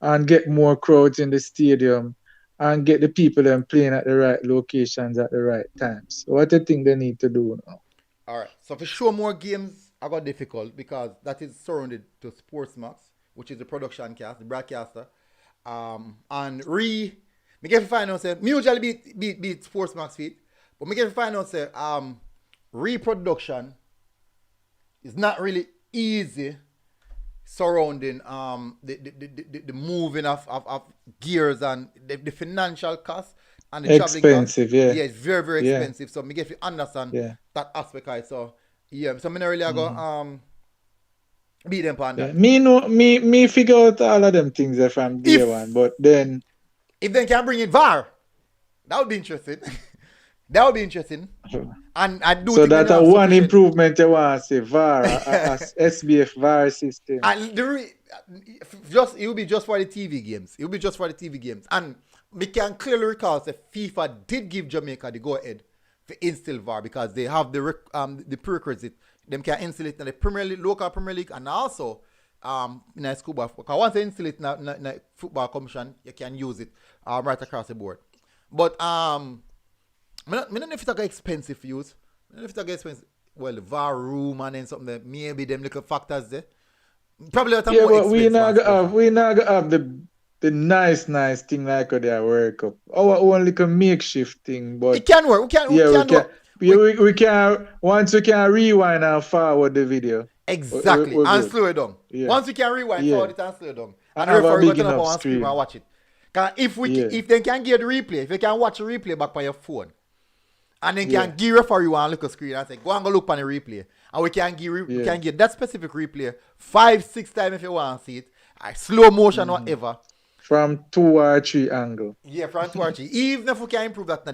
Speaker 2: and get more crowds in the stadium and get the people them playing at the right locations at the right times? What do you think they need to do now?
Speaker 1: All right. So for sure more games are got difficult because that is surrounded to Sportsmax, which is the production cast, the broadcaster. And me get to find out say me usually beat Sportsmax feet, but me get to find out say reproduction is not really easy surrounding the moving of gears and the financial cost and the traveling cost.
Speaker 2: Expensive, yeah.
Speaker 1: Yeah, it's very, very expensive. So me get to understand that aspect of it. So yeah, so me not really go beat them on that.
Speaker 2: Me figure out all of them things from day one, but then
Speaker 1: if they can bring in VAR, that would be interesting. That would be interesting. And I do.
Speaker 2: So that's a one improvement you want to say VAR, SBF VAR system.
Speaker 1: And it will be just for the TV games. It will be just for the TV games. And we can clearly recall that FIFA did give Jamaica the go ahead to instill VAR because they have the prerequisite. Them can install it in the Premier League, local Premier League, and also in a schoolboy. Because once you install it in a football commission, you can use it right across the board. But I don't know if it's like expensive to use. I don't know if it's like expensive. Well, the VAR room and then something. Maybe them little factors there. Probably a
Speaker 2: Yeah,
Speaker 1: more
Speaker 2: but we
Speaker 1: expensive.
Speaker 2: not gonna have the nice thing like how they work up. Our own little makeshift thing, but
Speaker 1: It can work. We can do it.
Speaker 2: we can once we can rewind and forward the video.
Speaker 1: Exactly.
Speaker 2: We're
Speaker 1: And
Speaker 2: good.
Speaker 1: slow it down.
Speaker 2: Yeah.
Speaker 1: Once we can rewind forward it and slow it down. And the
Speaker 2: have a
Speaker 1: referee
Speaker 2: big
Speaker 1: got to
Speaker 2: enough
Speaker 1: on screen
Speaker 2: screen.
Speaker 1: and watch it. Cause if
Speaker 2: Yeah.
Speaker 1: they can get the replay, if they can watch the replay back by your phone, and then
Speaker 2: Yeah.
Speaker 1: can give referee one look at screen and say, go and go look on the replay. And we can give that specific replay 5-6 times if you want to see it. Slow motion, whatever.
Speaker 2: From 2 or 3 angle.
Speaker 1: Yeah, from 2 or 3. Even if we can improve that now,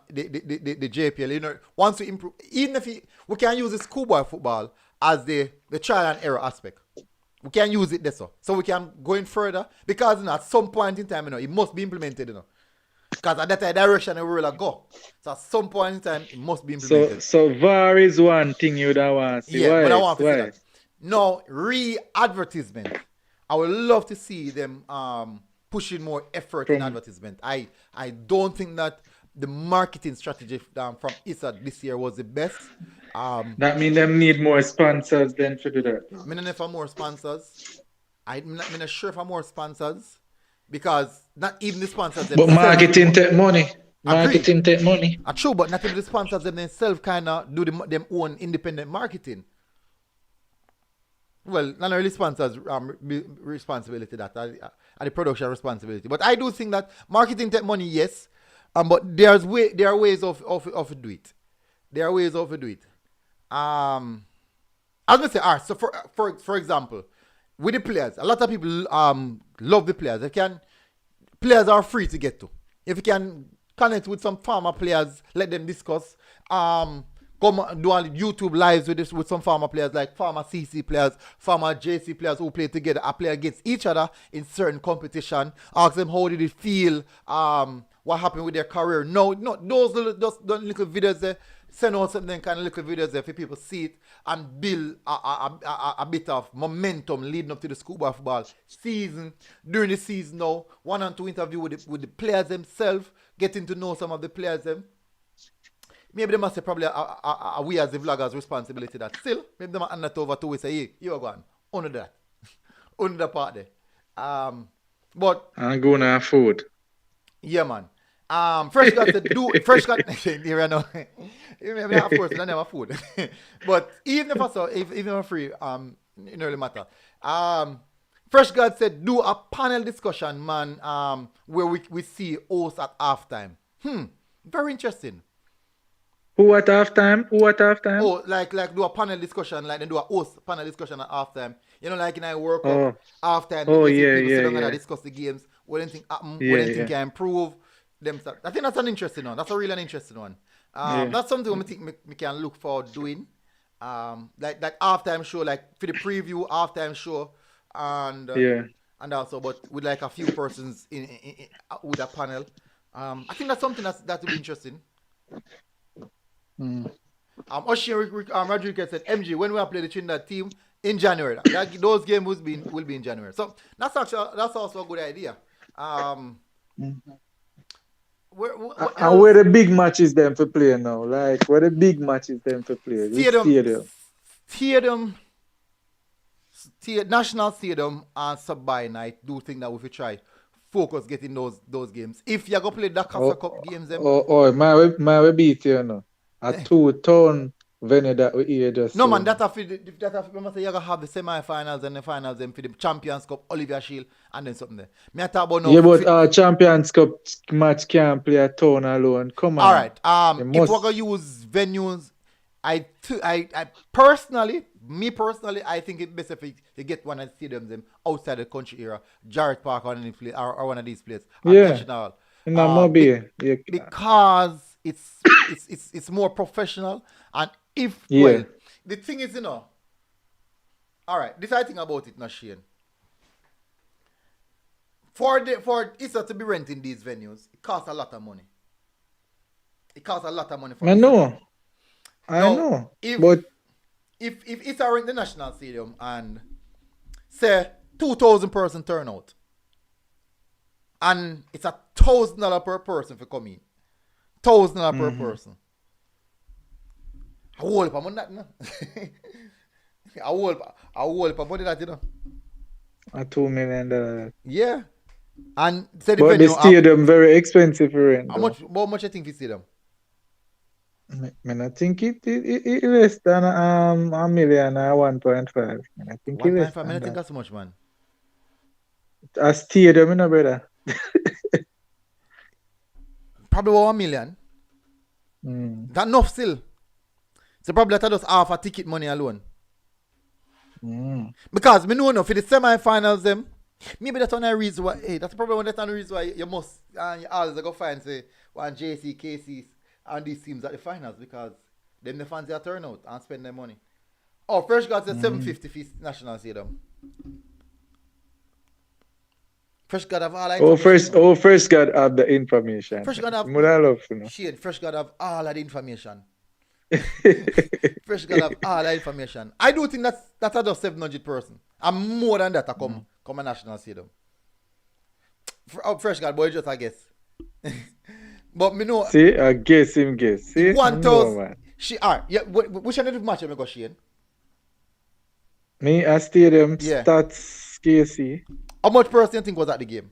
Speaker 1: the JPL, you know, once we improve, even if we can use the schoolboy football as the trial and error aspect. We can use it there, so we can go in further, because you know, at some point in time, you know, it must be implemented, you know. Because at that direction we will go. So at some point in time, it must be implemented.
Speaker 2: So VAR is one thing you don't want to see.
Speaker 1: Yeah, but I want to see that. No, re-advertisement. I would love to see them pushing more effort in advertisement. I don't think that the marketing strategy from ISA this year was the best.
Speaker 2: That means them need more sponsors then to do that.
Speaker 1: I mean, if more sponsors, I'm not sure if more sponsors, because not even the sponsors.
Speaker 2: But marketing take money. Marketing take money.
Speaker 1: True, but not even the sponsors themselves kind of do them own independent marketing. Well, not really sponsors responsibility, that are the production responsibility. But I do think that marketing take money, yes. But there are ways of do it. There are ways of do it. I was gonna say, so for example, with the players, a lot of people love the players. Players are free to get to. If you can connect with some former players, let them discuss. Come do all YouTube lives with some former players, like former CC players, former JC players who play together, play against each other in certain competition. Ask them how did it feel, what happened with their career. No, those little videos there. Send out something kind of little videos there for people see it and build a bit of momentum leading up to the schoolboy football season. During the season now, 1 and 2 interview with the players themselves, getting to know some of the players them. Maybe they must say probably we as the vloggers responsibility that still. Maybe they might hand that over to we say, hey, you are going under that. Under the part there. But
Speaker 2: I'm going to have food.
Speaker 1: Yeah, man. Fresh got to do fresh got you know. Of course, we don't have food. But even if I'm free, it don't really matter. Fresh God said do a panel discussion, man, where we see hosts at halftime. Very interesting.
Speaker 2: Who at halftime?
Speaker 1: Oh, like do a panel discussion, like they do a host panel discussion at halftime. You know, like in a World Cup halftime.
Speaker 2: Oh,
Speaker 1: people
Speaker 2: yeah.
Speaker 1: and discuss the games. What anything happen? What anything can improve? I think that's an interesting one. That's a really interesting one. That's something I think we can look forward doing. Like halftime show, like for the preview halftime show, and also, but with like a few persons in with a panel. I think that's something that will be interesting. Rodriguez said, MG, when we play the Trinidad team in January, those games will be in January. So that's also a good idea.
Speaker 2: Where the big matches them for play now? Like where the big matches them for play?
Speaker 1: Stadium, National Stadium and Sub-By Night do think that we should try focus getting those games. If you're gonna play the Casa Cup games, them.
Speaker 2: My beat you know. A 2-ton venue that we here just.
Speaker 1: No man, remember say you're gonna have the semi-finals and the finals them for the Champions Cup, Olivier Shield, and then something there. Me I talk about now.
Speaker 2: Yeah, but Champions Cup match can't play a town alone. Come on.
Speaker 1: All right. If we're gonna use venues, I personally, I think it's best if you get one of the stadiums them outside the country area, Jarrett Park or one of these places.
Speaker 2: Yeah.
Speaker 1: Because it's more professional, and well, the thing is, you know, all right, this I think about it now, Shane. For ISA to be renting these venues, it costs a lot of money. For
Speaker 2: I know. But
Speaker 1: if ISA rent the National Stadium and say 2,000 person turnout. And it's $1,000 per person for come in. $1,000 per person. I whole heap of money that, you know. I whole heap of money that, you know.
Speaker 2: $2 million.
Speaker 1: Yeah. And so
Speaker 2: But the stadium very expensive for rent.
Speaker 1: how much you think you see them?
Speaker 2: I think it less than $1 million or 1.5. I think it less
Speaker 1: 1.5
Speaker 2: than
Speaker 1: million, I think
Speaker 2: that.
Speaker 1: that's so much, man.
Speaker 2: A stadium, you know, brother.
Speaker 1: Probably about 1 million. That's enough still. So probably that just half a ticket money alone. Because me know enough for the semi-finals them. Maybe that's one of the reason why. Hey, that's probably one of the reasons why you must you always go find say one JC, KCs and these teams at the finals because them the fans they turn out and spend their money. Oh, Fresh God said 750 for National Stadium. Fresh God have all that information.
Speaker 2: Fresh God have the information.
Speaker 1: Fresh God have Shane, Fresh God have all that information. Fresh God have all that information. I do think that's just 700 person. And more than that I come a National Stadium. Fresh God boy just I guess. But me know.
Speaker 2: See, I guess him guess. See,
Speaker 1: 1,000. Yeah. Which one of the match am I go Shane?
Speaker 2: Me a stadium stats KC.
Speaker 1: How much person you think was at the game?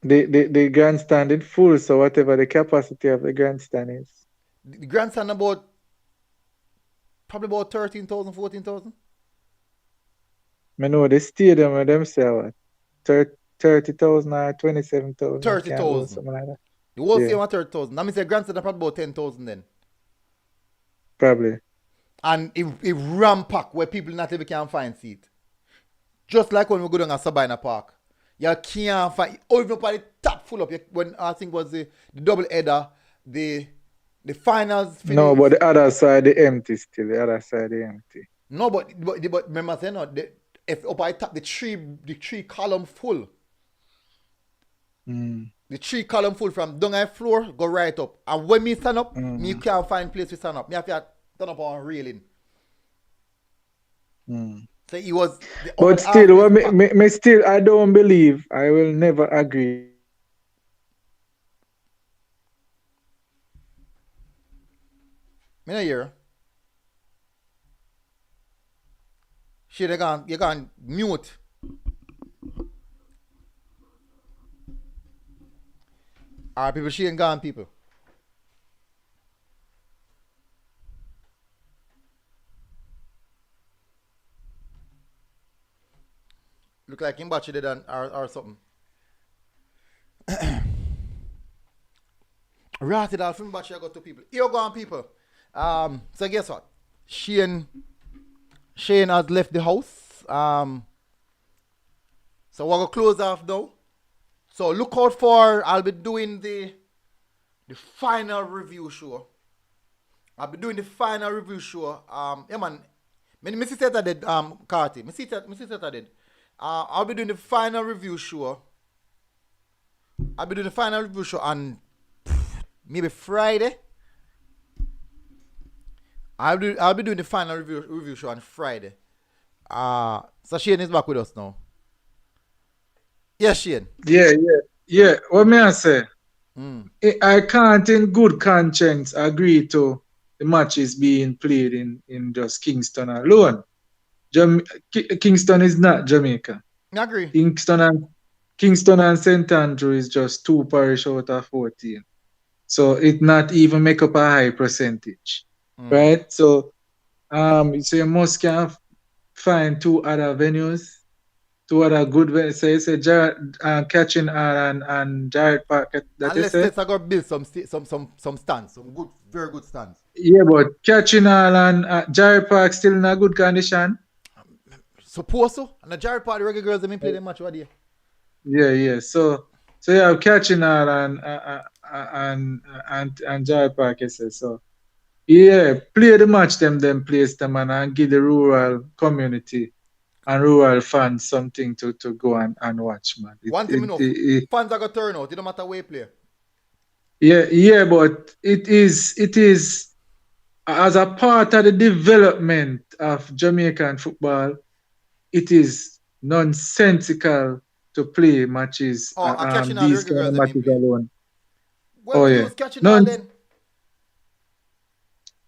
Speaker 2: The grandstand is full, so whatever the capacity of the grandstand is.
Speaker 1: The grandstand probably about 13,000, 14,000.
Speaker 2: I know the stadium where them say what? 30,000 or 27,000.
Speaker 1: 30,000.
Speaker 2: Something like that.
Speaker 1: The whole stadium at 30,000. That means the grandstand probably about 10,000 then.
Speaker 2: Probably.
Speaker 1: And it ram pack where people not even can find seat. Just like when we go down at Sabina Park. You can't find even up at the top full up. When I think was the double header, the finals.
Speaker 2: No, but the other side the empty still. The other side the empty.
Speaker 1: No, but remember saying no, if up at the top the three column full. The 3 column full from down at floor go right up. And when me stand up, me can't find place to stand up. Me have to stand up on railing. So it was.
Speaker 2: But still, me still, I don't believe. I will never agree.
Speaker 1: Me not hear. Shit, you can mute. Alright, people, she ain't gone, people. Look like him batch did or something. Ratted off him batch I got 2 people. Here go on, people. So guess what? Shane has left the house. So we're gonna close off now. So look out for, I'll be doing the final review show. Yeah man, me see that I did, Carty. Me see that I did. I'll be doing the final review show. On maybe Friday. I'll be doing the final review show on Friday. So Shane is back with us now. Yes, Shane.
Speaker 2: Yeah. What may I say? I can't in good conscience agree to the matches being played in just Kingston alone. Kingston is not Jamaica.
Speaker 1: I agree.
Speaker 2: Kingston and St. Andrew is just 2 parish out of 14. So it not even make up a high percentage. Right? So you must can find 2 other venues. 2 other good venues. So you say Catching and Jared Park.
Speaker 1: Let's go build some stands, some good, very good stands.
Speaker 2: Yeah, but Catching and Jared Park still in a good condition.
Speaker 1: Suppose so. And the Jared Park, the Reggae girls, they play the match what day.
Speaker 2: Yeah. So you have Catching and Jared Park. So yeah, play the match them place them and give the rural community and rural fans something to go and watch, man.
Speaker 1: One thing fans are gonna turn out, it don't matter where you play.
Speaker 2: Yeah, but it is as a part of the development of Jamaican football, it is nonsensical to play matches,
Speaker 1: catching all the
Speaker 2: these
Speaker 1: Reggae
Speaker 2: kind
Speaker 1: girls
Speaker 2: of
Speaker 1: that mean
Speaker 2: matches
Speaker 1: play.
Speaker 2: alone.
Speaker 1: Where
Speaker 2: Oh
Speaker 1: we
Speaker 2: yeah,
Speaker 1: lose catching all then?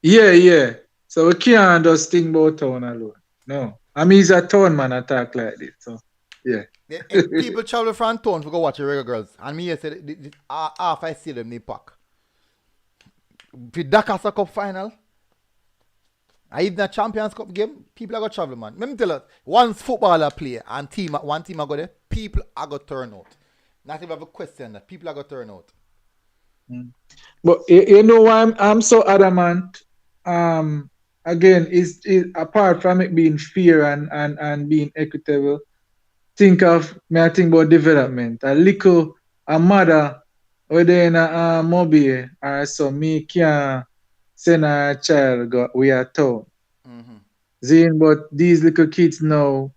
Speaker 2: Yeah. So we can't just think about town alone. No. I mean, he's a town man attack like this. So, yeah.
Speaker 1: People travel from town to go watch the Reggae girls. And me say, half I see them, they pack. For Dakar Cup final, I even the Champions Cup game, people are going to travel, man. Let me tell you, once footballer play and one team are going to, people are going to turn out. Not even have a question that people are going to turn out.
Speaker 2: But you know why I'm so adamant? Again, is apart from it being fair and being equitable, I think about development. A mother whether in a mobile or so me can send a child go we are town. Zine, but these little kids now,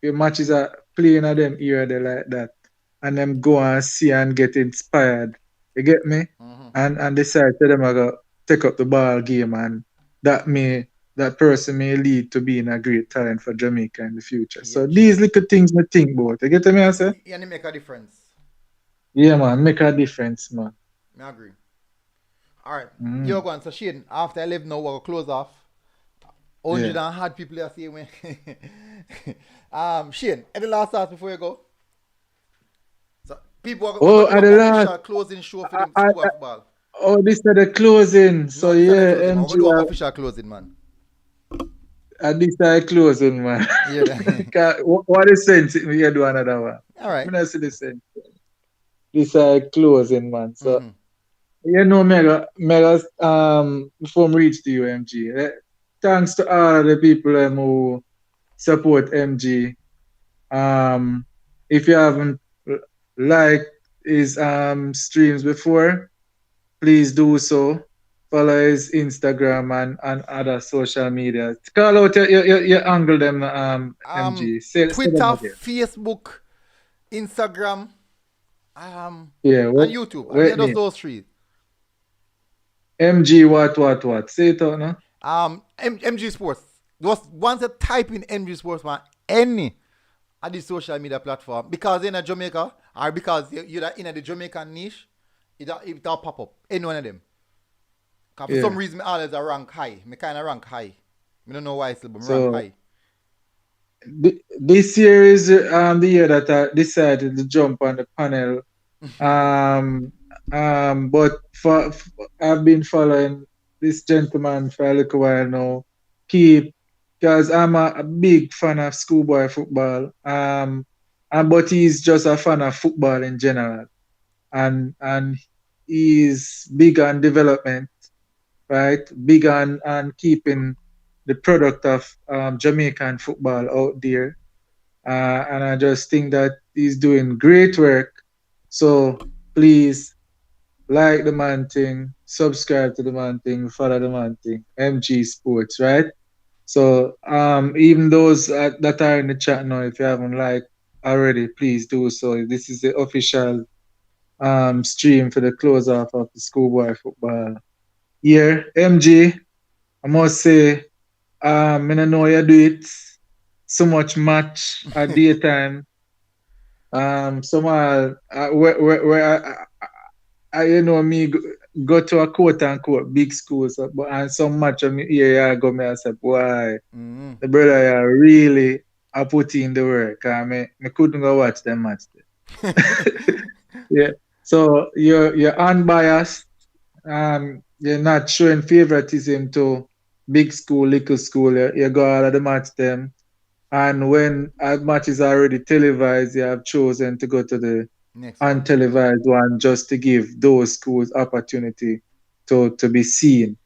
Speaker 2: the matches are playing at them here, they like that. And them go and see and get inspired. You get me? And decide to them I go take up the ball game, and that person may lead to being a great talent for Jamaica in the future.
Speaker 1: Yeah,
Speaker 2: so these little things me think about. You get me, I say?
Speaker 1: Yeah, and it make a difference.
Speaker 2: Yeah, man, make a difference, man.
Speaker 1: I agree. All right, you're going. So Shane, after I leave now, we'll close off. 100 and hard people are saying when. Shane, any last thoughts before you go? So people are going to do official closing show for them Schoolboy football.
Speaker 2: Oh, this is the closing. So yeah,
Speaker 1: MG. We're going to do an official closing, man.
Speaker 2: And this is the closing, man.
Speaker 1: Yeah.
Speaker 2: What is sense if you do another one?
Speaker 1: All right.
Speaker 2: I don't see the sense. This is the closing, man. So you know, mega before we reach to you, MG. Thanks to all the people who support MG. If you haven't liked his streams before, please do so. Follow his Instagram and other social media. Call out your angle them, MG.
Speaker 1: Twitter, Facebook, Instagram, and YouTube. I mean, those three.
Speaker 2: MG what? Say it out now.
Speaker 1: MG Sports. Once you type in MG Sports, man, any of the social media platform, because in a Jamaica, or because you're in the Jamaican niche, it'll pop up. Any one of them. For some reason, I always rank high. I kind of rank high. I don't know why, but I rank high.
Speaker 2: This year is the year that I decided to jump on the panel. But I've been following this gentleman for a little while now. Because I'm a big fan of Schoolboy football. But he's just a fan of football in general. And he's big on development, right? Big on keeping the product of Jamaican football out there. And I just think that he's doing great work. So please like the man thing, subscribe to the man thing, follow the man thing, MG Sports, right? So even those that are in the chat now, if you haven't liked already, please do so. This is the official stream for the close off of the Schoolboy football year. MG, I must say, I don't know you do it so much match at daytime. Where I you know me go to a quote unquote big school, so, and some match of me here I go me I say, boy, the brother really I put in the work. I couldn't go watch them match there. Yeah. So you're unbiased. You're not showing favoritism to big school, little school. You go out of the match them. And when a match is already televised, you have chosen to go to the untelevised one just to give those schools opportunity to be seen.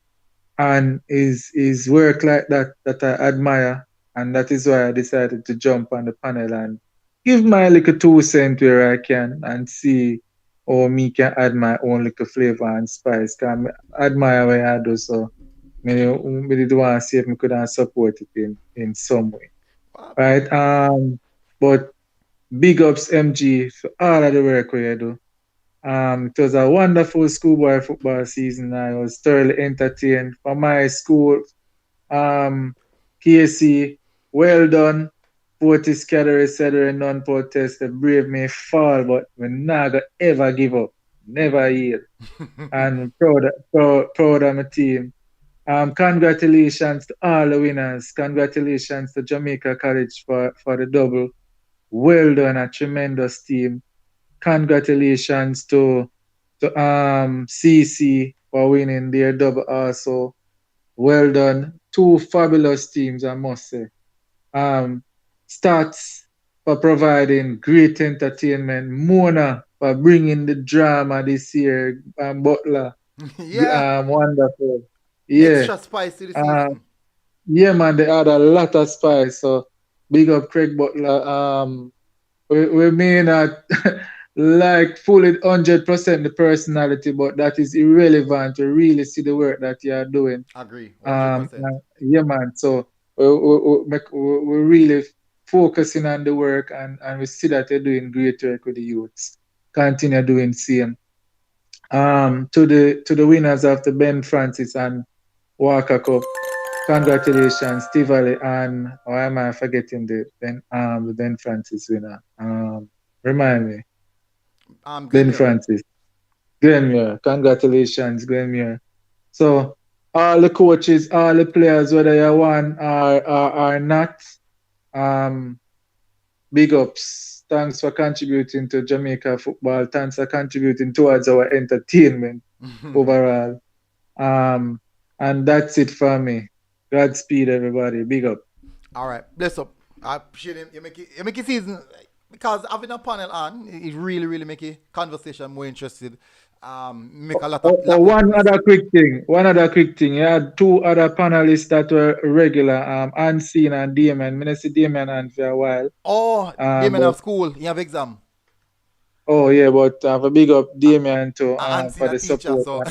Speaker 2: And his work like that I admire. And that is why I decided to jump on the panel and give my little 2 cents where I can and see how me can add my own little flavor and spice. Because I admire what I do. So I did want to see if I could support it in some way. Right? But big ups MG for all of the work we do. It was a wonderful Schoolboy football season. I was thoroughly entertained. For my school, KC, well done. Fortis Cadre said non-protest, the brave may fall, but we never ever give up. Never yield. And proud of my team. Congratulations to all the winners. Congratulations to Jamaica College for the double. Well done, a tremendous team. Congratulations to CC for winning their double also. Well done. Two fabulous teams, I must say. Stats for providing great entertainment. Mona for bringing the drama this year. Butler.
Speaker 1: Yeah.
Speaker 2: Wonderful. Yeah.
Speaker 1: Extra spice to the season.
Speaker 2: Yeah, man, they add a lot of spice. So big up Craig Butler. We may not like fully 100% the personality, but that is irrelevant to really see the work that you are doing.
Speaker 1: Agree. 100%.
Speaker 2: Yeah, man. So we're really focusing on the work, and we see that you're doing great work with the youths. Continue doing same. To the winners of the Ben Francis and Walker Cup. Congratulations, Steve Ali, and why am I forgetting the Ben Francis winner? Remind me. Ben Francis. Gremier. Congratulations, Gremier. So all the coaches, all the players, whether you won or not, big ups. Thanks for contributing to Jamaica football. Thanks for contributing towards our entertainment overall. And that's it for me. Godspeed, everybody. Big up.
Speaker 1: All right. Bless up. I appreciate him. You make it season, because having a panel on, it really make a conversation more interested. Make a lot of...
Speaker 2: One other quick thing. You had two other panelists that were regular, Unseen and Damien. I see Damien on for a while.
Speaker 1: Oh, Damien have school. You have exam.
Speaker 2: Oh, yeah, but have a big up Damien too for the
Speaker 1: teacher,
Speaker 2: support.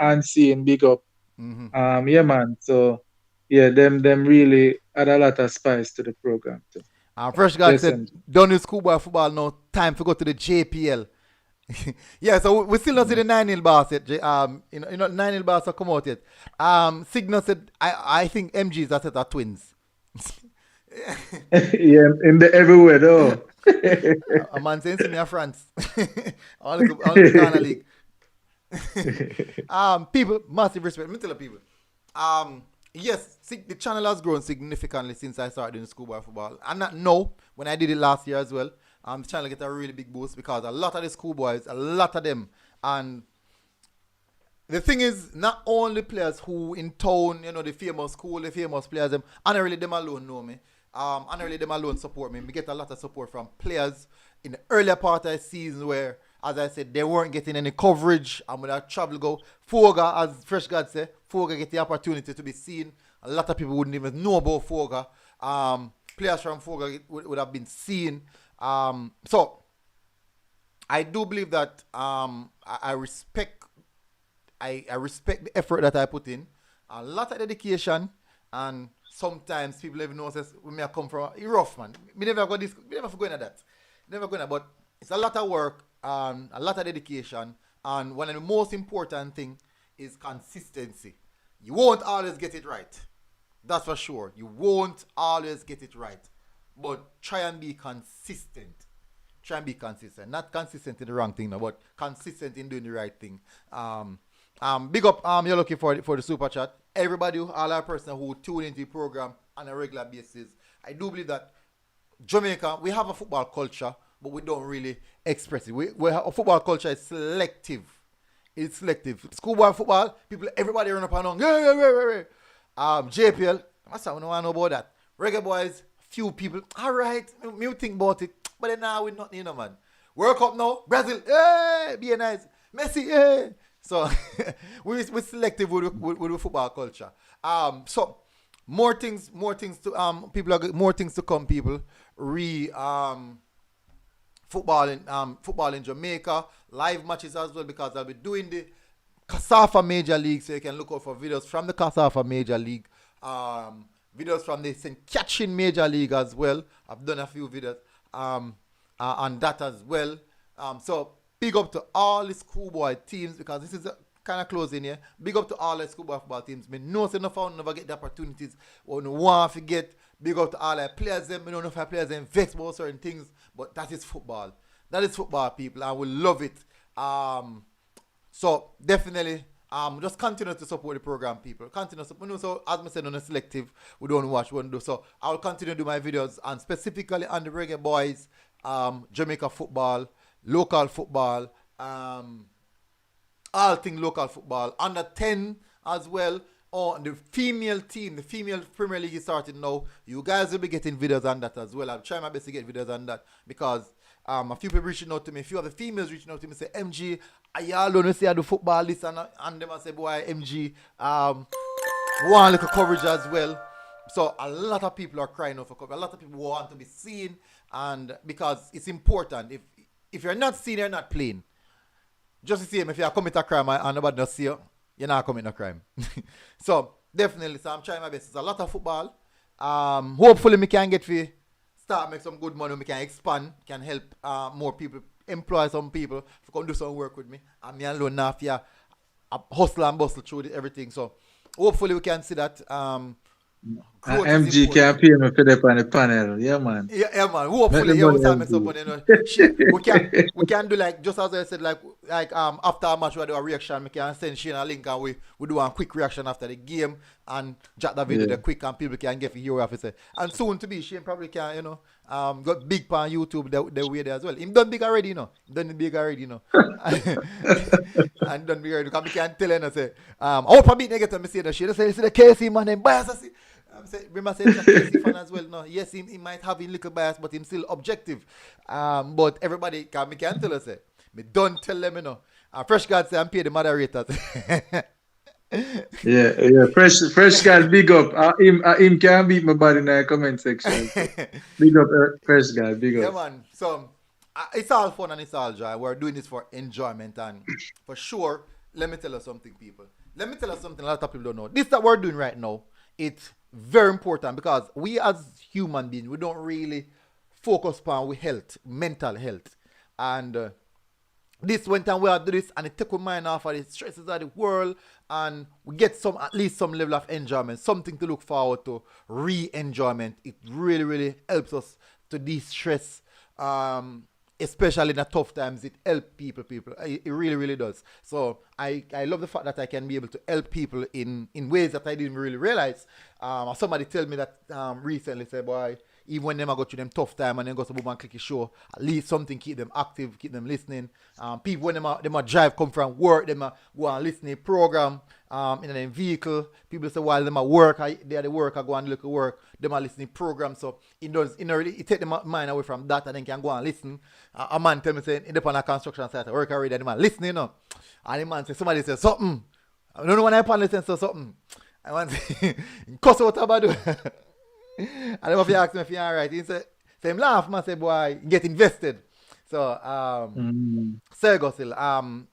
Speaker 2: Unseen, big up.
Speaker 1: Mm-hmm.
Speaker 2: Yeah, man. So, yeah, them really add a lot of spice to the program too.
Speaker 1: Fresh God said, done with schoolboy football now. Time to go to the JPL. Yeah, so we still not see the 9-0 bars yet. 9-0 bars have come out yet. Signal said, I think MGs are set are twins.
Speaker 2: Yeah, in the everywhere though.
Speaker 1: A man saying to me a France. all the Ghana league. People, massive respect. Let me tell the people. Yes, the channel has grown significantly since I started doing schoolboy football. And not now, when I did it last year as well. The channel get a really big boost because a lot of the schoolboys, a lot of them, and the thing is, not only players who in town, the famous school, the famous players, and really them alone know me. And really them alone support me. We get a lot of support from players in the earlier part of the season where, as I said, they weren't getting any coverage. And when that travel go, Foga, as Fresh God said, Foga get the opportunity to be seen. A lot of people wouldn't even know about Foga. Players from Foga would have been seen. So I do believe that I respect the effort that I put in, a lot of dedication, and sometimes people even know when I come from rough, man. We never go into that. But it's a lot of work, a lot of dedication, and one of the most important thing is consistency. You won't always get it right. That's for sure. You won't always get it right. But try and be consistent. Not consistent in the wrong thing, no, but consistent in doing the right thing. Big up, you're looking for the super chat. Everybody, all our persons who tune into the program on a regular basis. I do believe that Jamaica, we have a football culture, but we don't really express it. A football culture is selective. It's selective. Schoolboy football, everybody run up and down. JPL, I don't know about that. Reggae Boyz, few people, all right, me think about it, but then now we're not, man. World Cup now, Brazil, hey, be nice. Messi, hey. So we're selective with the football culture. So more things to people are more things to come. People football in Jamaica, live matches as well, because I'll be doing the Casafa Major League, so you can look out for videos from the Casafa Major League. Videos from the St. Catherine Major League as well. I've done a few videos on that as well. So big up to all the schoolboy teams, because this is kind of close in here. Big up to all the schoolboy football teams. Me know say no never get the opportunities or no want to get, Big up to all the players. Them, I don't know if our players invest about certain things, but that is football. That is football, people, and we love it. So definitely, just continue to support the program, people. Continue to support. So as I said, on a selective, we don't watch, we don't do. So I will continue to do my videos, and specifically on the Reggae Boyz, Jamaica football, local football, all things local football, under 10 as well. On the female team, the female Premier League is starting now. You guys will be getting videos on that as well. I'll try my best to get videos on that because a few people reaching out to me, a few of the females reaching out to me say, MG, y'all don't say I do football this and them I say, boy, MG, want little coverage as well. So a lot of people are crying out for coverage. A lot of people want to be seen, and because it's important. If you're not seen, you're not playing. Just the same, if you commit a crime and nobody does see you, you're not committing a crime. So definitely, so I'm trying my best. It's a lot of football. Hopefully we can get to start make some good money. We can expand, can help more people, employ some people to come do some work with me. And me alone now, yeah, hustle and bustle through everything. So hopefully we can see that.
Speaker 2: MG can pay me for the on the panel. Yeah, man.
Speaker 1: Yeah, man. Hopefully, yeah, we can make some money. Shit, we can do like, just as I said, like after a match we do a reaction, we can send Shane a link and we do a quick reaction after the game and chat that video the quick and people can get to hear what I say. And soon to be, Shane probably can, got big on YouTube the way there as well. Him done big already, And done big already, And done big already. Because we can tell him, say, I hope I beat negative, I say that shit. I say, the KC man, then bias, I see. Remember saying he's a KC fan as well. No, yes, he might have a little bias, but he's still objective. But everybody can tell us it. Me don't tell them, Fresh God say I'm paid the moderators.
Speaker 2: yeah. Fresh God, big up. Him can beat my body in the comment section. Big up, Fresh God, big up.
Speaker 1: Yeah, man. So it's all fun and it's all joy. We're doing this for enjoyment, and for sure, let me tell you something, people. Let me tell you something a lot of people don't know. This that we're doing right now, it's very important because we as human beings, we don't really focus on with health, mental health. And this one time we have to do this and it take our mind off of the stresses of the world and we get at least some level of enjoyment, something to look forward to, re-enjoyment. It really, really helps us to de-stress, especially in the tough times. It helps people. It really, really does. So I love the fact that I can be able to help people in ways that I didn't really realize. Somebody tell me that recently, say, boy, even when them go through them tough time and then go to boom and click a show, at least something keep them active, keep them listening. People when them a drive come from work, them go and listen to a program in a vehicle. People say while them at work, they are the work, I go and look at work, them are listening program. So it does, it take them mind away from that and then can go and listen. A man tell me saying in the construction site, I work already, and the man listening, And the man say somebody say something. I don't know when I pan listen to something. I want to cuss out about it. And then if you ask me if you're alright, he say him laugh, man, say boy, get invested. So still,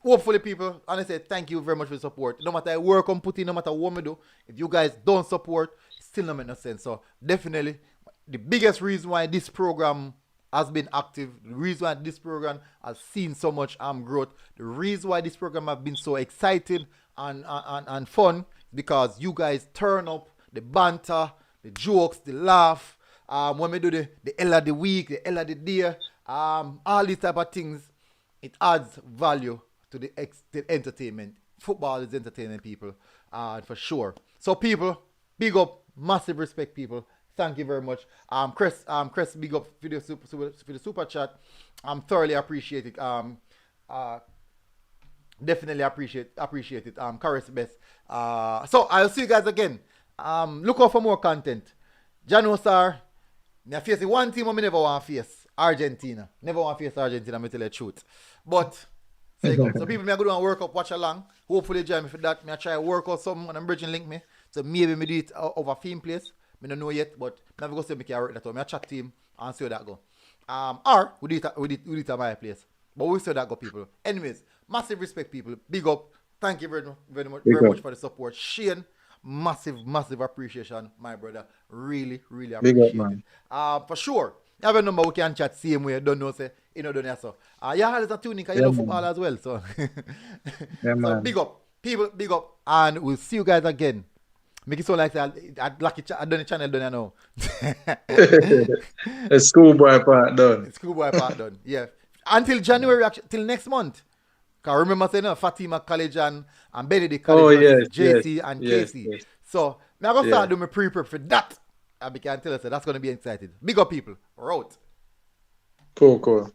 Speaker 1: hopefully people, and I say thank you very much for the support. No matter I work on putting, no matter what we do, if you guys don't support, it still don't make no sense. So definitely the biggest reason why this program has been active, the reason why this program has seen so much growth, the reason why this program has been so exciting and fun, because you guys turn up, the banter, the jokes, the laugh, when we do the L of the week, the L of the day, all these type of things, it adds value to the entertainment. Football is entertaining people, for sure. So people, big up, massive respect, people. Thank you very much. Chris, big up for the super chat. Thoroughly appreciate it. Definitely appreciate it. Chorus best. So I'll see you guys again. Look out for more content. Jano sir, I face the one team I never want to face, Argentina. Never want to face Argentina, I tell you the truth. But so people may go down and work up, watch along. Hopefully join me for that. I try to work out something and I'm bridging link me. So maybe me do it over theme place. I don't know yet, but I'm going to say I can work that out. I chat to him and see how that go. Or we do it at my place. But we see how that go, people. Anyways, massive respect, people. Big up. Thank you very much for the support. Shane, massive appreciation, my brother. Really appreciate it. For sure. You have a number we can chat same way. Don't know, say, don't know so. Yeah, there's a tuning because you know football as well. So, so big up. People, big up. And we'll see you guys again Make it so like that. I done the channel done I know.
Speaker 2: A schoolboy part done.
Speaker 1: Schoolboy part done. Yeah. Until January, actually, till next month. Cause remember saying Fatima College and Benedict College versus JC and KC.
Speaker 2: Yes.
Speaker 1: So now I'm gonna start doing my pre-prep for that. And we can tell us that that's gonna be exciting. Big up people. We're out.
Speaker 2: Cool.